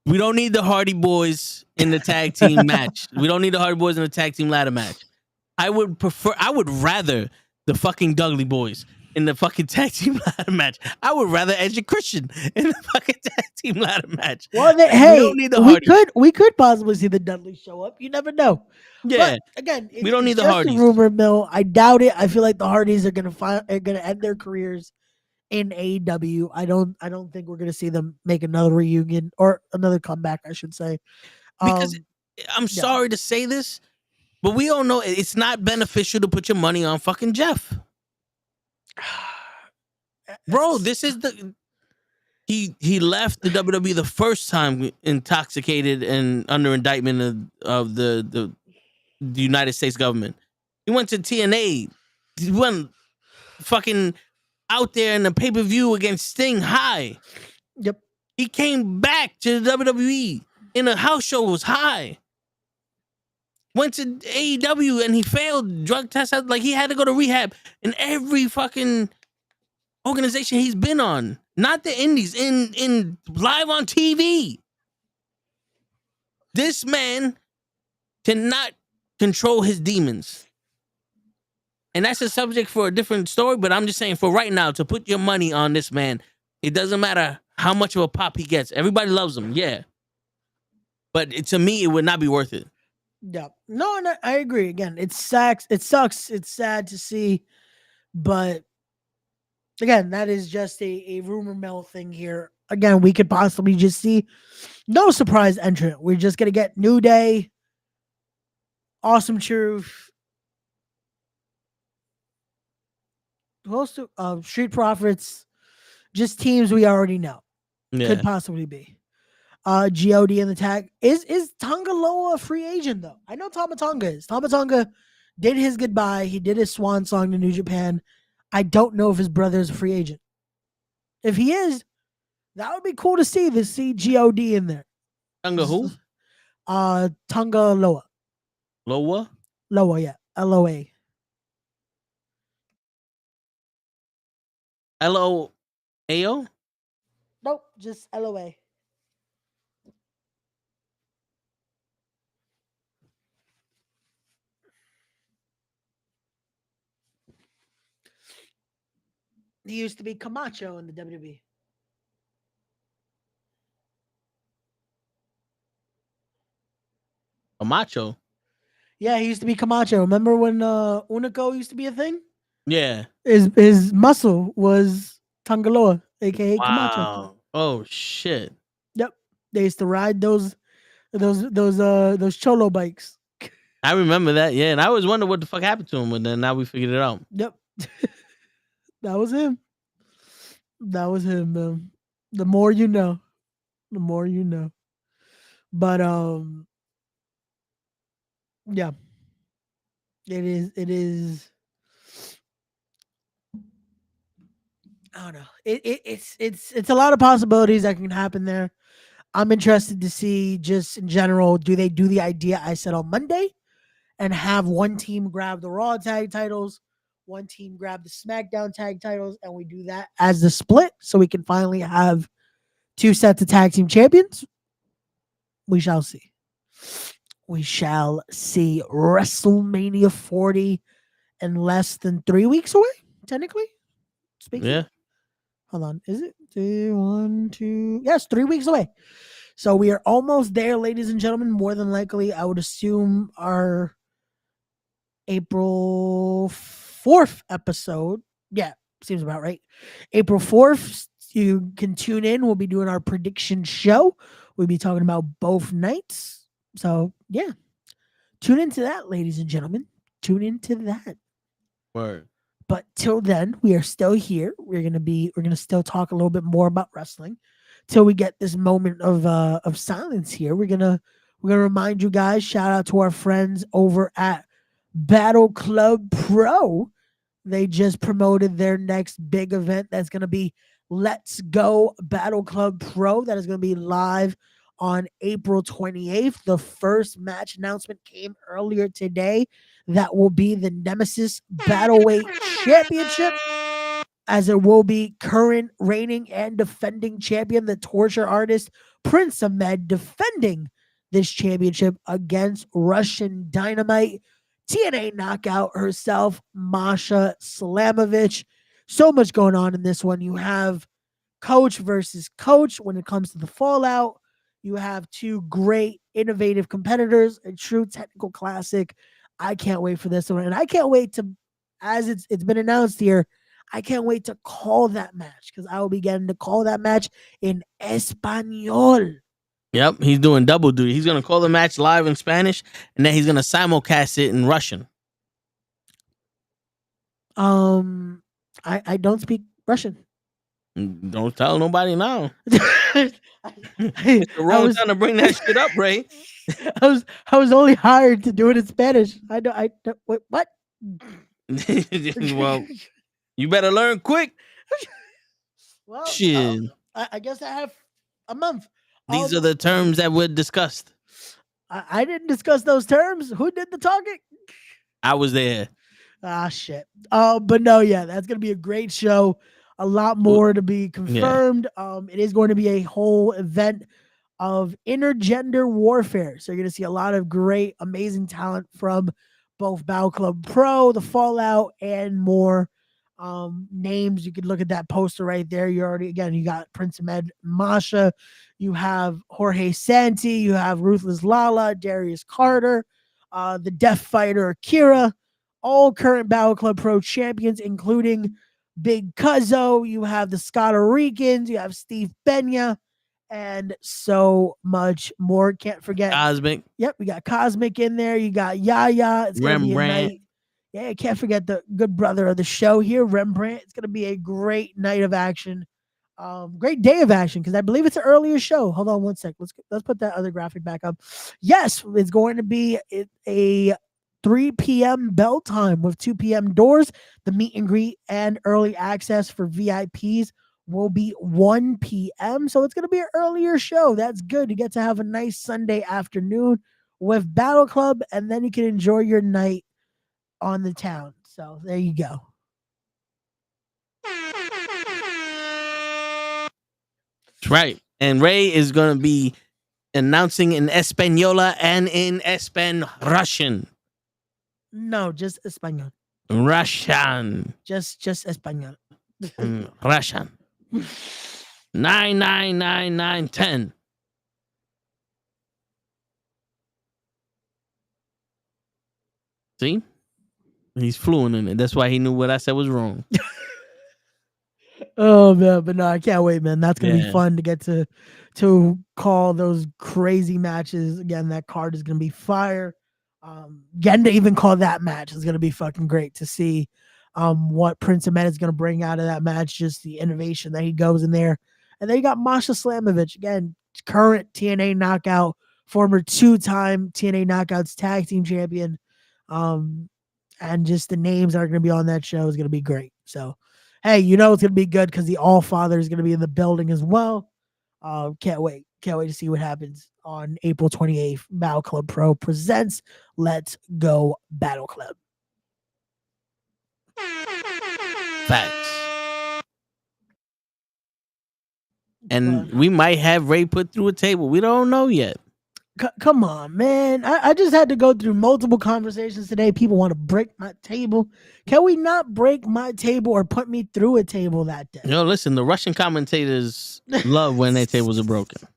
We don't need the Hardy Boys in the tag team match. We don't need the Hardy Boys in the tag team ladder match. I would rather the fucking Dudley Boys in the fucking tag team ladder match. I would rather Edge and Christian in the fucking tag team ladder match. Well, we could possibly see the Dudley show up. You never know. Yeah. But again, we don't need the just Hardys. A rumor mill. I doubt it. I feel like the Hardys are gonna end their careers in AEW. I don't think we're gonna see them make another reunion or another comeback, I should say. Because I'm sorry to say this, but we all know it's not beneficial to put your money on fucking Jeff. Bro, this is he left the WWE the first time intoxicated and under indictment of the United States government. He went to TNA. He went fucking out there in the pay-per-view against Sting high. Yep. He came back to the WWE in a house show, was high. Went to AEW and he failed drug tests. Like, he had to go to rehab in every fucking organization he's been on. Not the indies, in live on TV. This man cannot control his demons. And that's a subject for a different story, but I'm just saying, for right now, to put your money on this man, it doesn't matter how much of a pop he gets. Everybody loves him, yeah. But to me, it would not be worth it. Yeah. No, I agree. Again, it sucks. It's sad to see. But again, that is just a rumor mill thing here. Again, we could possibly just see no surprise entrant. We're just going to get New Day, Awesome Truth, Street Profits, just teams we already know. Yeah. Could possibly be. GOD in the tag. Is Tonga Loa a free agent, though? I know Tama Tonga is. Tama Tonga did his goodbye. He did his swan song to New Japan. I don't know if his brother is a free agent. If he is, that would be cool to see GOD in there. Tonga who? Tonga Loa. Loa? Loa, yeah. LOA. LOAO? Nope, just LOA. He used to be Camacho in the WWE. Camacho? Yeah, he used to be Camacho. Remember when NuKKle used to be a thing? Yeah. His muscle was Tangaloa, aka Camacho. Oh shit. Yep. They used to ride those cholo bikes. I remember that, yeah. And I always wondered what the fuck happened to him, but then now we figured it out. Yep. That was him. That was him, man. The more you know. The more you know. But yeah. It is I don't know. It's a lot of possibilities that can happen there. I'm interested to see, just in general, do they do the idea I said on Monday and have one team grab the Raw tag titles, one team grab the SmackDown tag titles, and we do that as the split so we can finally have 2 sets of tag team champions. We shall see. We shall see. WrestleMania 40 in less than 3 weeks away, technically speaking. Yeah. Hold on. Is it 1, 2? Yes, 3 weeks away. So we are almost there, ladies and gentlemen. More than likely, I would assume our April 4th episode. Yeah, seems about right. April 4th, you can tune in. We'll be doing our prediction show. We'll be talking about both nights. So, yeah. Tune into that, ladies and gentlemen. Tune into that. Word. But till then, we are still here. We're gonna still talk a little bit more about wrestling till we get this moment of silence here. We're gonna remind you guys. Shout out to our friends over at Battle Club Pro. They just promoted their next big event. That's gonna be Let's Go Battle Club Pro. That is gonna be live on April 28th. The first match announcement came earlier today. That will be the Nemesis Battleweight Championship, as it will be current reigning and defending champion, the Torture Artist, Prince Ahmed, defending this championship against Russian Dynamite, TNA Knockout herself, Masha Slamovich. So much going on in this one. You have coach versus coach when it comes to the fallout. You have 2 great, innovative competitors, a true technical classic. I can't wait for this one. And I can't wait to, as it's been announced here, I can't wait to call that match, because I will be getting to call that match in Espanol. Yep, he's doing double duty. He's gonna call the match live in Spanish, and then he's gonna simulcast it in Russian. I don't speak Russian. Don't tell nobody now. It's the wrong time to bring that shit up, Ray. I was only hired to do it in Spanish. I don't wait, what? Well, you better learn quick. Well, shit. I guess I have a month. These are the terms that were discussed. I didn't discuss those terms. Who did the talking? I was there. Ah, shit. But no, yeah, that's gonna be a great show. A lot more to be confirmed. Yeah. It is going to be a whole event of intergender warfare. So you're going to see a lot of great, amazing talent from both Battle Club Pro, the Fallout, and more names. You could look at that poster right there. You got Prince Ahmed, Masha. You have Jorge Santi. You have Ruthless Lala, Darius Carter, the Death Fighter, Akira. All current Battle Club Pro champions, including Big Cuzzo. You have the Scotta Ricans. You have Steve Benya, and so much more. Can't forget Cosmic. Yep, we got Cosmic in there. You got Yaya. It's gonna be a night. Yeah, can't forget the good brother of the show here, Rembrandt. It's gonna be a great night of action. Great day of action, because I believe it's an earlier show. Hold on one sec. Let's put that other graphic back up. Yes, it's going to be a 3 p.m. bell time with 2 p.m. doors. The meet and greet and early access for VIPs will be 1 p.m. So it's going to be an earlier show. That's good. You get to have a nice Sunday afternoon with Battle Club, and then you can enjoy your night on the town. So there you go. That's right. And Ray is going to be announcing in Española and in Espan Russian. No, just Espanol. Russian. Just Espanol. Russian. 9999910. See? He's fluent in it. That's why he knew what I said was wrong. Oh man, but no, I can't wait, man. That's gonna be fun to get to call those crazy matches. Again, that card is gonna be fire. Getting to even call that match is gonna be fucking great to see what Prince Ahmed is gonna bring out of that match, just the innovation that he goes in there. And then you got Masha Slamovich, again, current TNA Knockout, former 2-time TNA Knockouts tag team champion. And just the names that are gonna be on that show is gonna be great. So hey, you know it's gonna be good because the All Father is gonna be in the building as well. Can't wait. Can't wait to see what happens on April 28th. Battle Club Pro presents Let's Go Battle Club. Facts. and we might have Ray put through a table. We don't know yet. Come on, man. I just had to go through multiple conversations today. People want to break my table. Can we not break my table or put me through a table that day? Listen, the Russian commentators love when their tables are broken.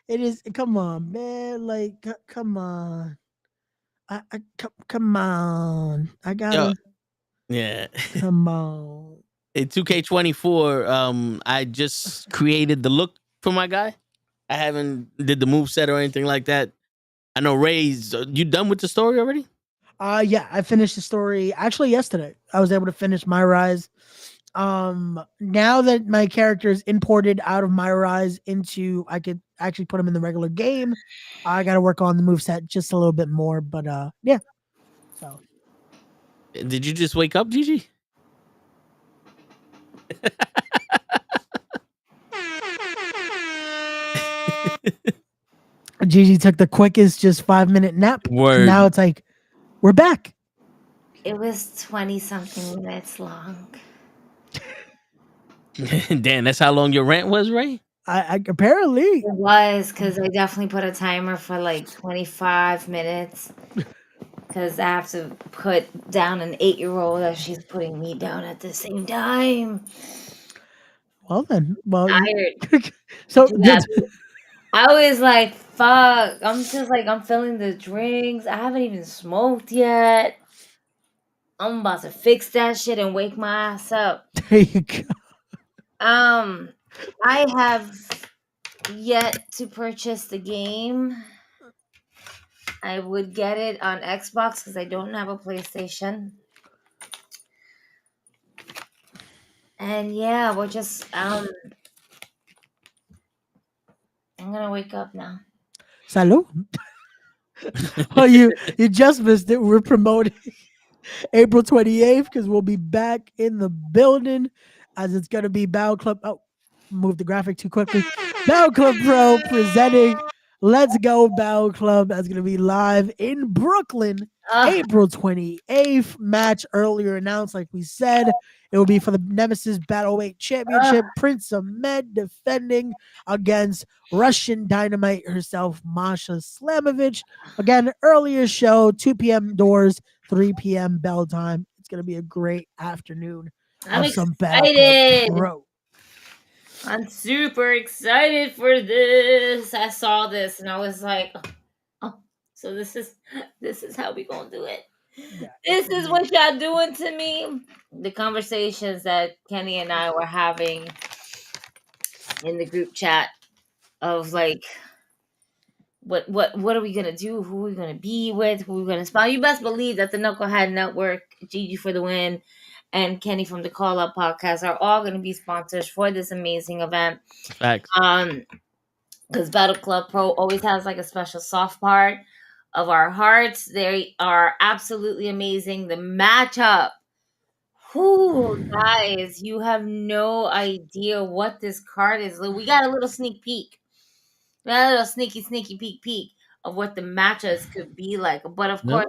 It is. Come on, man. Like, come on. Come on. I gotta. Yeah. Come on. In 2K24, I just created the look for my guy. I haven't did the move set or anything like that. I know Ray's. You done with the story already? Yeah, I finished the story actually yesterday. I was able to finish My Rise. Now that my character is imported out of My Rise into, I could actually put him in the regular game. I got to work on the moveset just a little bit more, but yeah. So, did you just wake up, Gigi? Gigi took the quickest, just 5-minute nap. Word. Now it's like, we're back. It was 20 something minutes long. Damn, that's how long your rant was, Ray? I apparently it was, because I definitely put a timer for like 25 minutes. Because I have to put down an 8-year-old as she's putting me down at the same time. Well then, tired. So yeah, I was like, fuck. I'm just like, I'm filling the drinks. I haven't even smoked yet. I'm about to fix that shit and wake my ass up. There you go. I have yet to purchase the game. I would get it on Xbox because I don't have a PlayStation. And yeah, we're just I'm gonna wake up now. Salud. Oh, you just missed it. We're promoting April 28th because we'll be back in the building as it's gonna be Battle Club. Oh, moved the graphic too quickly. Battle Club Pro presenting Let's Go Battle Club. That's gonna be live in Brooklyn, April 28th. Match earlier announced, like we said, it will be for the Nemesis Battleweight Championship. Prince Ahmed defending against Russian Dynamite herself, Masha Slamovich. Again, earlier show, 2 p.m. doors, 3 p.m. bell time. It's gonna be a great afternoon I'm of some excited. Battle Club Pro. I'm super excited for this. I saw this and I was like, oh, so this is how we gonna do it. Yeah. This is what y'all doing to me. The conversations that Kenny and I were having in the group chat of like, what are we gonna do? Who are we gonna be with? Who are we gonna spell? You best believe that the NuKKle Network, Gigi for the win, and Kenny from the Call Up Podcast are all going to be sponsors for this amazing event. Facts. Because Battle Club Pro always has like a special soft part of our hearts. They are absolutely amazing. The matchup, guys, you have no idea what this card is. We got a little sneak peek. We got a little sneaky peek of what the matchups could be like. But of course,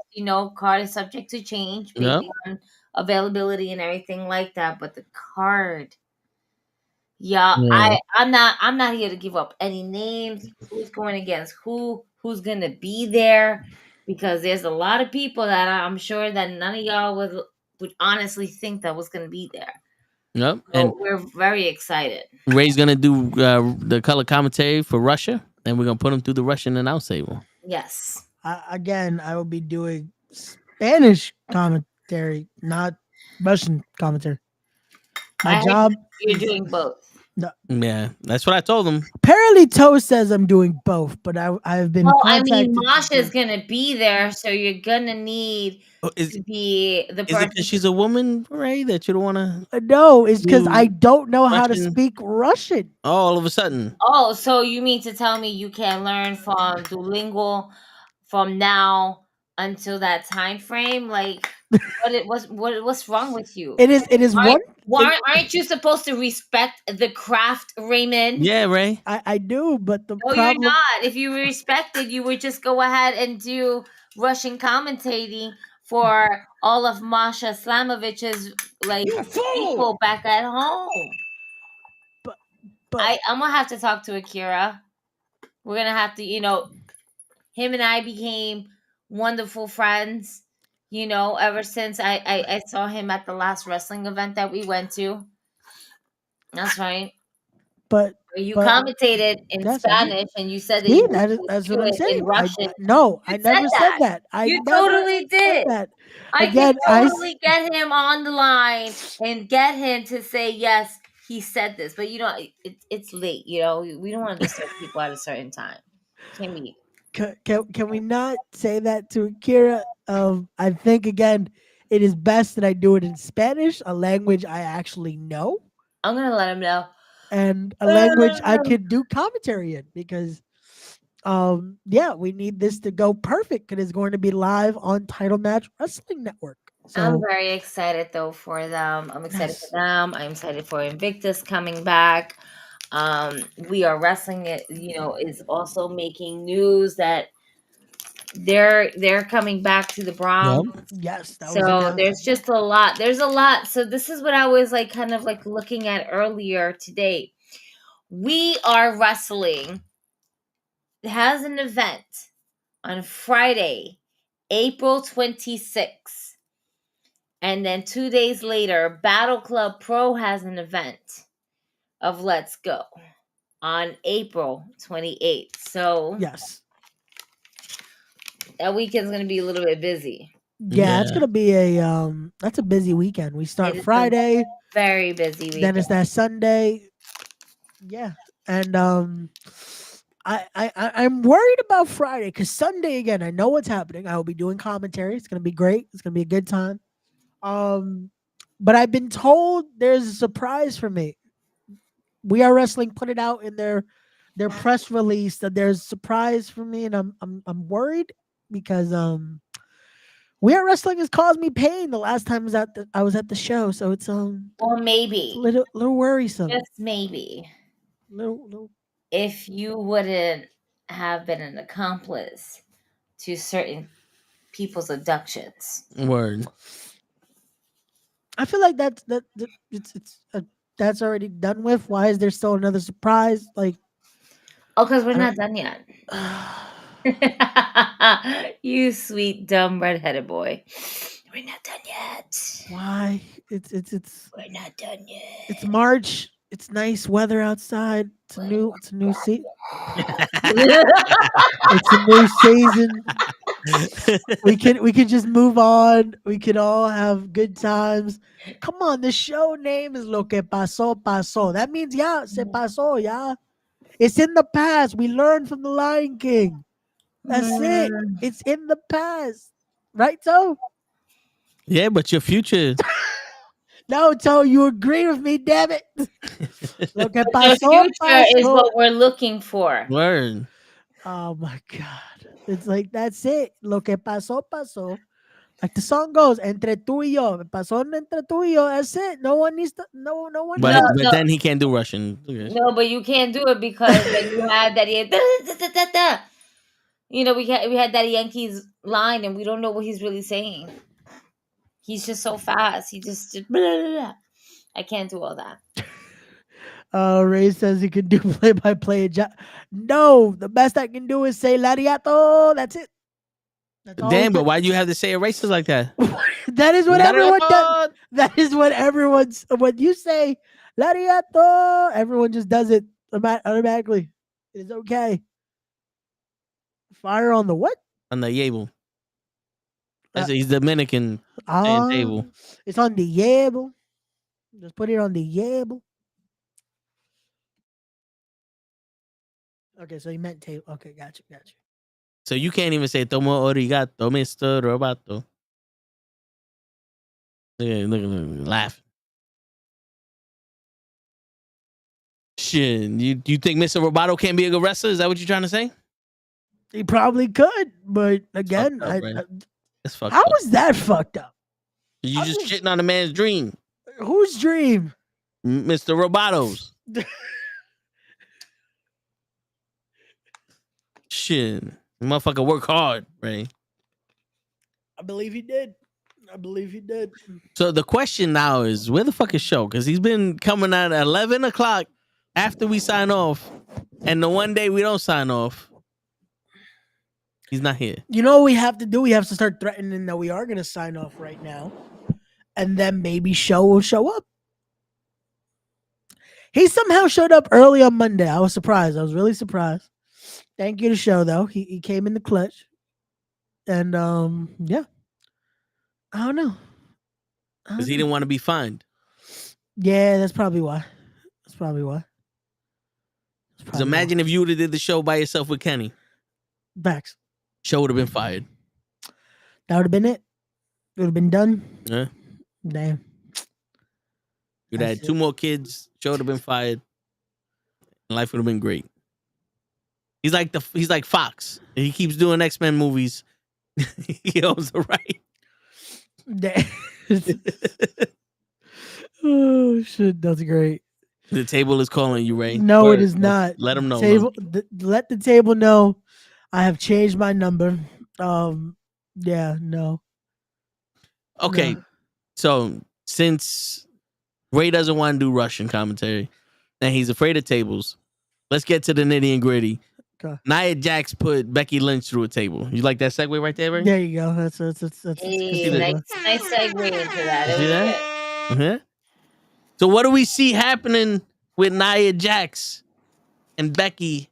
card is subject to change based on availability and everything like that. But the card, I'm not here to give up any names. Who's going against who's gonna be there, because there's a lot of people that I'm sure that none of y'all would honestly think that was gonna be there. Yep. So and we're very excited. Ray's gonna do the color commentary for Russia, and we're gonna put him through the Russian announce table. Yes. I will be doing Spanish commentary, not Russian commentary. My job. You're doing both. No. Yeah, that's what I told him. Apparently, Toe says I'm doing both, but I've been. Well, I mean, Masha's gonna be there, so you're gonna need to be the person. Is it because she's a woman, Ray, that you don't want to? No, it's because I don't know how to speak Russian. Oh, all of a sudden. Oh, so you mean to tell me you can learn from Duolingo from now until that time frame? Like, what's wrong with you? It is aren't you supposed to respect the craft, Raymond? Yeah, Ray. I do, but the problem... you're not. If you respected, you would just go ahead and do Russian commentating for all of Masha Slamovich's people back at home. I'm gonna have to talk to Akira. We're gonna have to, him and I became wonderful friends. Ever since I saw him at the last wrestling event that we went to. That's right. But you commentated in Spanish and you said that see, you that's what I'm saying. in Russian. I never said that. You totally did. That. I can totally get him on the line and get him to say yes. He said this, but it's late. We don't want to disturb people at a certain time. Can we? Can we not say that to Akira? I think again, it is best that I do it in Spanish, a language I actually know. I'm gonna let him know. And a language I could do commentary in because, we need this to go perfect because it's going to be live on Title Match Wrestling Network. So, I'm very excited though for them. I'm excited for them. I'm excited for Invictus coming back. We Are Wrestling It, is also making news that they're coming back to the Bronx. Yep. Yes. So there's just a lot. There's a lot. So this is what I was kind of looking at earlier today. We Are Wrestling has an event on Friday, April 26th. And then 2 days later, Battle Club Pro has an event of Let's Go on April 28th. So yes, that weekend's going to be a little bit busy. Yeah, it's gonna be that's a busy weekend. We start Friday, very busy weekend. Then it's that Sunday. Yeah, and I'm worried about Friday because Sunday again. I know what's happening. I will be doing commentary. It's gonna be great. It's gonna be a good time. But I've been told there's a surprise for me. We Are Wrestling put it out in their press release that there's a surprise for me, and I'm worried because We Are Wrestling has caused me pain the last time I was at the show, so it's well, maybe it's a little worrisome. Just maybe. Little. If you wouldn't have been an accomplice to certain people's abductions. Word. I feel like that's already done with. Why is there still another surprise? Because we're not done yet. You sweet dumb redheaded boy. We're not done yet. Why? It's we're not done yet. It's March. It's nice weather outside. It's a new season. It's a new season. We can just move on. We can all have good times. Come on, the show name is Lo que pasó, pasó. That means se pasó, It's in the past. We learned from the Lion King. That's it. It's in the past. Right, Toe? Yeah, but your future. No, Toe, you agree with me, damn it. Lo que pasó, your future is what we're looking for. Word. Oh my God. It's that's it. Lo que pasó, pasó. Like the song goes, entre tú y yo. Pasó entre tú y yo. That's it. No one needs to. No one. But then he can't do Russian. Okay. No, but you can't do it because you had that. We had that Yankees line, and we don't know what he's really saying. He's just so fast. He just blah, blah, blah. I can't do all that. Ray says he can do play-by-play. No, the best I can do is say lariato. That's it. Damn, but why do you have to say it racist like that? That is what everyone does. That is what everyone's. When you say lariato, everyone just does it automatically. It's okay. Fire on the what? On the Yable. He's Dominican. Table. It's on the Yable. Just put it on the Yable. Okay, so you meant table. Okay, gotcha. So you can't even say tomo origato, Mr. Roboto. Look, laughing. Shit, you think Mr. Roboto can't be a good wrestler? Is that what you're trying to say? He probably could, but again, that's fucked how up. was that fucked up? You just shitting on a man's dream. Whose dream? Mr. Roboto's. Shit. Motherfucker work hard, right? I believe he did. So the question now is, where the fuck is Show? Because he's been coming out at 11 o'clock after we sign off, and the one day we don't sign off, he's not here. You know what we have to do? We have to start threatening that we are going to sign off right now. And then maybe Show will show up. He somehow showed up early on Monday. I was surprised. I was really surprised. Thank you to Show, though. He came in the clutch. And, yeah. I don't know. Because he didn't want to be fined. Yeah, that's probably why. Because imagine if you would have did the show by yourself with Kenny. Backs. Show would have been fired. That would have been it. It would have been done. Yeah. Damn. You'd have had 2 more kids. Show would have been fired. And life would have been great. He's like Fox. He keeps doing X-Men movies. He owns the right. Damn. Oh shit, that's great. The table is calling you, Ray. No, it is not. Let them know. Let the table know I have changed my number. Yeah, no. Okay, no. So since Ray doesn't want to do Russian commentary and he's afraid of tables, let's get to the nitty and gritty. Okay. Nia Jax put Becky Lynch through a table. You like that segue right there, Ray? There you go. That's Nice segue into that. See that? Uh-huh. So what do we see happening with Nia Jax and Becky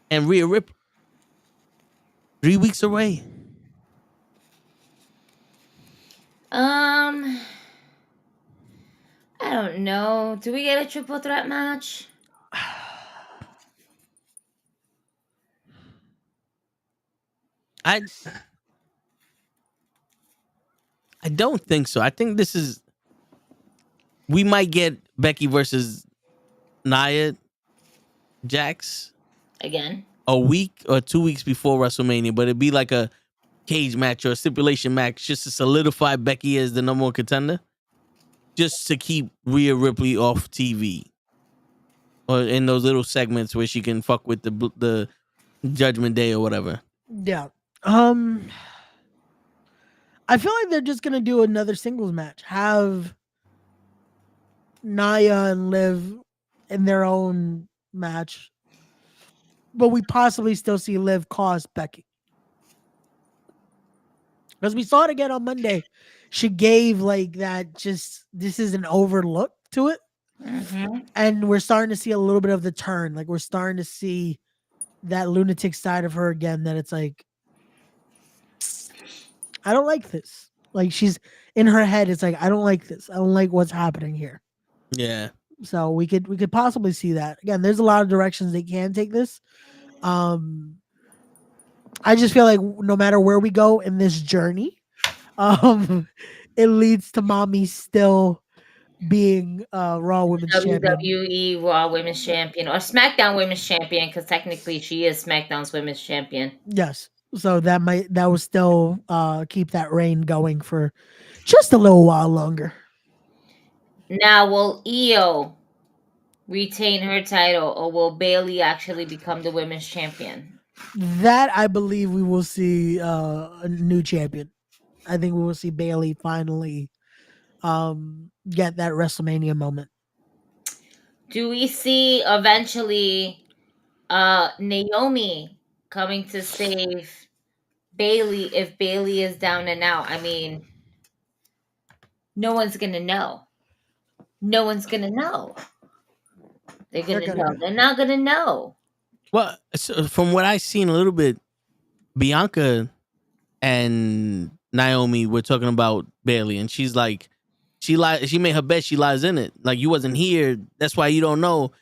and Rhea Ripley? 3 weeks away. I don't know. Do we get a triple threat match? I don't think so. I think we might get Becky versus Nia Jax Again. a week or 2 weeks before WrestleMania, but it'd be like a cage match or a stipulation match just to solidify Becky as the number 1 contender, just to keep Rhea Ripley off TV or in those little segments where she can fuck with the Judgment Day or whatever. Yeah. I feel like they're just gonna do another singles match. Have Nia and Liv in their own match, but we possibly still see Liv cost Becky. Because we saw it again on Monday. She gave like that, just this is an overlook to it. Mm-hmm. And we're starting to see a little bit of the turn. Like we're starting to see that lunatic side of her again, that it's like, I don't like this. Like she's in her head, it's like, I don't like this. I don't like what's happening here. Yeah. So we could possibly see that. Again, there's a lot of directions they can take this. I just feel like no matter where we go in this journey, it leads to Mommy still being Raw Women's Champion. WWE Raw Women's Champion or SmackDown Women's Champion, because technically she is SmackDown's Women's Champion. Yes. So that will still keep that reign going for just a little while longer. Now, will Io retain her title, or will Bayley actually become the Women's Champion? That I believe we will see a new champion. I think we will see Bayley finally get that WrestleMania moment. Do we see eventually Naomi coming to save Bayley if Bayley is down and out? I mean, no one's gonna know. No one's gonna know. They're gonna know. They're not gonna know. Well, so from what I've seen a little bit, Bianca and Naomi were talking about Bayley, and she's like, she made her bet, she lies in it. Like, you wasn't here, that's why you don't know.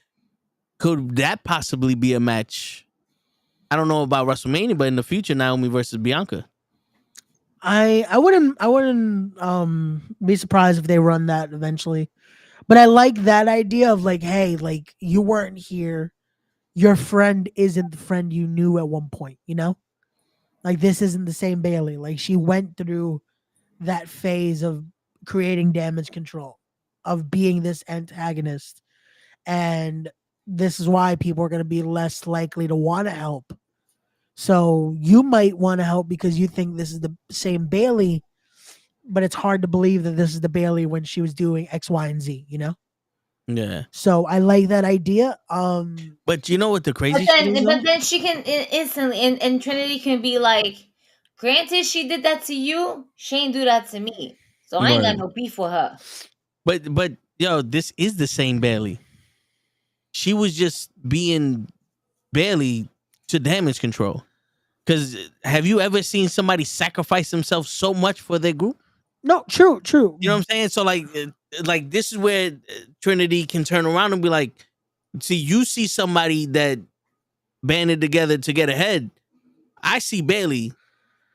Could that possibly be a match? I don't know about WrestleMania, but in the future, Naomi versus Bianca. I wouldn't be surprised if they run that eventually. But I like that idea of like, hey, like you weren't here. Your friend isn't the friend you knew at one point, you know? Like this isn't the same Bayley. Like she went through that phase of creating damage control, of being this antagonist. And this is why people are going to be less likely to want to help. So you might want to help because you think this is the same Bayley, but it's hard to believe that this is the Bayley when she was doing X, Y, and Z, you know? Yeah. So I like that idea. But you know what the crazy But shit is? then she can instantly, and Trinity can be like, granted, she did that to you. She ain't do that to me, so I ain't got no beef with her. But yo, this is the same Bailey. She was just being Bailey to damage control. Because have you ever seen somebody sacrifice themselves so much for their group? No, true. You know what I'm saying? So like this is where Trinity can turn around and be like, see, you see somebody that banded together to get ahead. I see Bailey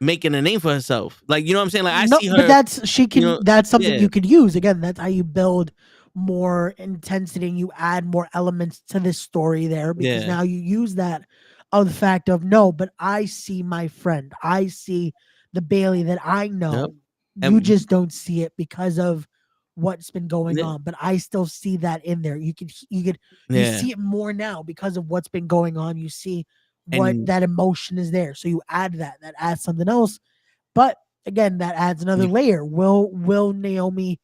making a name for herself. Like, you know what I'm saying? Like I see her. But that's something yeah. you could use. Again, that's how you build more intensity and you add more elements to this story there, because now you use that of the fact of no, but I see my friend. I see the Bailey that I know. You just don't see it because of what's been going on, but I still see that in there. You see it more now because of what's been going on. You see that emotion is there. So you add that adds something else. But again, that adds another layer. Will Naomi?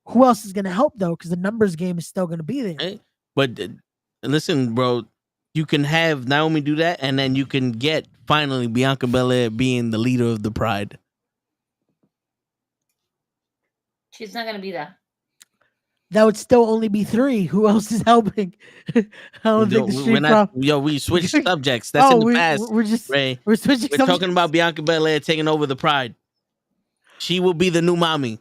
Who else is going to help though? Because the numbers game is still going to be there. But listen, bro, you can have Naomi do that, and then you can get finally Bianca Belair being the leader of the Pride. She's not going to be there. That would still only be 3. Who else is helping? I don't think the Street we switched subjects. That's in the past. We're switching. We're talking about Bianca Belair taking over the Pride. She will be the new mommy.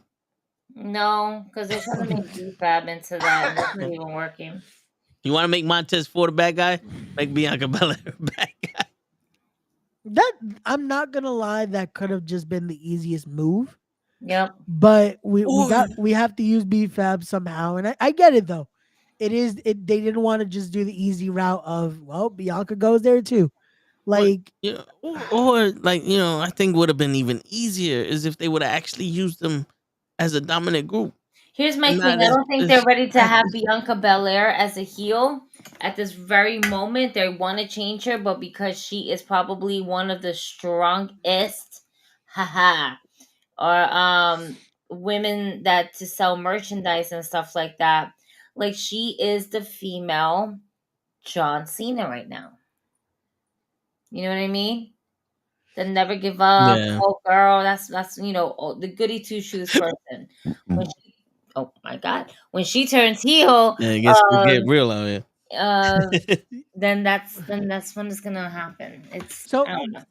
No, because they're trying to make B-Fab into that, and that's not even working. You want to make Montez Ford a bad guy? Make Bianca Belair a bad guy. That I'm not gonna lie, that could have just been the easiest move. Yep. But we have to use B-Fab somehow, and I get it though. They didn't want to just do the easy route of, well, Bianca goes there too. Like, or like, I think would have been even easier is if they would have actually used them as a dominant group. Here's my thing. I don't think they're ready to have Bianca Belair as a heel at this very moment. They want to change her, but because she is probably one of the strongest, or women that to sell merchandise and stuff like that. Like, she is the female John Cena right now. You know what I mean? The never give up. Yeah. Oh, girl, that's the goody two shoes person. Oh my God! When she turns heel, I guess it get real out here. then that's when it's gonna happen. It's so I don't know.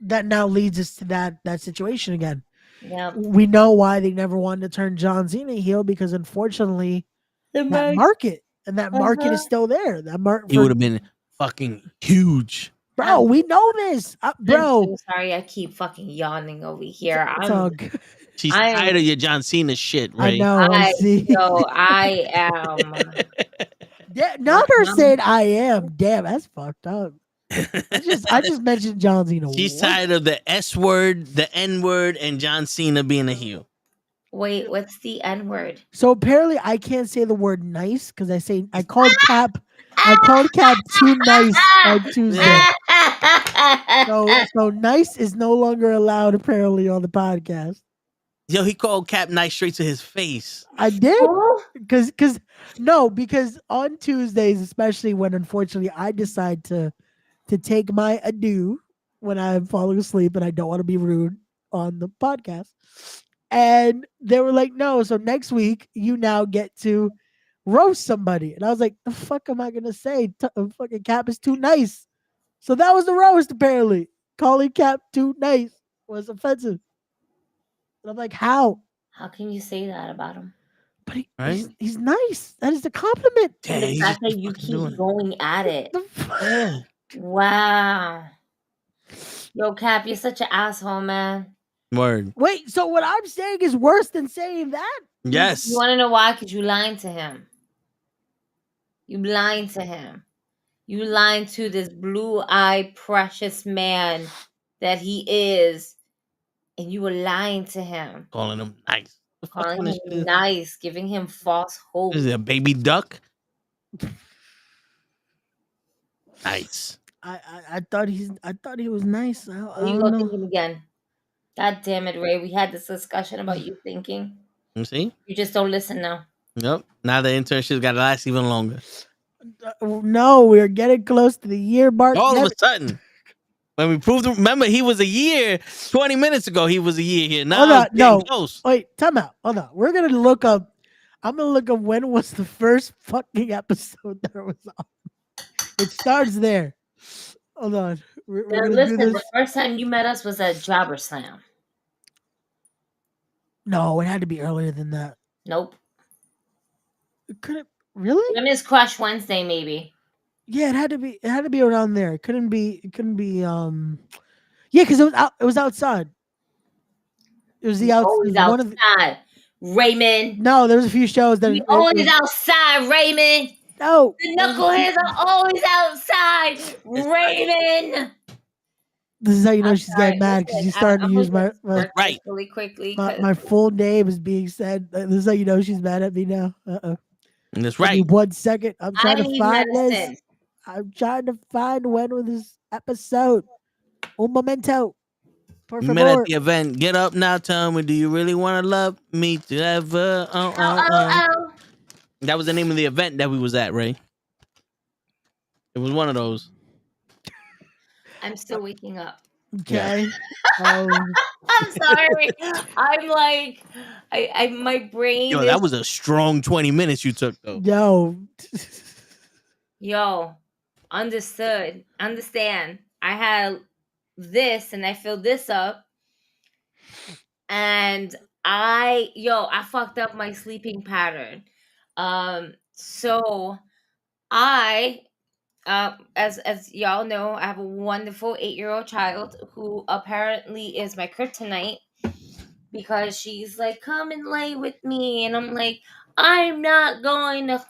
that now leads us to that situation again. Yeah, we know why they never wanted to turn John Cena heel, because unfortunately that market is still there. That market, he would have been fucking huge. Bro, we know this. Bro. I'm so sorry, I keep fucking yawning over here. She's tired of your John Cena shit, right? I know. I am. Now they're saying I am. Damn, that's fucked up. I just mentioned John Cena. She's tired of the S word, the N word, and John Cena being a heel. Wait, what's the N word? So apparently I can't say the word nice because I called Cap too nice on Tuesday. So nice is no longer allowed apparently on the podcast. Yo, he called Cap nice straight to his face. I did because on Tuesdays, especially when unfortunately I decide to take my adieu when I'm falling asleep and I don't want to be rude on the podcast. And they were like, no, so next week you now get to roast somebody. And I was like, the fuck am I going to say? Fucking Cap is too nice. So that was the roast, apparently. Calling Cap too nice was offensive. And I'm like, how? How can you say that about him? But he's nice. That is the compliment. And the fact that you keep going at it. Wow. Yo, Cap, you're such an asshole, man. Word. Wait, so what I'm saying is worse than saying that? Yes. You want to know why? Because you lying to him. You lying to him. You lying to this blue-eyed, precious man that he is. And you were lying to him. Calling him nice. Calling him nice. Giving him false hope. Is it a baby duck? Nice. I thought he was nice. You go thinking again. God damn it, Ray. We had this discussion about you thinking. You see? You just don't listen now. Yep. Now the internship's got to last even longer. No, we're getting close to the year mark. All of a sudden, when we proved, remember, he was a year 20 minutes ago. He was a year here. Now Hold on, it's getting no. close. Wait, time out. Hold on. We're gonna look up. I'm gonna look up when was the first fucking episode that was on. It starts there. Hold on. We're Now, gonna listen, do this. the first time you met us was at Jobber Slam. No, it had to be earlier than that. Nope. It couldn't really? Women's Crush Wednesday, maybe. Yeah, it had to be. It had to be around there. It couldn't be. It couldn't be. Yeah, because it was out. It was outside. It was the Always outside. One of the, outside, Raymond. no, there was a few shows that. We always outside, Raymond. No. The knuckleheads are always outside, Raymond. This is how you know I'm she's sorry, getting mad because listen, she's starting to I'm use gonna my work Right. this really quickly. my full name is being said. This is how you know she's mad at me now. That's Give me right. 1 second. I'm I trying to need find medicine. this. I'm trying to find when was this episode. Un momento. Por You met at favor. the event. Get up now. Tell me, do you really want to love me to ever? Oh. That was the name of the event that we was at, Ray. It was one of those. I'm still waking up. Okay. I'm sorry. I'm like, I my brain. Yo, that was a strong 20 minutes you took, though. Yo, understood. Understand. I had this and I filled this up. And I fucked up my sleeping pattern. So I as y'all know, I have a wonderful 8-year-old child who apparently is my kryptonite because she's like, come and lay with me, and I'm like, I'm not going to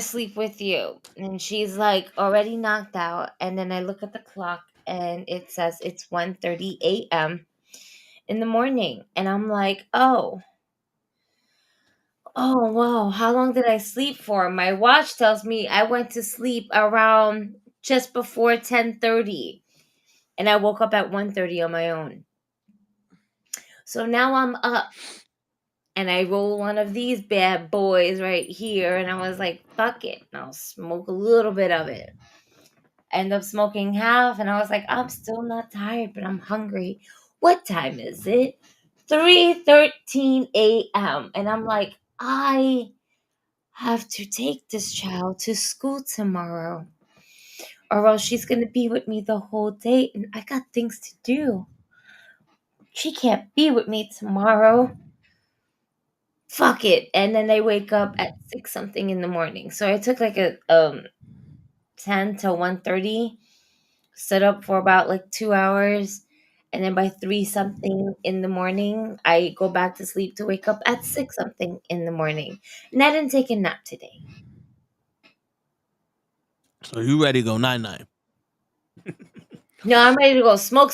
sleep with you. And she's like already knocked out. And then I look at the clock and it says it's 1:30 a.m. in the morning. And I'm like, oh, wow. How long did I sleep for? My watch tells me I went to sleep around just before 10:30. And I woke up at 1:30 on my own. So now I'm up. And I roll one of these bad boys right here. And I was like, fuck it. And I'll smoke a little bit of it. End up smoking half. And I was like, I'm still not tired, but I'm hungry. What time is it? 3:13 a.m. And I'm like, I have to take this child to school tomorrow. Or else she's going to be with me the whole day. And I got things to do. She can't be with me tomorrow. Fuck it. And then I wake up at 6 something in the morning. So I took like a 10 to 1:30, set up for about like 2 hours, and then by 3 something in the morning I go back to sleep to wake up at 6 something in the morning. And I didn't take a nap today. So you ready to go 9-9? No, I'm ready to go smoke,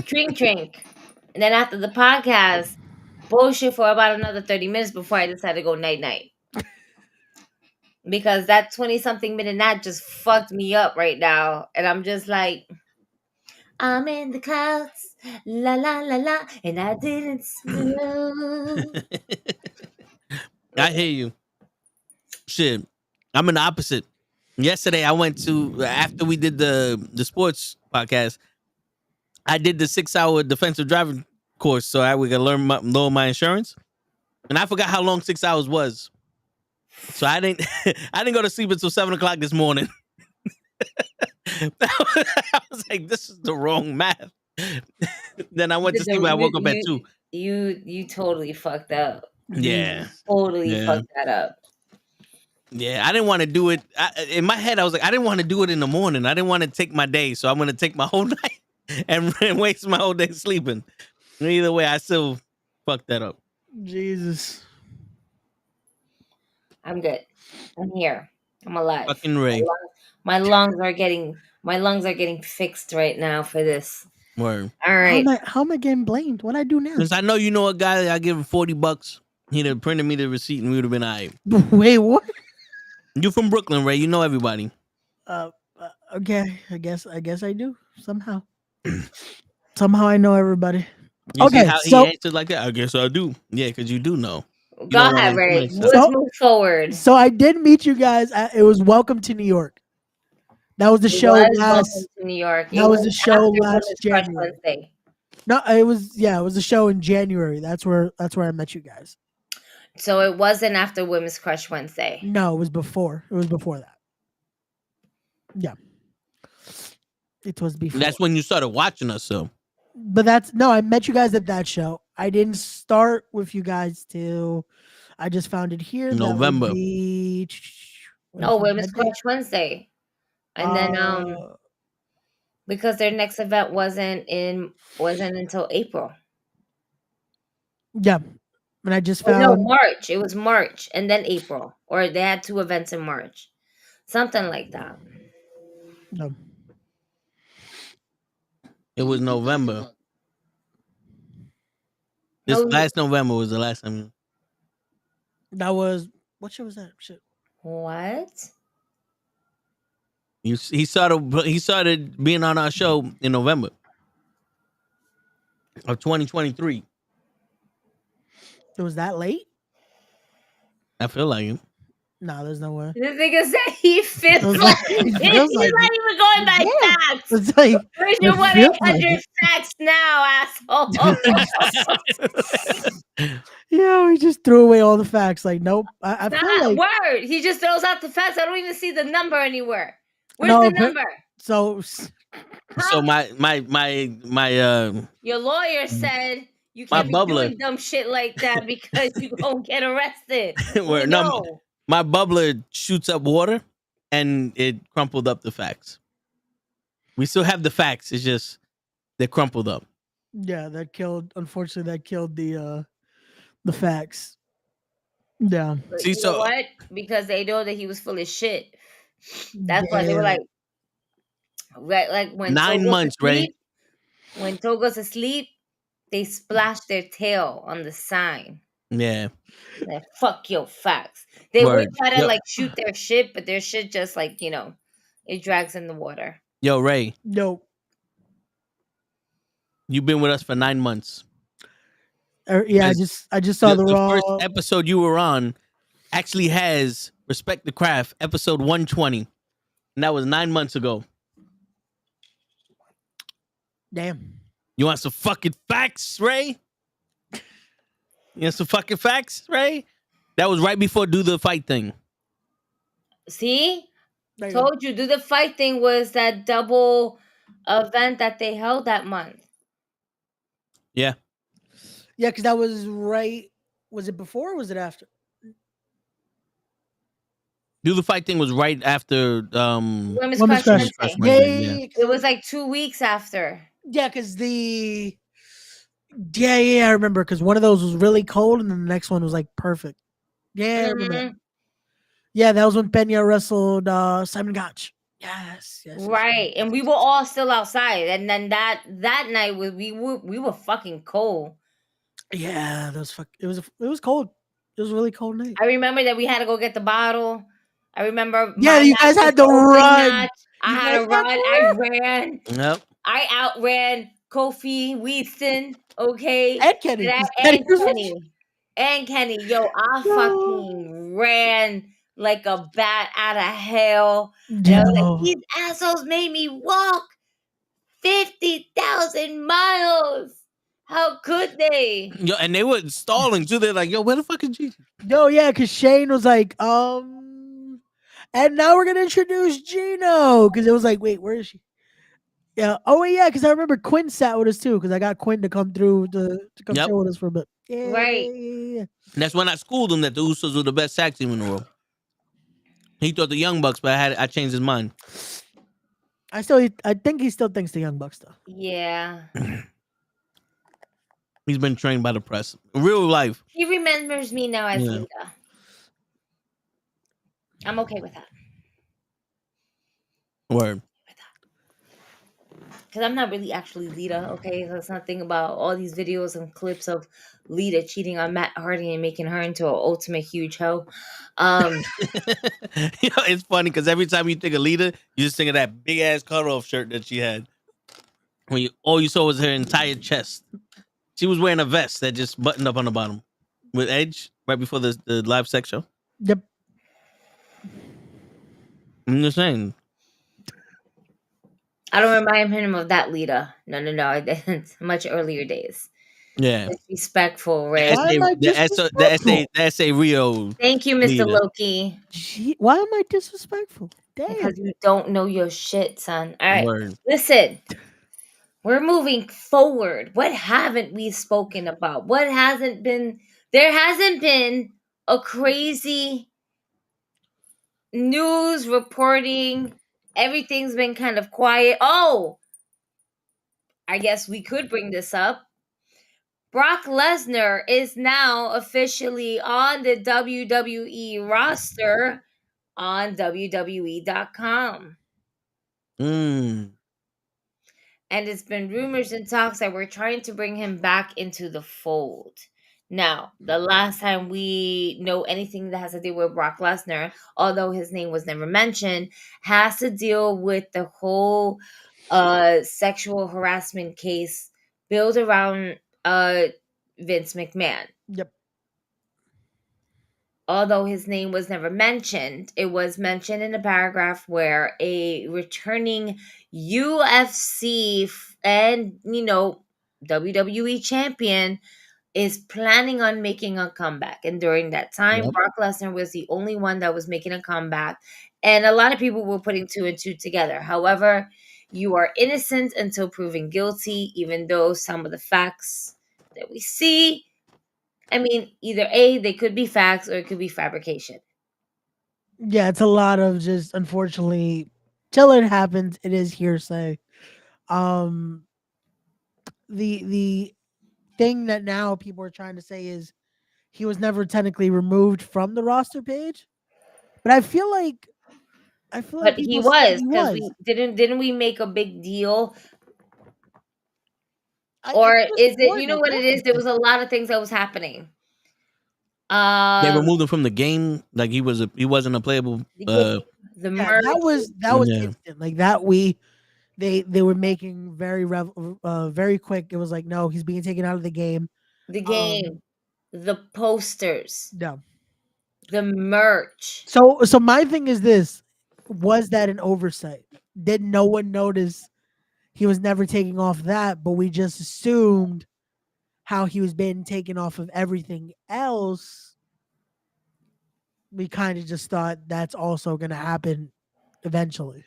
drink. And then after the podcast, bullshit for about another 30 minutes before I decide to go night. Because that 20-something minute nap just fucked me up right now. And I'm just like, I'm in the clouds, la la la la, and I didn't snow. I hear you. Shit, I'm in the opposite. Yesterday, I went to, after we did the sports podcast, I did the 6-hour defensive driving course so I could lower my insurance. And I forgot how long 6 hours was. So I didn't go to sleep until 7 o'clock this morning. I was like, this is the wrong math. Then I went to sleep and I woke up at 2. You totally fucked up. Yeah. You totally fucked that up. Yeah, I didn't want to do it. In my head, I was like, I didn't want to do it in the morning. I didn't want to take my day. So I'm going to take my whole night and waste my whole day sleeping. Either way, I still fucked that up. Jesus. I'm good. I'm here. I'm alive. Fucking Ray. My lungs are getting fixed right now for this. Word. All right. How am I getting blamed? What I do now? Since I know you know a guy, I give him $40. He'd have printed me the receipt and we would have been all right. Wait, what? You from Brooklyn, Ray? You know everybody. Okay. I guess I do somehow. Somehow I know everybody. You see Okay, how so- he answered like that? I guess I do. Yeah, because you do know. You Go don't wanna ahead, Ray. incriminate yourself. Let's So- move forward. So I did meet you guys. It was Welcome to New York. That was the It show was last. Welcome to New York. That It was the show after last Women's Crush January. Wednesday. No, it was the show in January. That's where I met you guys. So it wasn't after Women's Crush Wednesday. No, it was before. It was before that. Yeah. It was before. That's when you started watching us, so. But I met you guys at that show. I didn't start with you guys till I just found it here. November. That would be, No, Women's Crush Wednesday. And then because their next event wasn't until April. Yeah. And I just Oh, found no, March. It was March and then April. Or they had 2 events in March. Something like that. no. It was November. This Oh, last November was the last time. That was what show was that? Shit. What? He started being on our show in November of 2023. It was that late? I feel like it. No, there's no way. This nigga said he feels Feels like like- he's feels like not even going by Yeah. facts. It's like Where's your it feels like 1-800 facts now, asshole? yeah, we just threw away all the facts. Like, nope. I feel Nah, like word. He just throws out the facts. I don't even see the number anywhere. Where's No, the but- number? so. So my Your lawyer said you My can't be bubbler. doing dumb shit like that because you gonna get arrested. Where- We no, know. my bubbler shoots up water and it crumpled up the facts. We still have the facts. It's just they're crumpled up. Yeah, unfortunately that killed the facts. Yeah. But See, you know so- what? Because they know that he was full of shit. That's why they were like when 9 Toe goes months, to Ray. sleep, when Toe goes to sleep, they splash their tail on the sign. Yeah. Like, fuck your facts. They would Word. try to Yep. like shoot their shit, but their shit just like, it drags in the water. Yo, Ray, No. you've been with us for 9 months. Yeah, Yes. I just saw the raw. first episode you were on actually has Respect the Craft, episode 120. And that was 9 months ago. Damn. You want some fucking facts, Ray? You want some fucking facts, Ray? That was right before Do the Fight thing. See? There you go. Told you, Do the Fight thing was that double event that they held that month. Yeah. Yeah, because that was right. Was it before or was it after? Do the Fight thing was right after Women's Women's Crush Crush. Wednesday. Yeah. It was like 2 weeks after. Yeah, because yeah, I remember because one of those was really cold and then the next one was like perfect. Yeah, I remember that. Mhm. Yeah, that was when Pena wrestled Simon Gotch. Yes. Right. And we were all still outside. And then that night we were fucking cold. Yeah, it was cold. It was a really cold night. I remember that we had to go get the bottle. I remember. Yeah, my you guys match had was to opening run. match. I You had to guys run. had to I ran. Yep. I outran Kofi Weaston. Okay. And Kenny. And 'cause Kenny was- Kenny. And Kenny. Yo, I fucking ran like a bat out of hell. And I was Yo. like, these assholes made me walk 50,000 miles. How could they? Yo, and they were stalling too. They're like, yo, where the fuck is Gigi? No, yeah, because Shane was like, and now we're gonna introduce Gino because it was like, wait, where is she? Yeah. Oh wait, yeah, because I remember Quinn sat with us too because I got Quinn to come through to come Yep. chill with us for a bit. Yeah, Right. yeah. And that's when I schooled him that the Usos were the best tag team in the world. He thought the Young Bucks, but I changed his mind. I think he still thinks the Young Bucks though. Yeah. He's been trained by the press. In real life. He remembers me now as Yeah. Lita. I'm okay with that. Word. Because I'm not really actually Lita, okay? Let's not think about all these videos and clips of Lita cheating on Matt Hardy and making her into an ultimate huge hoe. You know, it's funny because every time you think of Lita, you just think of that big ass cutoff shirt that she had. when all you saw was her entire chest. She was wearing a vest that just buttoned up on the bottom with Edge right before the live sex show. Yep. I'm just saying. I don't remind him of that Lita. No. It's much earlier days. Yeah. Disrespectful, The Ray. Why am I SA Rio. Thank you, Mr. Lita. Loki. Why am I disrespectful? Damn. Because you don't know your shit, son. All right. Word. Listen. We're moving forward. What haven't we spoken about? What hasn't been? There hasn't been a crazy news reporting. Everything's been kind of quiet. Oh, I guess we could bring this up. Brock Lesnar is now officially on the WWE roster on WWE.com. And it's been rumors and talks that we're trying to bring him back into the fold. Now, the last time we know anything that has to do with Brock Lesnar, although his name was never mentioned, has to deal with the whole sexual harassment case built around Vince McMahon. Yep. Although his name was never mentioned, it was mentioned in a paragraph where a returning UFC and, WWE champion is planning on making a comeback. And during that time, Brock Lesnar was the only one that was making a comeback. And a lot of people were putting 2 and 2 together. However, you are innocent until proven guilty, even though some of the facts that we see, I mean, either A, they could be facts or it could be fabrication. Yeah, it's a lot of just, unfortunately, till it happens, it is hearsay. The thing that now people are trying to say is he was never technically removed from the roster page, but I feel like But he people was, say because we didn't we make a big deal? I Or think is it, more you know than what it is? that. There was a lot of things that was happening. They removed him from the game, like he wasn't a playable. The merch. That was Yeah. instant. Like that they were making very quick. It was like, no, he's being taken out of the game. The game, the posters, No. the merch. So my thing is this: was that an oversight? Did no one notice he was never taking off that, but we just assumed how he was being taken off of everything else? We kind of just thought that's also going to happen eventually.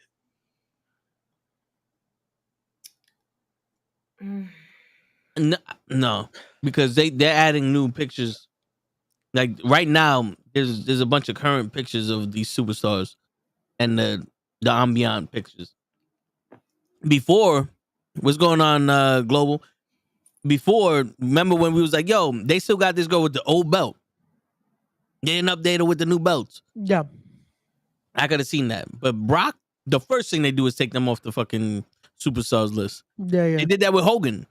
No, because they're adding new pictures. Like right now, there's a bunch of current pictures of these superstars and the ambient pictures. Before, what's going on, Global? Before, remember when we was like, yo, they still got this girl with the old belt. They didn't update her with the new belts. Yeah. I could have seen that. But Brock, the first thing they do is take them off the fucking superstars list. Yeah. They did that with Hogan.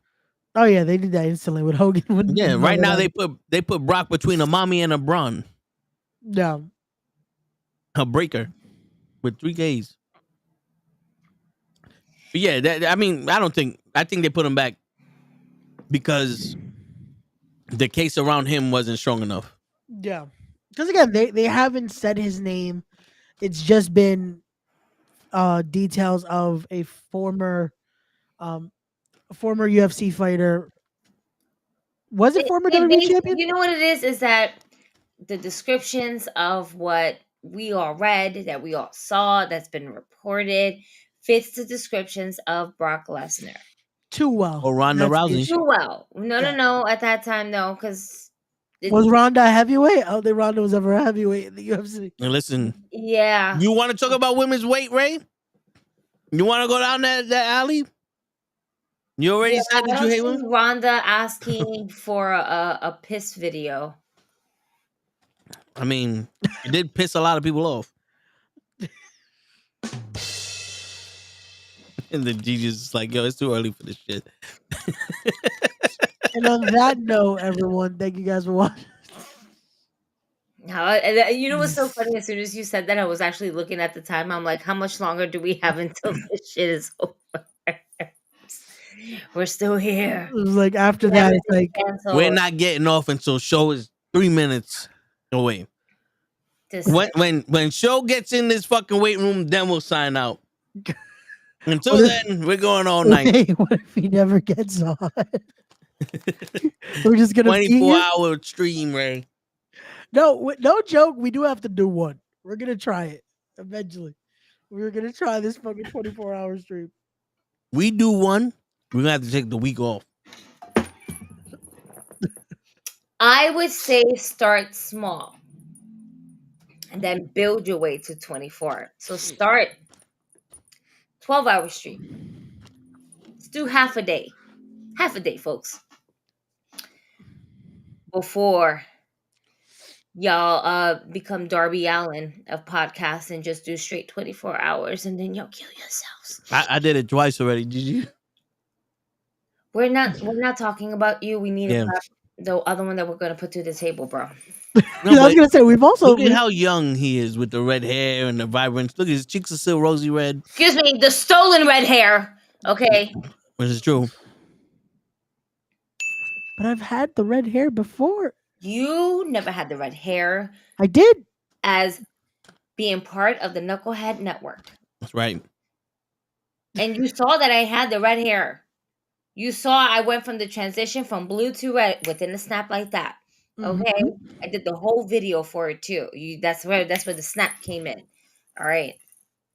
Oh yeah, they did that instantly with Hogan. Yeah, right now they put Brock between a mommy and a Braun. Yeah. A breaker with 3 Ks. But yeah, I think they put him back because the case around him wasn't strong enough. Yeah. Because again, they haven't said his name. It's just been details of a former UFC fighter. Was it former WWE champion? You know what it is that the descriptions of what we all read, that we all saw, that's been reported, fits the descriptions of Brock Lesnar. Too well. Or Ronda Rousey. Too well. No. At that time, no, because was Ronda a heavyweight? I don't think Ronda was ever a heavyweight in the UFC. And listen, yeah. You want to talk about women's weight, Ray? You want to go down that alley? You already said that you hate women? Ronda asking for a piss video. I mean, it did piss a lot of people off. And then Gigi's like, yo, it's too early for this shit. And on that note, everyone, thank you guys for watching. You know what's so funny? As soon as you said that, I was actually looking at the time. I'm like, how much longer do we have until this shit is over? We're still here. It was like after that, it's like we're not getting off until show is 3 minutes away. When show gets in this fucking weight room, then we'll sign out. Until then, we're going all night. Wait, what if he never gets on? We're just gonna 24-hour stream, Ray. No joke. We do have to do one. We're gonna try it eventually. We're gonna try this fucking 24-hour stream. We do one. We're gonna have to take the week off. I would say start small and then build your way to 24. So start 12-hour stream. Let's do half a day. Half a day, folks. Before y'all become Darby Allin of podcasts and just do straight 24 hours and then y'all kill yourselves. I did it twice already. Did you? We're not talking about you. We need the other one that we're gonna put to the table, bro. No, I was gonna say we've also look at how young he is with the red hair and the vibrance. Look, his cheeks are still rosy red. Excuse me, the stolen red hair. Okay. Which is true. But I've had the red hair before. You never had the red hair. I did. As being part of the Knucklehead Network. That's right. And you saw that I had the red hair. You saw I went from the transition from blue to red within a snap like that. Okay? Mm-hmm. I did the whole video for it too. That's where the snap came in. All right.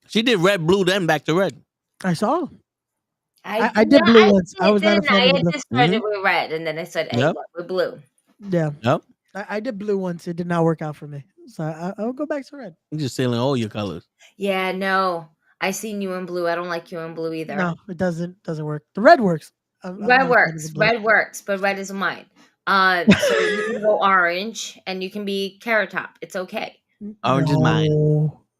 She did red, blue, then back to red. I saw. I did blue once. I was not a fan of blue. I just started with red, and then I said, "Hey, with blue." Yeah. Yep. I did blue once. It did not work out for me, so I'll go back to red. You're just stealing all your colors. Yeah, no. I seen you in blue. I don't like you in blue either. No, it doesn't work. The red works. Red works. Red works, but red is mine. So you can go orange, and you can be Carrot Top. It's okay. Orange is mine.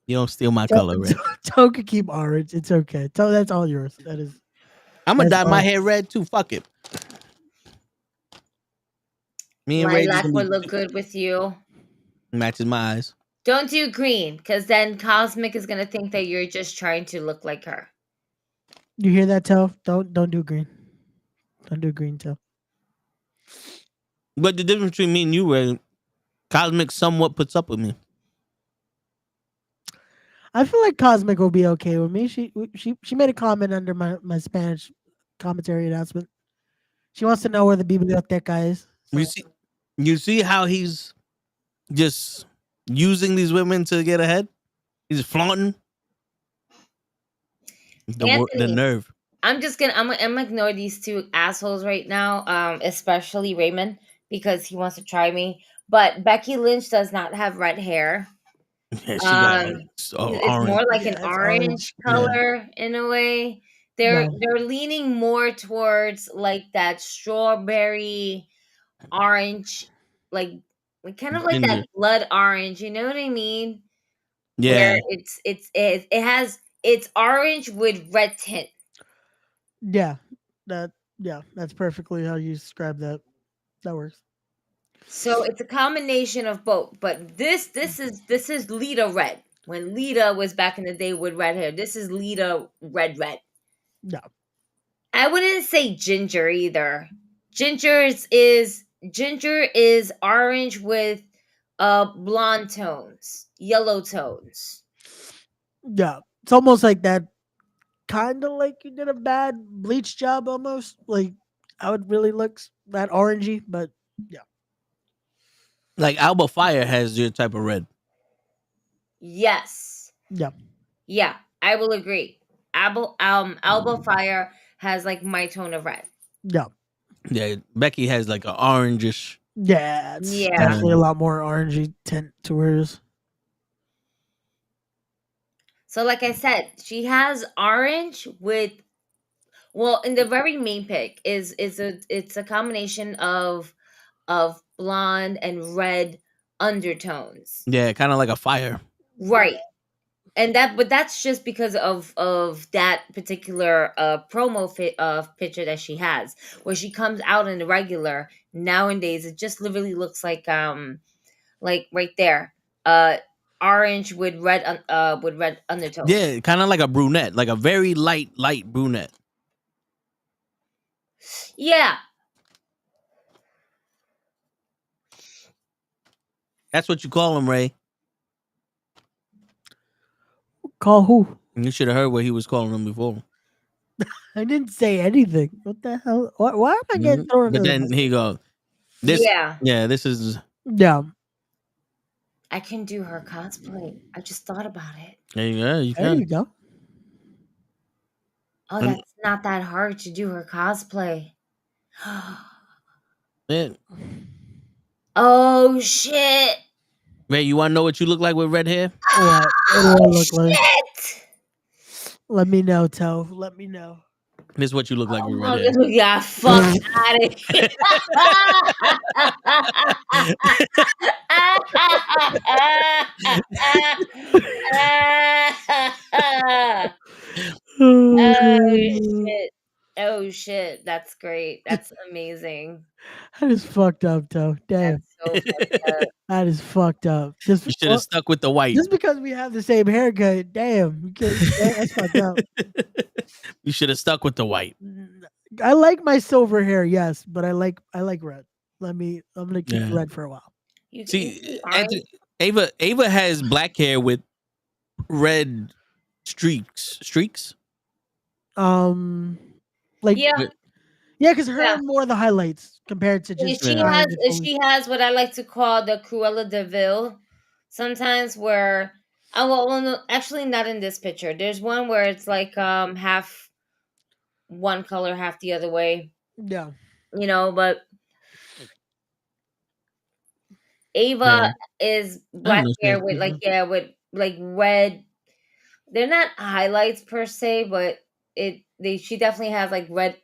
You don't steal my color, Red. Toe can keep orange. It's okay. Toe, that's all yours. That is. I'm gonna dye my hair red too. Fuck it. Me and Ray would look good with you. Matches my eyes. Don't do green, because then Cosmic is gonna think that you're just trying to look like her. You hear that, Toe? Don't do green. Don't do green, Toe. But the difference between me and you, Ray, Cosmic somewhat puts up with me. I feel like Cosmic will be okay with me. She made a comment under my Spanish commentary announcement. She wants to know where the biblioteca is. So. You see how he's just using these women to get ahead? He's flaunting the nerve. I'm gonna ignore these two assholes right now, especially Raymond, because he wants to try me. But Becky Lynch does not have red hair. Yeah, she got it's more like an orange color in a way. They're leaning more towards like that strawberry orange, like kind of like that blood orange. You know what I mean? Yeah. Where it's orange with red tint. Yeah, that's perfectly how you describe that. That works. So it's a combination of both, but this is Lita red. When Lita was back in the day with red hair, this is Lita red. No, I wouldn't say ginger either. Ginger is orange with blonde tones, yellow tones. Yeah, it's almost like that. Kind of like you did a bad bleach job, almost like how it really looks that orangey, but yeah. Like Alba Fire has your type of red. Yes. Yeah. Yeah, I will agree. Alba Fire has like my tone of red. Yeah. Yeah, Becky has like an orangish. Yeah, it's definitely a lot more orangey tint to hers. So like I said, she has orange with, well, in the very main pic it's a combination of blonde and red undertones. Yeah, kind of like a fire. Right. And that's just because of that particular promo picture that she has, where she comes out in the regular. Nowadays, it just literally looks like right there, orange with red undertones. Yeah, kind of like a brunette, like a very light brunette. Yeah. That's what you call him, Ray. Call who? You should have heard what he was calling him before. I didn't say anything. What the hell? Why am I getting thrown But under then the here you go. This, Yeah. this is. Yeah. I can do her cosplay. I just thought about it. Yeah, you There can. you go. Oh, And- that's not that hard to do her cosplay. Yeah. Oh shit! Ray, you want to know what you look like with red hair? What do I Oh look like? shit! Let me know, Toe. Let me know. This is what you look like with Oh, red hair. you got fucked out of here. Oh shit! Oh shit! That's great. That's amazing. That is fucked up, Toe. Damn. That's so fucked up. That is fucked up. You should have stuck with the white. Just because we have the same haircut, damn. That's fucked up. You should have stuck with the white. I like my silver hair, yes, but I like red. I'm gonna keep Yeah. red for a while. See, Ava has black hair with red streaks. Streaks? Like Yeah. yeah, because her Yeah. are more the highlights compared to just She lines and folds. she has what I like to call the Cruella de Vil. Sometimes where well, no, actually not in this picture. There's one where it's like half one color, half the other way. Yeah. You know, but Ava is black hair with with like red. They're not highlights per se, but she definitely has like red.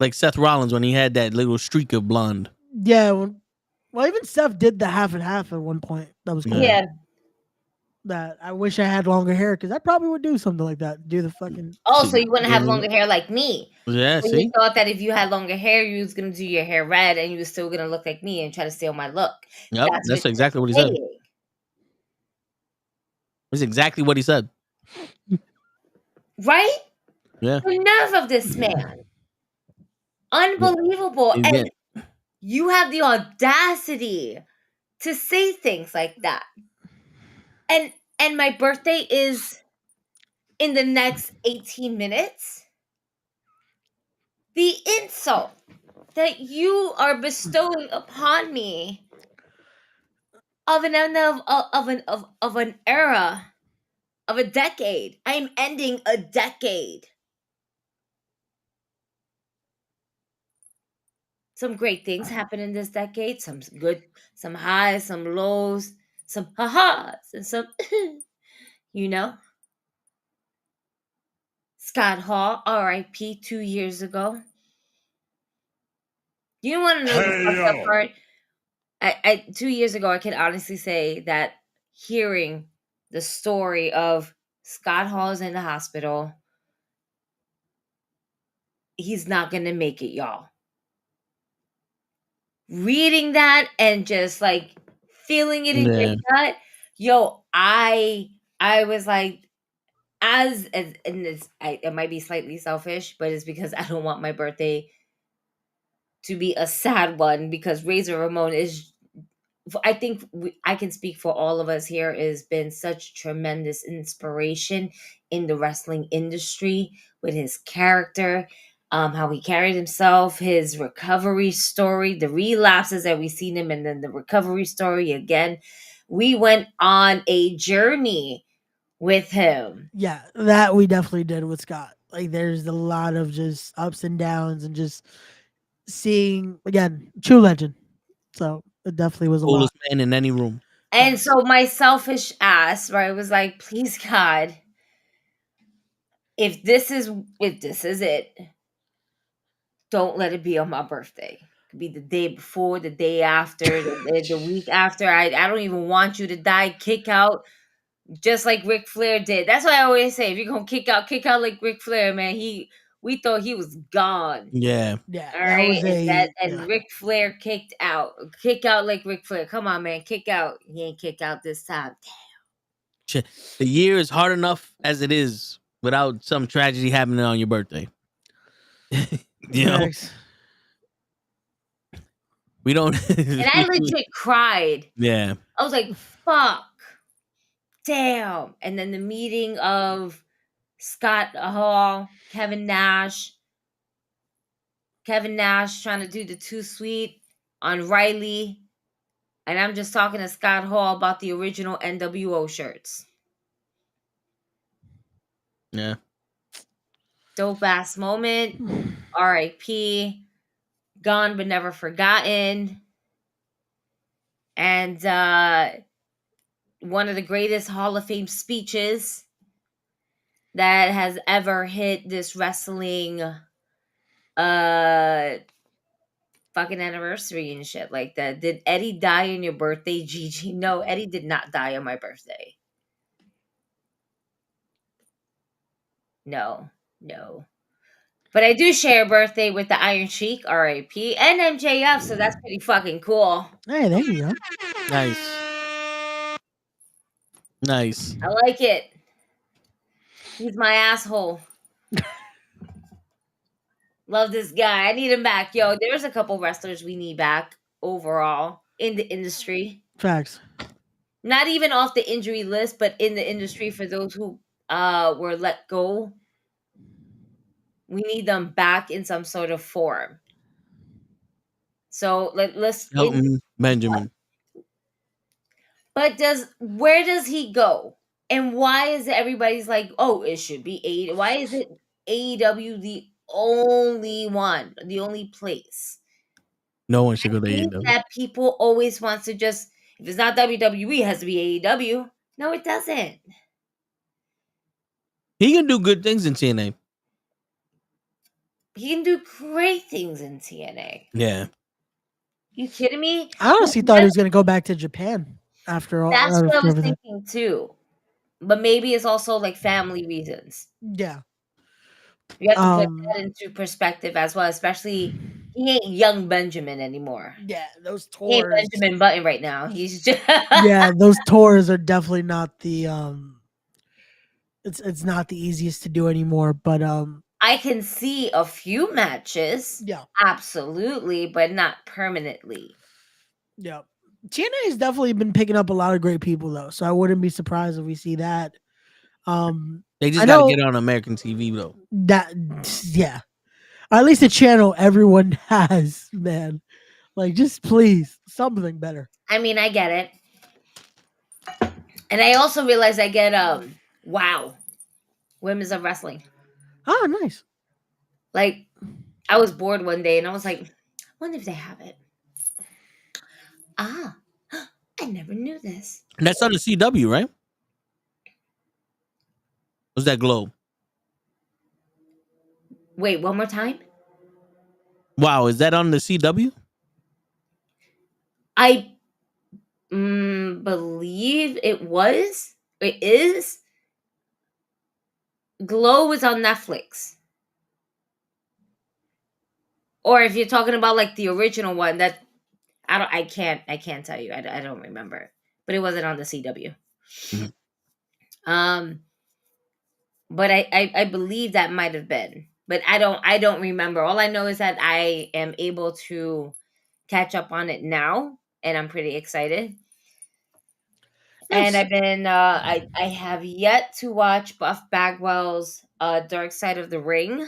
Like Seth Rollins when he had that little streak of blonde. Yeah. Well, even Seth did the half and half at one point. That was cool. Yeah. That I wish I had longer hair because I probably would do something like that. Do the fucking. Oh, so you wouldn't have longer hair like me? Yeah. So See, you thought that if you had longer hair, you was gonna do your hair red, and you was still gonna look like me and try to steal my look. Yep, that's exactly what he said. That's exactly what he said. Right? Yeah. The nerve of this man. Unbelievable. And you have the audacity to say things like that. And my birthday is in the next 18 minutes. The insult that you are bestowing upon me of an era, of a decade. I am ending a decade. Some great things happen in this decade. Some good, some highs, some lows, some ha-has, and some, you know. Scott Hall, R.I.P. 2 years ago. You want to know the fucked up part? 2 years ago, I can honestly say that hearing the story of Scott Hall's in the hospital, he's not going to make it, y'all. Reading that and just like feeling it in your gut, yo, I was like, it might be slightly selfish, but it's because I don't want my birthday to be a sad one, because Razor Ramon is, I think I can speak for all of us here, has been such tremendous inspiration in the wrestling industry with his character, how he carried himself, his recovery story, the relapses that we've seen him, and then the recovery story again. We went on a journey with him. Yeah, that we definitely did with Scott. Like, there's a lot of just ups and downs and just seeing, again, true legend. So it definitely was a lot. Coolest man in any room. And so my selfish ass, right, was like, please God, if this is it, don't let it be on my birthday. It could be the day before, the day after, the week after. I don't even want you to die. Kick out just like Ric Flair did. That's why I always say, if you're gonna kick out like Ric Flair, man. We thought he was gone. Yeah. Yeah. All right. Ric Flair kicked out. Kick out like Ric Flair. Come on, man. Kick out. He ain't kick out this time. Damn. The year is hard enough as it is without some tragedy happening on your birthday. You know, Facts. we don't. And I legit cried. Yeah. I was like, fuck. Damn. And then the meeting of Scott Hall, Kevin Nash trying to do the too sweet on Riley. And I'm just talking to Scott Hall about the original NWO shirts. Yeah. Dope ass moment. R.I.P. Gone but never forgotten. And one of the greatest Hall of Fame speeches that has ever hit this wrestling fucking anniversary and shit like that. Did Eddie die on your birthday, Gigi? No, Eddie did not die on my birthday. No. But I do share a birthday with the Iron Sheik, R.I.P., and MJF, so that's pretty fucking cool. Hey, there you go. Nice. I like it. He's my asshole. Love this guy. I need him back. Yo, there's a couple wrestlers we need back overall in the industry. Facts. Not even off the injury list, but in the industry for those who were let go. We need them back in some sort of form. So let's Elton Benjamin. But where does he go? And why is everybody's like, oh, it should be AEW? Why is it AEW the only one, the only place? No one should go to think AEW. that people always want to just, if it's not WWE, it has to be AEW. No, it doesn't. He can do good things in TNA. He can do great things in TNA. Yeah. You kidding me? I honestly thought he was going to go back to Japan after all. That's what I was everything. thinking too. But maybe it's also like family reasons. Yeah. You have to put that into perspective as well, especially he ain't young Benjamin anymore. Yeah, those He ain't tours. Benjamin Button right now. He's just Yeah, those tours are definitely not the it's not the easiest to do anymore, but I can see a few matches. Yeah. Absolutely, but not permanently. Yeah. TNA has definitely been picking up a lot of great people though, so I wouldn't be surprised if we see that. They just got to get on American TV though. Yeah. Or at least a channel everyone has, man. Like, just please, something better. I mean, I get it. And I also realized I get WoW, Women's of Wrestling. Oh, nice. Like, I was bored one day and I was like, I wonder if they have it. Ah, I never knew this. And that's on the CW, right? Was that Globe? Wait, one more time? Wow, is that on the CW? I believe it was. It is. Glow is on Netflix. Or if you're talking about like the original one, that I can't tell you. I don't remember. But it wasn't on the CW. Mm-hmm. But I believe that might have been. But I don't remember. All I know is that I am able to catch up on it now, and I'm pretty excited. And I've been I have yet to watch Buff Bagwell's Dark Side of the Ring.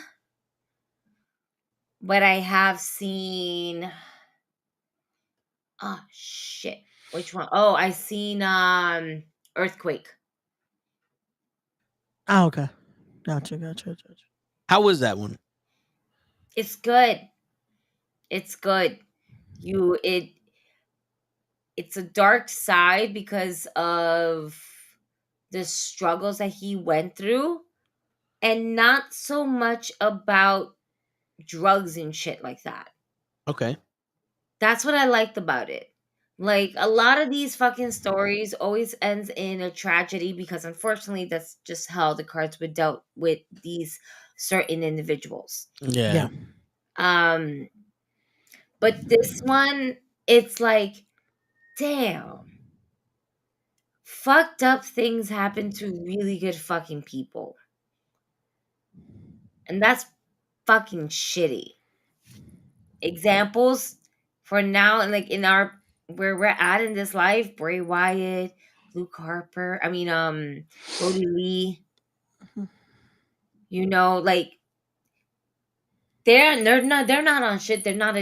But I have seen oh shit. Which one? Oh, I seen Earthquake. Oh, okay. Gotcha. How was that one? It's good. It's good. It's a dark side because of the struggles that he went through, and not so much about drugs and shit like that. Okay. That's what I liked about it. Like, a lot of these fucking stories always ends in a tragedy because unfortunately that's just how the cards were dealt with these certain individuals. Yeah. But this one, it's like, damn. Fucked up things happen to really good fucking people. And that's fucking shitty. Examples for now, and like in our where we're at in this life, Bray Wyatt, Luke Harper, Brody Lee, like they're not on shit. They're not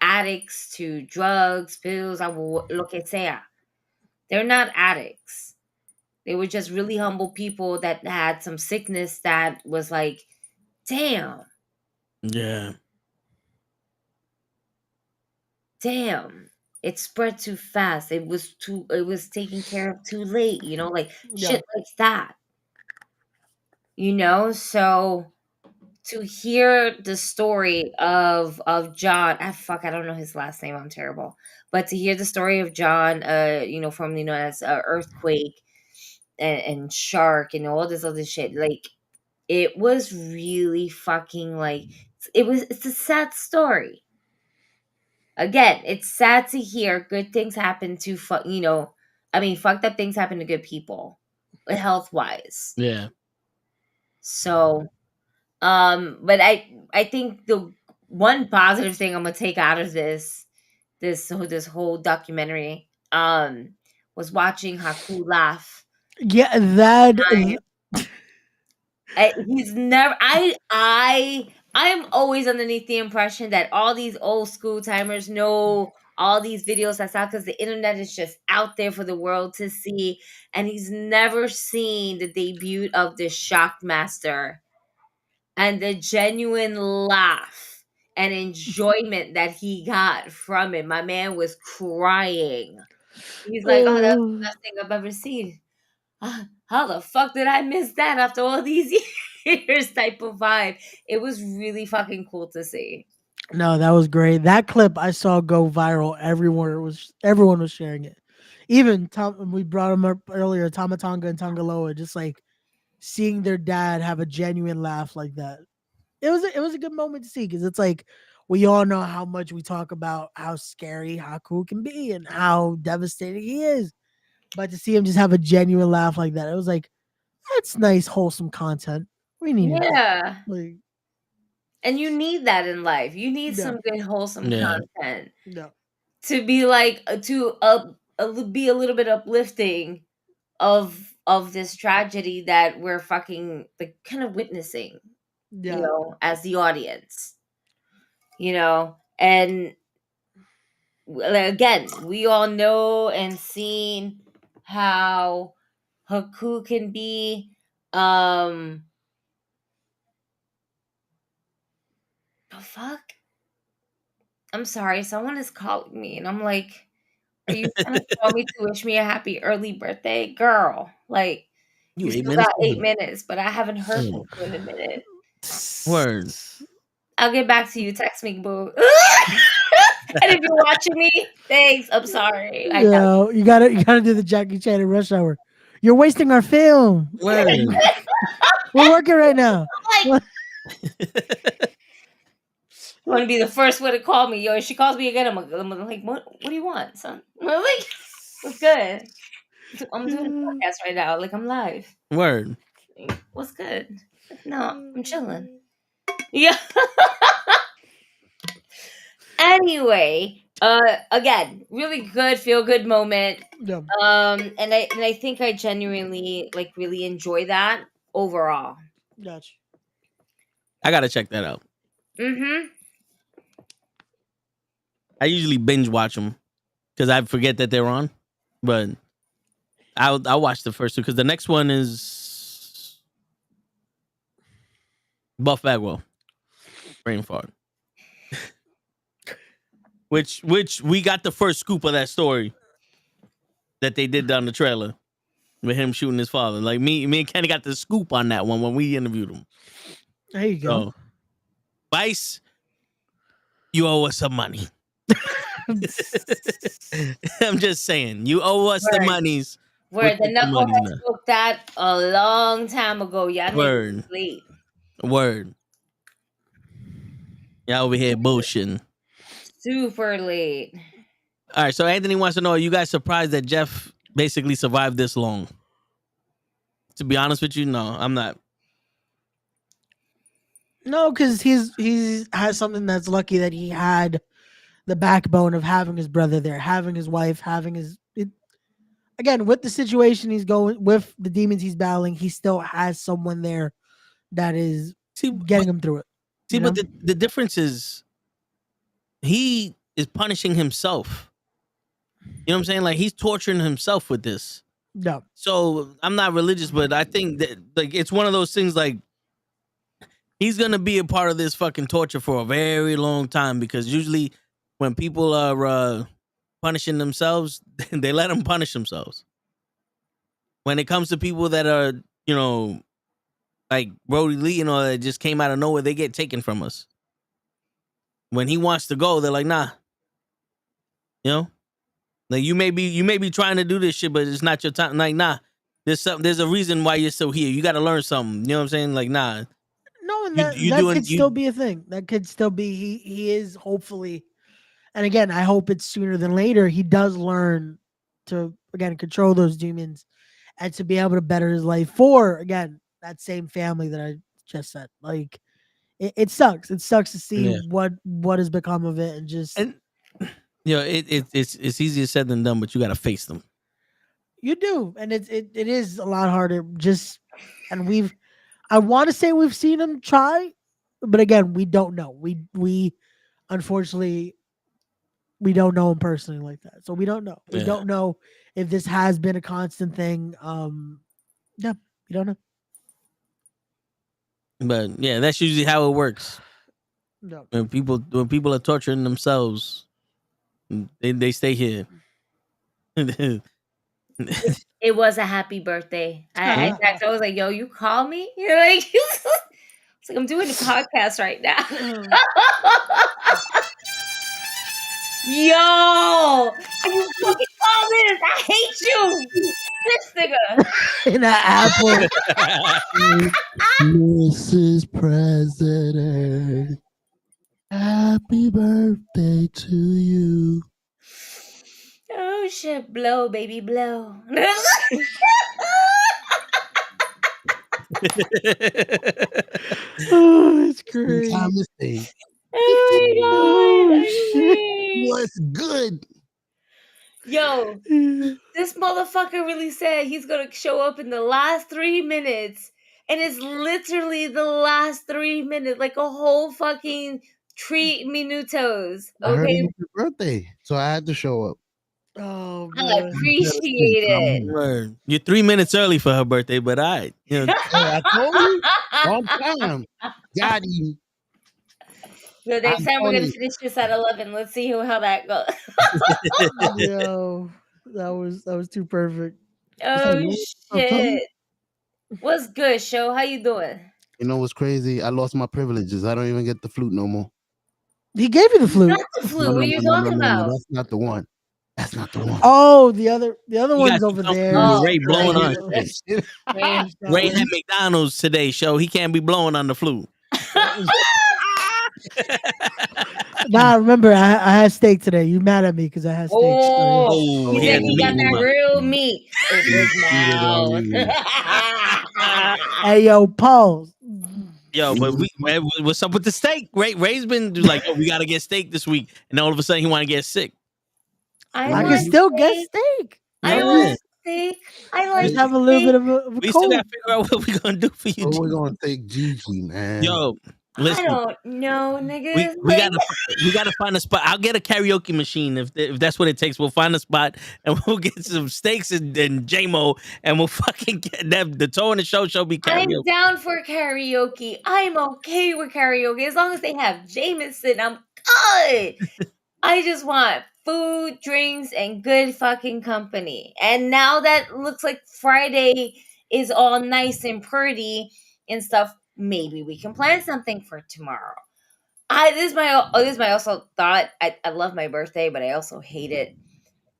addicts to drugs, pills, lo que sea. They're not addicts. They were just really humble people that had some sickness that was like, damn. Yeah. Damn. It spread too fast. It was taken care of too late, like shit like that. So to hear the story of John, I don't know his last name, I'm terrible. But to hear the story of John, formerly known as Earthquake and Shark and all this other shit, like it was really fucking like it's a sad story. Again, it's sad to hear good things happen to fucked up things happen to good people, health wise. Yeah. So, but I think the one positive thing I'm gonna take out of this whole documentary, was watching Haku laugh. Yeah, that. He's never. I'm always underneath the impression that all these old school timers know all these videos that's out because the internet is just out there for the world to see, and he's never seen the debut of the Shockmaster and the genuine laugh and enjoyment that he got from it. My man was crying. He's like, "Oh, that's the best thing I've ever seen. How the fuck did I miss that after all these years?" type of vibe. It was really fucking cool to see. No, that was great. That clip I saw go viral. Everyone was sharing it. Even Tom, we brought him up earlier, Tamatonga and Tangaloa, just like seeing their dad have a genuine laugh like that. It was a good moment to see because it's like we all know how much we talk about how scary Haku can be and how devastating he is. But to see him just have a genuine laugh like that, it was like, that's nice, wholesome content. We need Yeah. Like, and you need that in life. You need some good wholesome content to be like be a little bit uplifting of this tragedy that we're fucking like kind of witnessing, as the audience, and again, we all know and seen how Haku can be. The fuck? I'm sorry, someone is calling me, and I'm like, are you trying to call me to wish me a happy early birthday? Girl, like, you still got 8 minutes, but I haven't heard from you in a minute. Words. I'll get back to you. Text me, boo. And if you're watching me, thanks. I'm sorry. You gotta do the Jackie Chan in Rush Hour. You're wasting our film. We're working right now. Like, I want to be the first one to call me. Yo, if she calls me again, I'm like, what do you want, son? I'm like, what's good? I'm doing a podcast right now. Like, I'm live. Word. What's good? No, I'm chilling. Yeah. Anyway, again, really good, feel good moment. Yeah. And I think I genuinely like really enjoy that overall. Gotcha. I gotta check that out. Mm-hmm. I usually binge watch them because I forget that they're on, but I'll watch the first two because the next one is Buff Bagwell, brain fart. Which we got the first scoop of that story that they did down the trailer with him shooting his father. Like me and Kenny got the scoop on that one when we interviewed him. There you go. So, Vice, you owe us some money. I'm just saying, you owe us the monies. Word, the knuckleheads booked that a long time ago. Y'all niggas late. Word. Y'all over here bullshitting. Super late. All right, so Anthony wants to know, are you guys surprised that Jeff basically survived this long? To be honest with you, no, I'm not. No, because he's has something that's lucky that he had the backbone of having his brother there, having his wife, having again with the situation he's going with the demons he's battling, he still has someone there that is getting him through it. But the difference is he is punishing himself. You know what I'm saying? Like he's torturing himself with this. No. So I'm not religious, but I think that like it's one of those things like he's gonna be a part of this fucking torture for a very long time because usually when people are punishing themselves, they let them punish themselves. When it comes to people that are, you know, like Brody Lee, that just came out of nowhere, they get taken from us. When he wants to go, they're like, nah. You know? Like you may be trying to do this shit, but it's not your time. Like, nah. There's a reason why you're still here. You gotta learn something. You know what I'm saying? Like, nah. No, and that could still be a thing. That could still be he is hopefully, and again, I hope it's sooner than later. He does learn to again control those demons and to be able to better his life for again that same family that I just said. Like it sucks. It sucks to see what has become of it, and just it's easier said than done, but you gotta face them. You do, and it is a lot harder. And I want to say we've seen him try, but again, we don't know. We unfortunately we don't know him personally like that, so we don't know. We don't know if this has been a constant thing. Yeah, we don't know. But yeah, that's usually how it works. No. When people are torturing themselves, they stay here. It was a happy birthday. In fact, I was like, "Yo, you call me?" You're like, "It's like I'm doing a podcast right now." Yo, you fucking call this? I hate you, this nigga. In that apple, Mrs. President, happy birthday to you. Oh shit, blow, baby, blow. Oh, it's great. Oh my god! What's good? Yo, this motherfucker really said he's gonna show up in the last 3 minutes, and it's literally the last 3 minutes, like a whole fucking 3 minutos. I heard it Okay, was your birthday, so I had to show up. Oh, I man. appreciate it. Word. You're 3 minutes early for her birthday, but I I told you on time. Got him. So next time we're gonna finish this at 11. Let's see how that goes. Yo, that was too perfect. Oh shit! What's good, show? How you doing? You know what's crazy? I lost my privileges. I don't even get the flute no more. He gave you the flute. Not the flute. What are you talking about? That's not the one. That's not the one. Oh, the other one's over there. Oh, Ray blowing on. Ray Ray had McDonald's today, show. He can't be blowing on the flute. Nah, remember I had steak today. You mad at me because I had steak? Oh, he said he got that real meat in his mouth. Hey, yo, pause. Yo, but what's up with the steak? Ray's been like, oh, we gotta get steak this week, and all of a sudden he want to get sick. I can still get steak. I want steak. I like. Just have a little bit of a We cold. still gotta figure out what we're gonna do for you. We're gonna take Gigi, man. Yo, listen. I don't know, nigga. We gotta find a spot. I'll get a karaoke machine if that's what it takes. We'll find a spot and we'll get some steaks and JMO and we'll fucking get that. The toe and the show be karaoke. I'm down for karaoke. I'm okay with karaoke as long as they have Jameson. I'm good. I just want food, drinks, and good fucking company. And now that looks like Friday is all nice and pretty and stuff, maybe we can plan something for tomorrow. This is my also thought. I love my birthday, but I also hate it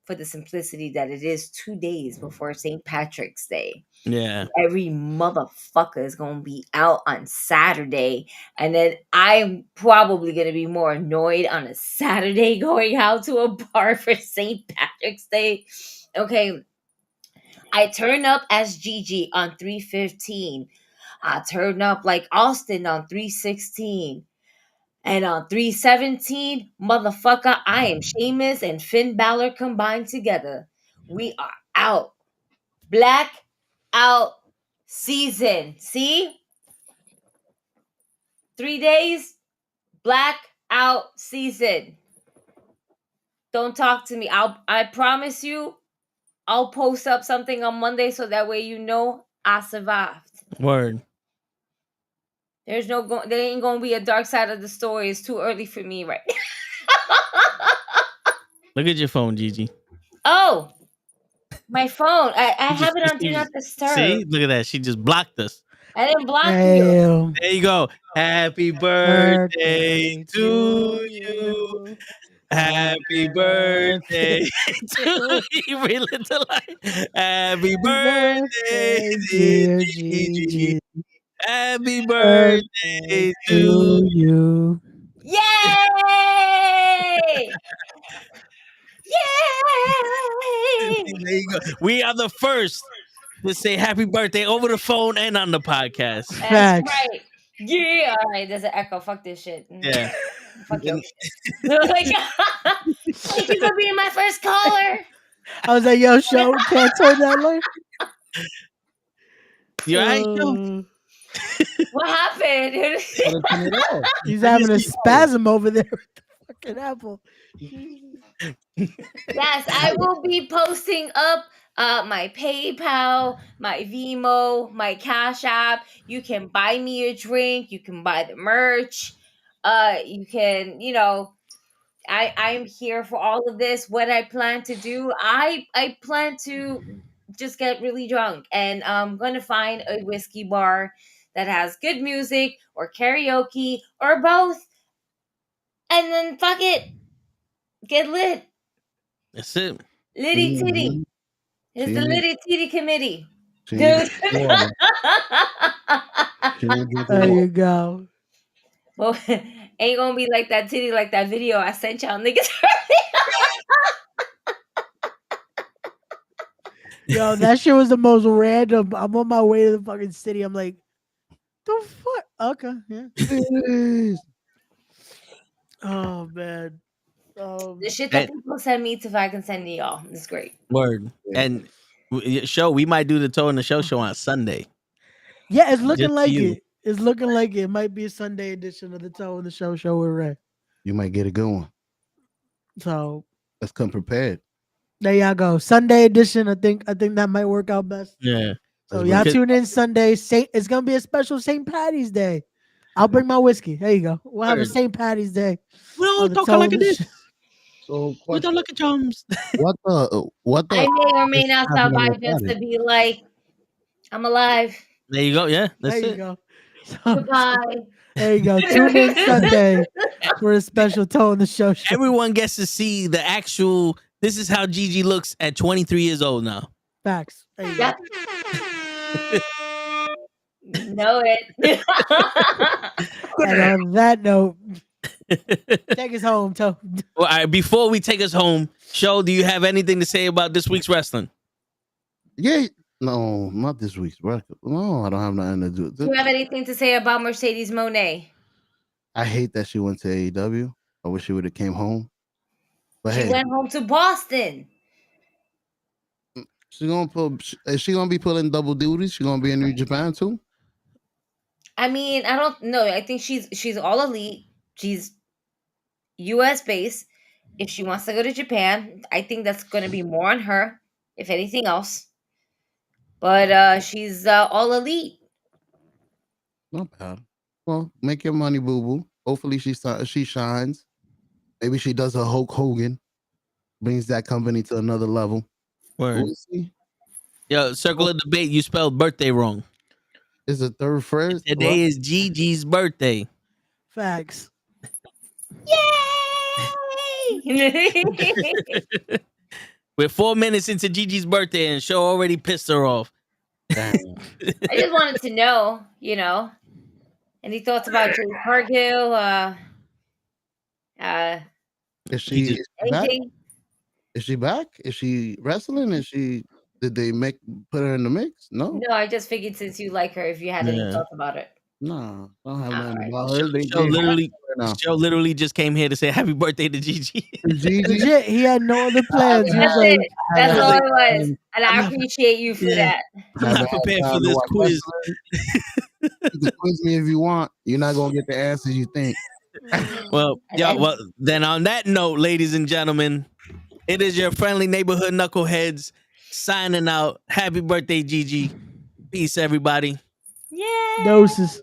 for the simplicity that it is 2 days before St. Patrick's Day. Yeah. Every motherfucker is going to be out on Saturday. And then I'm probably going to be more annoyed on a Saturday going out to a bar for St. Patrick's Day. Okay. I turned up as Gigi on 315. I turned up like Austin on 316. And on 317, motherfucker, I am Sheamus and Finn Balor combined together. We are out. Black out season. See? 3 days, black out season. Don't talk to me. I promise you, I'll post up something on Monday so that way you know I survived. Word. There ain't gonna be a dark side of the story. It's too early for me right now. Look at your phone, Gigi. Oh, my phone. I have it on Do Not Disturb. See? Look at that. She just blocked us. I didn't block you. There you go. Happy birthday to you. Happy birthday to you. Little light. Happy birthday, dear Gigi. Happy birthday to you. Yay! Yay! There you go. We are the first to say happy birthday over the phone and on the podcast. That's right. Yeah. All right, there's an echo. Fuck this shit. Yeah. Fuck your shit. Like, thank you for being my first caller. I was like, yo, show, can't turn that light. You all right, yo? What happened? He's having a spasm over there with the fucking apple. Yes, I will be posting up my PayPal, my Venmo, my Cash App. You can buy me a drink. You can buy the merch. You can, I'm here for all of this. What I plan to do, I plan to just get really drunk, and I'm gonna find a whiskey bar that has good music or karaoke or both, and then fuck it, get lit. That's it. Litty titty. It's the Litty Titty Committee. Dude. There you go. Well, ain't gonna be like that titty, like that video I sent y'all niggas. Yo, that shit was the most random. I'm on my way to the fucking city. I'm like, the fuck? Okay, yeah. Oh, man. The shit that people send me to I can send to y'all. It's great. Word. And we might do the Toe in the show on Sunday. Yeah, it's looking Just like you. it. It's looking like it might be a Sunday edition of the Toe in the Show with Ray. You might get a good one. So let's come prepared. There y'all go. Sunday edition. I think that might work out best. Yeah. So y'all tune in Sunday. It's gonna be a special St. Patty's Day. I'll bring my whiskey. There you go. We'll have a St. Patty's Day. We don't talk like this. So we don't look at drums. What the? I may or may not stop by just to be like, I'm alive. There you go. Yeah, there you go. So, goodbye. There you go. Tune in Sunday for a special Toe in the Show. Everyone gets to see the actual. This is how Gigi looks at 23 years old now. Facts. There you go. Know it. And on that note, take us home, Toe. Well, all right, before we take us home, Show, do you have anything to say about this week's wrestling? Yeah. No, not this week's record. No, I don't have nothing to do. Do you have anything to say about Mercedes Moné? I hate that she went to AEW. I wish she would have came home. But she went home to Boston. Is she gonna be pulling double duties? She gonna be in New Japan too? I mean, I don't know. I think she's all elite. She's US based. If she wants to go to Japan, I think that's gonna be more on her, if anything else. But she's all elite. Not bad. Well, make your money, boo boo. Hopefully she shines. Maybe she does a Hulk Hogan, brings that company to another level. Word. We'll see. Yo, Circle of Debate, you spelled birthday wrong. It's the third phrase. Today is Gigi's birthday. Facts. Yay! We're 4 minutes into Gigi's birthday and Show already pissed her off. I just wanted to know, any thoughts about Jade Cargill? Is she back? Is she back? Is she wrestling? Is she Did they put her in the mix? No. No, I just figured since you like her, if you had any Yeah. thoughts about it. No, I don't have nothing Alright. about her. Show literally just came here to say happy birthday to Gigi. Legit, he had no other plans. He was That's like, it. That's all it was. And I I'm not- appreciate you for that. I'm not prepared for this quiz. You can quiz me if you want. You're not gonna get the answers you think. Well, then on that note, ladies and gentlemen, it is your friendly neighborhood knuckleheads signing out. Happy birthday, Gigi. Peace, everybody. Yeah. Doses.